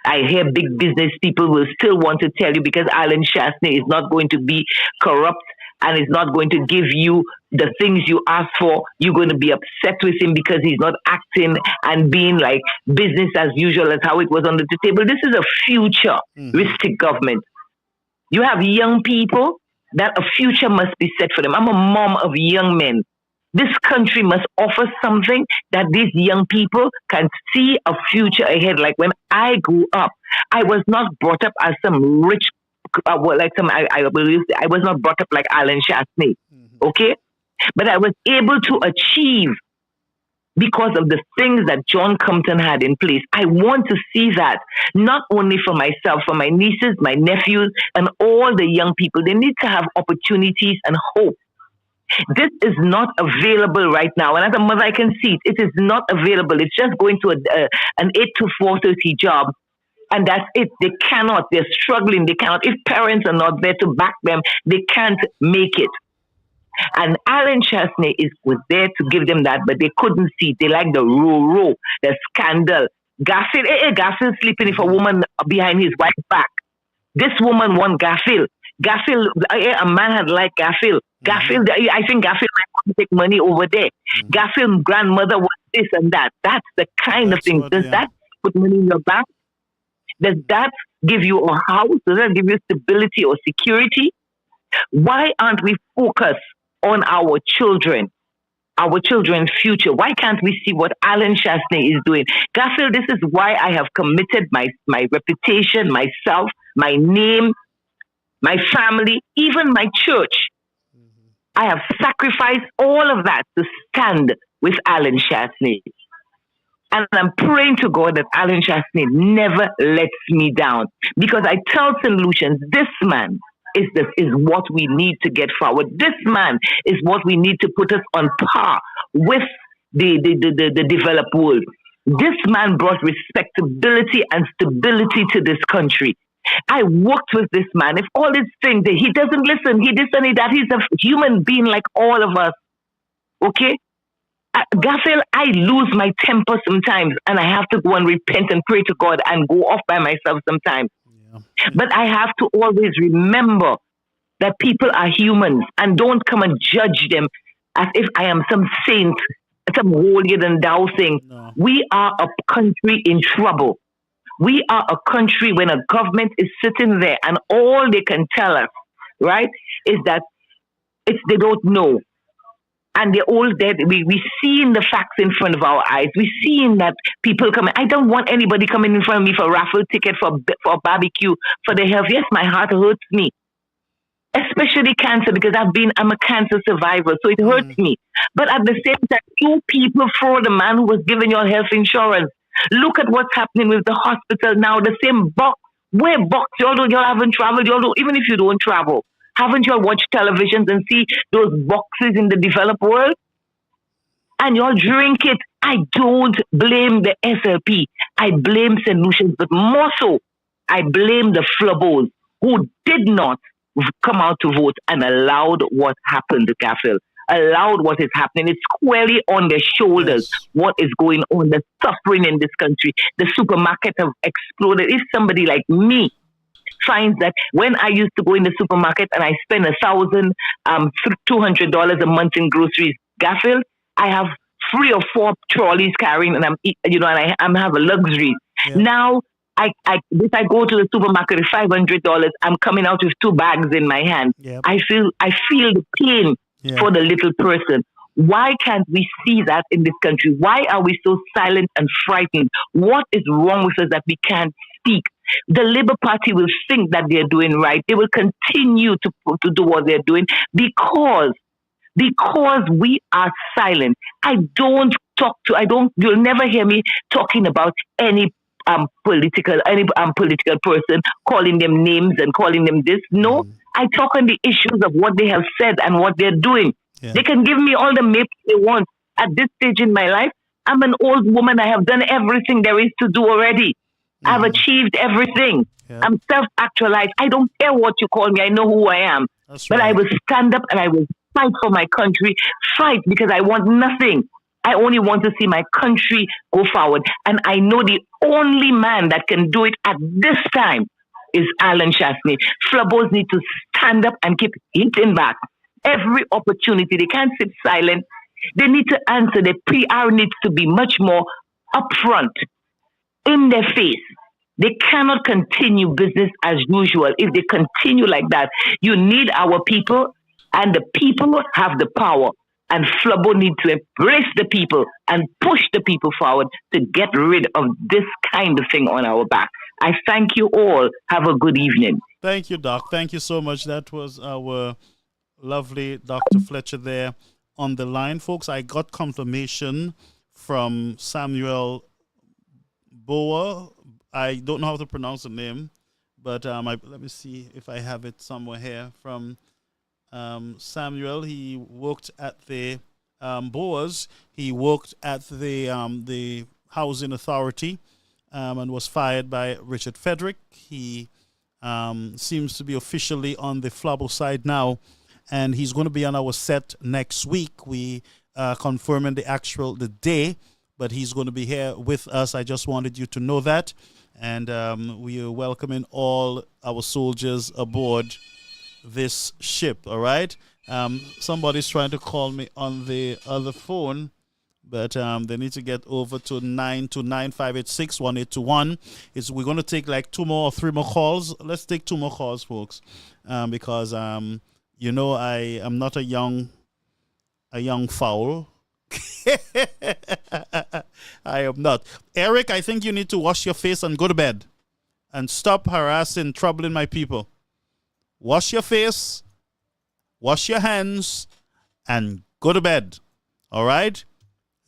N: I hear big business people will still want to tell you, because Alan Shastney is not going to be corrupt and is not going to give you the things you ask for, you're going to be upset with him because he's not acting and being like business as usual as how it was on the table. This is a futuristic government. You have young people that a future must be set for them. I'm a mom of young men. This country must offer something that these young people can see a future ahead. Like when I grew up, I was not brought up as some rich, I was not brought up like Alan Shastney, okay? But I was able to achieve because of the things that John Compton had in place. I want to see that, not only for myself, for my nieces, my nephews, and all the young people. They need to have opportunities and hope. This is not available right now. And as a mother, I can see it. It is not available. It's just going to an 8 to 4:30 job And that's it. They cannot. They're struggling. They cannot. If parents are not there to back them, they can't make it. And Alan Chesney was there to give them that, but they couldn't see. They like the row, the scandal. Garfield sleeping with a woman behind his wife's back. This woman won Garfield. A man had liked Garfield. I think Garfield might take money over there. Garfield's grandmother was this and that. That's the kind of thing. Does that put money in your bank? Does that give you a house? Does that give you stability or security? Why aren't we focused on our children's future? Why can't we see what Alan Chesney is doing? Garfield, this is why I have committed my reputation, myself, my name, my family, even my church. I have sacrificed all of that to stand with Alan Chesney. And I'm praying to God that Alan Chesney never lets me down. Because I tell St. Lucians, this man is what we need to get forward. This man is what we need to put us on par with the developed world. This man brought respectability and stability to this country. I worked with this man. If all these things, he doesn't listen, he this and that, he's a human being like all of us. Okay? Garfield, I lose my temper sometimes and I have to go and repent and pray to God and go off by myself sometimes. But I have to always remember that people are humans and don't come and judge them as if I am some saint, some holier than thou thing. No. We are a country in trouble. We are a country when a government is sitting there and all they can tell us, right, is that they don't know. And they're all dead. We seeing the facts in front of our eyes. We seeing that people coming. I don't want anybody coming in front of me for a raffle ticket, for a barbecue, for their health. Yes, my heart hurts me. Especially cancer, because I'm a cancer survivor, so it hurts me. But at the same time, you people fraud the man who was giving your health insurance. Look at what's happening with the hospital now. The same box. Where box? Y'all haven't traveled. Even if you don't travel. Haven't you all watched televisions and see those boxes in the developed world? And you all drink it. I don't blame the SLP. I blame St. Lucians, but more so, I blame the flubos who did not come out to vote and allowed what happened to Garfield. Allowed what is happening. It's squarely on their shoulders. Yes. What is going on? The suffering in this country. The supermarkets have exploded. If somebody like me finds that when I used to go in the supermarket and I spend $200 a month in groceries, Garfield, I have 3 or 4 trolleys carrying, and I'm have a luxury. Yeah. Now, if I go to the supermarket with $500, I'm coming out with 2 bags in my hand. Yep. I feel the pain for the little person. Why can't we see that in this country? Why are we so silent and frightened? What is wrong with us that we can't speak? The Labour Party will think that they're doing right. They will continue to do what they're doing because we are silent. You'll never hear me talking about any political person, calling them names and calling them this. No, I talk on the issues of what they have said and what they're doing. Yeah. They can give me all the maps they want. At this stage in my life, I'm an old woman. I have done everything there is to do already. I've achieved everything. Yeah. I'm self-actualized. I don't care what you call me. I know who I am. But right. I will stand up and I will fight for my country. Fight because I want nothing. I only want to see my country go forward. And I know the only man that can do it at this time is Alan Chesney. Flubos need to stand up and keep hitting back. Every opportunity. They can't sit silent. They need to answer. The PR needs to be much more upfront, in their face. They cannot continue business as usual. If they continue like that, you need our people, and the people have the power. And Flubbo need to embrace the people and push the people forward to get rid of this kind of thing on our back. I thank you all. Have a good evening.
C: Thank you, Doc. Thank you so much. That was our lovely Dr. Fletcher there on the line. Folks, I got confirmation from Samuel Boa. I don't know how to pronounce the name, but let me see if I have it somewhere here from Samuel. He worked at the Boas. He worked at the housing authority, and was fired by Richard Frederick. He seems to be officially on the Flabo side now, and he's going to be on our set next week. We confirming the day, but he's going to be here with us. I just wanted you to know that, and we are welcoming all our soldiers aboard this ship. All right. Somebody's trying to call me on the other phone, but they need to get over to 929-586-1821. We're going to take like 2 more or 3 more calls. Let's take 2 more calls, folks, because I am not a young fowl. I am not. Eric, I think you need to wash your face and go to bed and stop harassing, troubling my people. Wash your face, wash your hands, and go to bed. All right?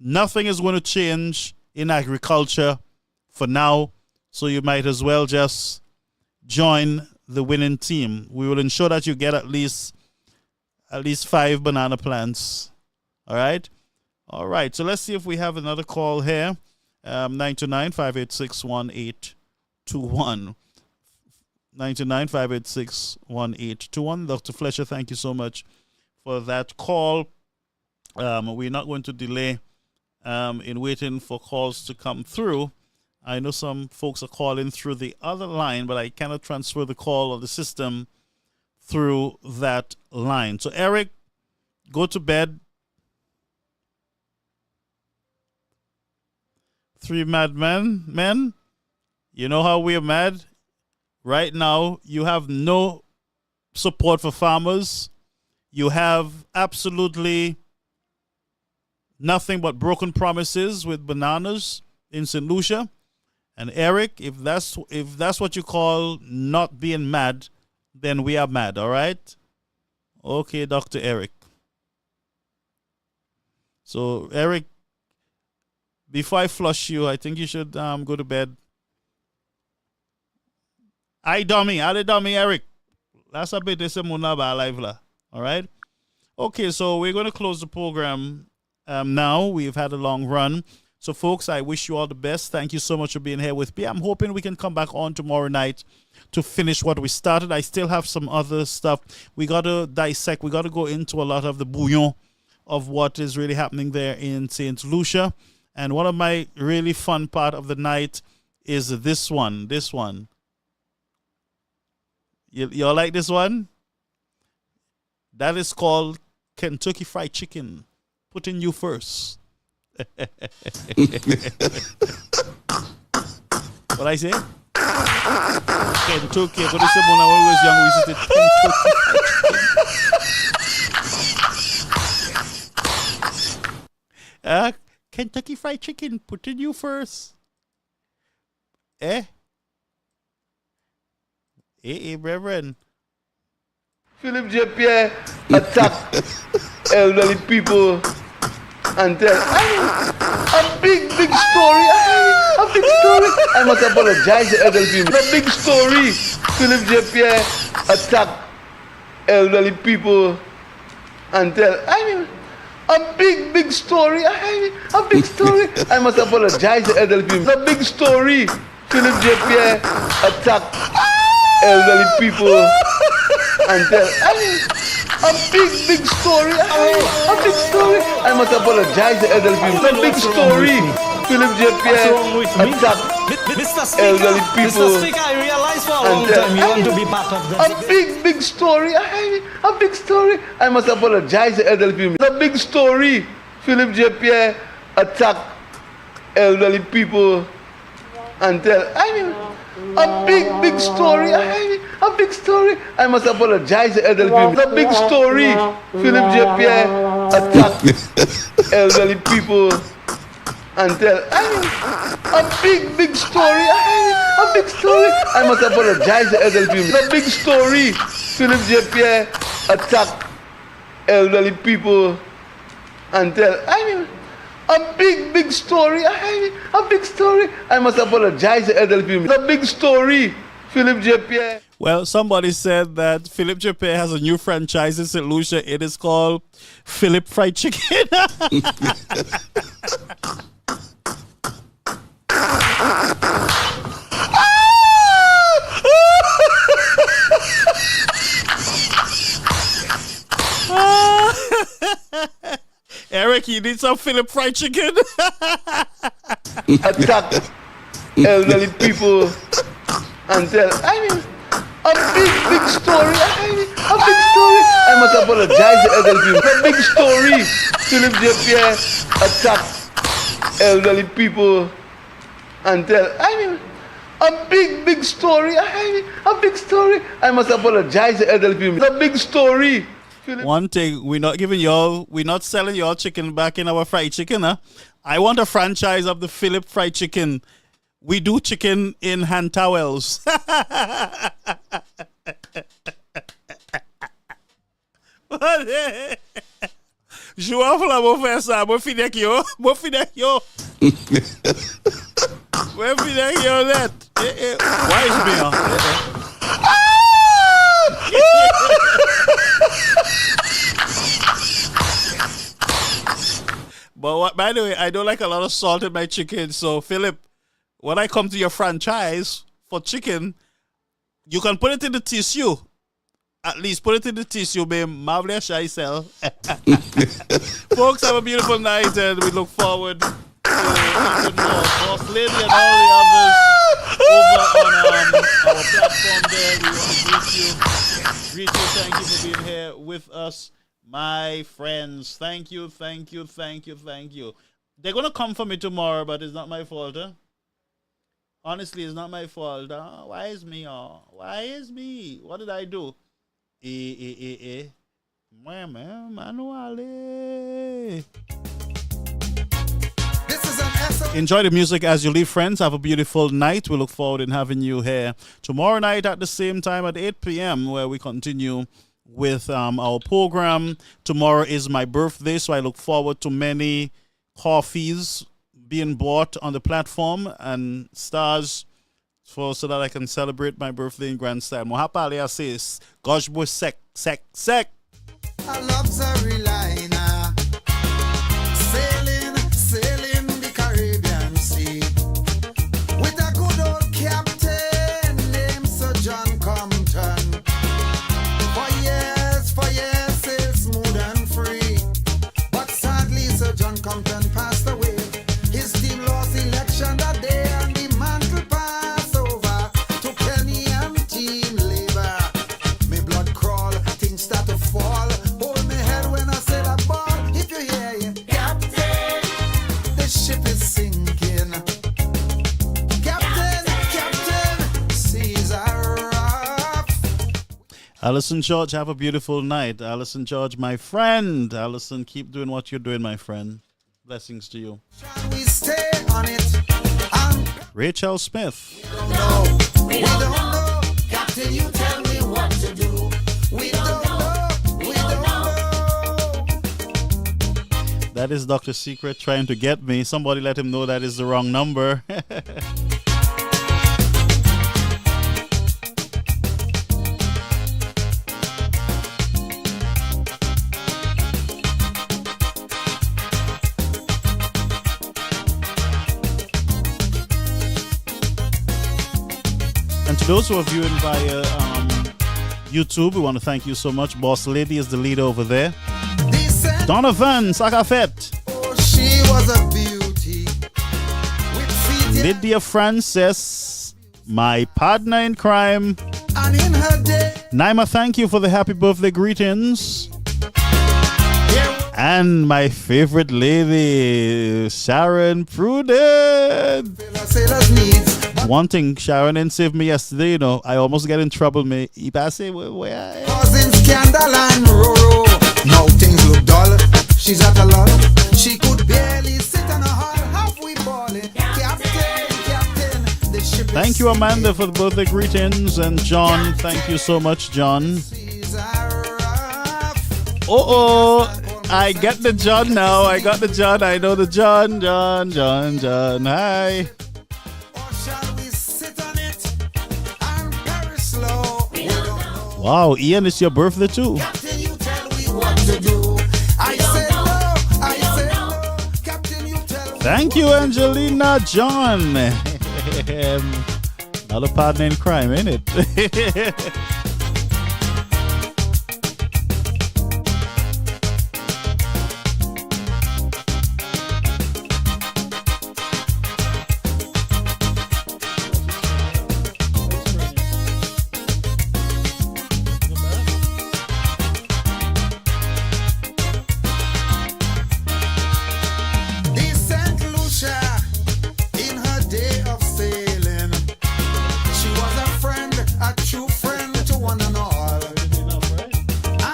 C: Nothing is going to change in agriculture for now, so you might as well just join the winning team. We will ensure that you get at least 5 banana plants. All right? All right, so let's see if we have another call here. 929-586-1821. 929-586-1821. Dr. Fletcher, thank you so much for that call. We're not going to delay in waiting for calls to come through. I know some folks are calling through the other line, but I cannot transfer the call of the system through that line. So, Eric, go to bed. 3 mad men. You know how we're mad? Right now, you have no support for farmers. You have absolutely nothing but broken promises with bananas in St. Lucia. And Eric, if that's what you call not being mad, then we are mad, all right? Okay, Dr. Eric. So, Eric, before I flush you, I think you should go to bed. I dummy, Eric. That's a bit of live la. All right. Okay, so we're going to close the program now. We've had a long run. So, folks, I wish you all the best. Thank you so much for being here with me. I'm hoping we can come back on tomorrow night to finish what we started. I still have some other stuff. We got to dissect. We got to go into a lot of the bouillon of what is really happening there in St. Lucia. And one of my really fun part of the night is this one. Y'all like this one? That is called Kentucky Fried Chicken. Putting you first. What I say? Kentucky. But this when I was young, we used to say Kentucky. Kentucky Fried Chicken. Putting you first. Reverend.
I: Philip J. Pierre attacked elderly people and tell a big story. A big story. I must apologize to elderly people. A big story. Philip J. Pierre attacked elderly people and tell a big story. A big story. I must apologize to elderly people. A big story. Philip J. Pierre attacked elderly people and tell a big story. A big story. I must apologize to elderly people. A big story. Philip J. Pierre attacked elderly people.
F: Mr. Speaker, I realize for a long time you want to be part of this.
I: A big story. A big story. I must apologize to elderly people. A big story. Philip J. Pierre attacked elderly people and tell a big story. A big story. I must apologize to elderly people. A big story. Philip J. Pierre attacked elderly people and tell a big story. A big story. I must apologize to elderly people. A big story. Philip J. Pierre attacked elderly people and tell a big story. A big story. I must apologize to elderly people. A big story. Philip J. Pierre.
C: Well, somebody said that Philip J. Pierre has a new franchise in St. Lucia. It is called Philip Fried Chicken. Eric, you need some Philip fried chicken?
I: Attack elderly people and tell, I mean, a big story. A big story. I must apologize to elderly people. A big story. Philip J. Pierre attack elderly people and tell, I mean, a big story. A big story. I must apologize to elderly people. It's a big story.
C: One thing, we're not selling y'all chicken back in our fried chicken, huh? I want a franchise of the Philip fried chicken. We do chicken in hand towels. João falou, vou pensar, vou finir aqui, ó. Vou finir aqui, ó. Vou finir aqui, ó, Net. Wise me, ó. But by the way, I don't like a lot of salt in my chicken. So, Philip, when I come to your franchise for chicken, you can put it in the tissue. At least put it in the tissue, babe. Marvelous I sell. Folks, have a beautiful night, and we look forward to even more. Boss Lady and all the others over on our platform there. We want to greet you. Thank you for being here with us, my friends. Thank you. They're going to come for me tomorrow, but it's not my fault, huh? Honestly, it's not my fault. Huh? Why is me? Why is me? What did I do? Manuale. Enjoy the music as you leave, friends. Have a beautiful night. We look forward in having you here tomorrow night at the same time at 8 p.m. where we continue with our program. Tomorrow is my birthday, so I look forward to many coffees being bought on the platform and stars so that I can celebrate my birthday in grand style. Mohapale says, gosh, boy, sec.
A: A luxury liner sailing the Caribbean Sea with a good old captain named Sir John Compton. For years, sailed smooth and free. But sadly, Sir John Compton passed away. His team lost election that day, and the mantle passed over to Kenny and Team Labour. My blood crawl, things start to fall. Hold me head when I say that ball. If you hear him, Captain, the ship is sinking. Captain, seas are rough.
C: Alison George, have a beautiful night. Alison George, my friend. Alison, keep doing what you're doing, my friend. Blessings to you.
A: We stay on it.
C: Rachel Smith.
A: We don't know. Captain, you tell me what to do. We don't know.
C: That is Dr. Secret trying to get me. Somebody let him know that is the wrong number. And to those who are viewing via YouTube, we want to thank you so much. Boss Lady is the leader over there. Donovan Sakafet.
A: Oh, she was a beauty.
C: Lydia Frances, my partner in crime.
A: And in her day,
C: Naima, thank you for the happy birthday greetings. And my favorite lady, Sharon Prudent. One thing, Sharon didn't save me yesterday, you know. I almost get in trouble. If I say, where?
A: Causing scandal and roro. Now things look dull. She's at a lull. She could barely sit on a hull. Half we balling. Captain, the ship is
C: Thank you, Amanda, for the birthday greetings. And John, thank you so much, John. I get the John now. I got the John. I know the John. Hi. Wow, Ian, it's your birthday too. Thank you, Angelina John. Not a partner in crime, ain't it?
A: The St Lucia, in her day of sailing, she was a friend, a true friend to one and all.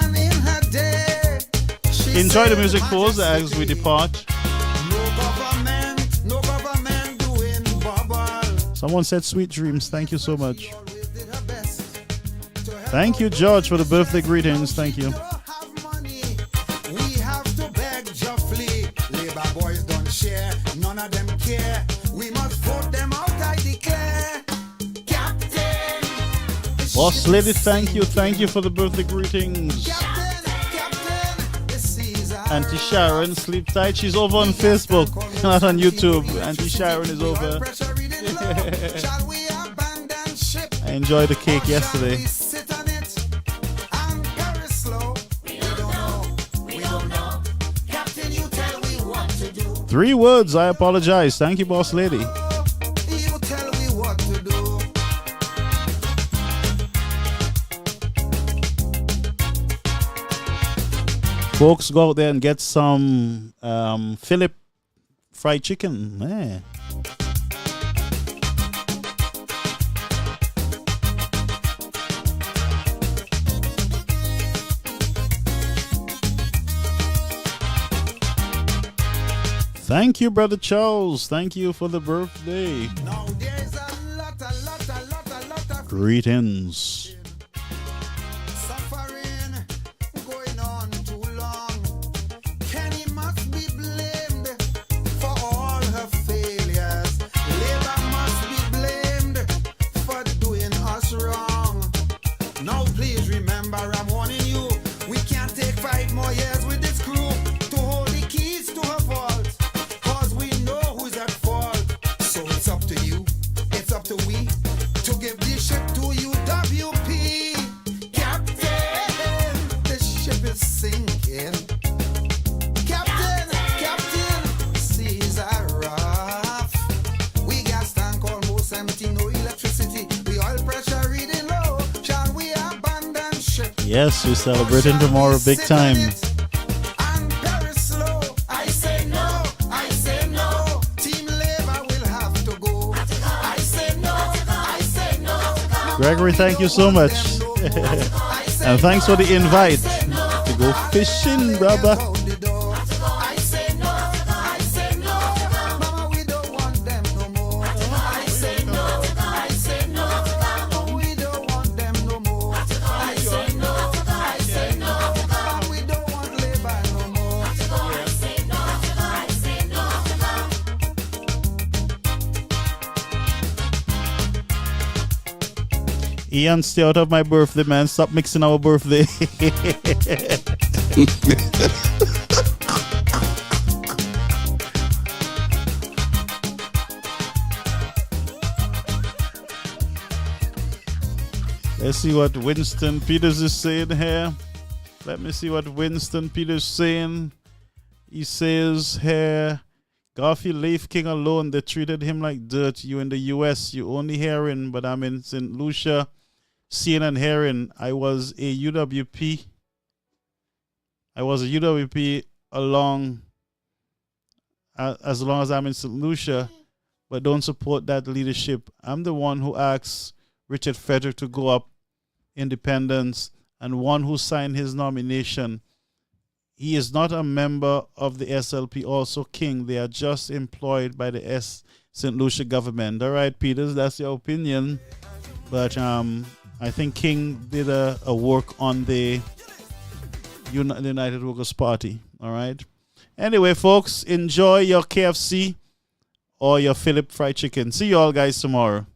A: And in her day, she
C: Enjoy the
A: sailed
C: music, folks, as we depart.
A: no government doing bubble.
C: Someone said sweet dreams. Thank you so much. Thank you, George, for the birthday greetings. Thank you.
A: We have to beg justly. Labor boys don't share, none of them care. We must vote them out, I declare. Captain,
C: Boss Lady, thank you. Thank you for the birthday greetings. Auntie Sharon, sleep tight. She's over on Facebook, not on YouTube. Auntie Sharon is over. I enjoyed the cake yesterday.
A: sit on it and very slow. We don't know. Captain, you tell me what to do.
C: 3 words. I apologize. Thank you, Boss Lady.
A: You tell me what to do.
C: Folks, go out there and get some Philip fried chicken. Yeah. Thank you, Brother Charles. Thank you for the birthday. Greetings.
A: Suffering going on too long. Kenny must be blamed for all her failures. Labor must be blamed for doing us wrong. Now please remember, I'm warning you, we can't take 5 more years with this crew to hold the keys to her vault. Cause we know who's at fault. So it's up to you, it's up to we to give this ship to UWP. Captain, the ship is sinking. Captain, seas are rough. We gas tank almost empty, no electricity. We oil pressure reading low. Shall we abandon ship?
C: Yes, we're celebrating tomorrow big time.
A: And very slow. I say no, I say no. Team Labor will have to go. I say no, I say no.
C: Gregory, thank you so much. And thanks for the invite to go fishing, brother.
A: I say no, I say no. Mama, we don't want them no more. I say no, I say no. Mama, we don't want them no more. I say no, I say no. Mama, we don't want labor no more. I say no, I say no.
C: Ian, stay out of my birthday, man. Stop mixing our birthday. Let's see what Winston Peters is saying here. Let me see what Winston Peters is saying. He says here, Garfield Leif King alone, they treated him like dirt. You in the US, you only hearing, but I'm in St Lucia, seeing and hearing. I was a UWP along as long as I'm in St Lucia, but don't support that leadership. I'm the one who asked Richard Frederick to go up independence and one who signed his nomination. He is not a member of the SLP, also King. They are just employed by the St. Lucia government. All right, Peters, that's your opinion. But I think King did a work on the United Workers' Party. All right. Anyway, folks, enjoy your KFC or your Philip fried chicken. See you all guys tomorrow.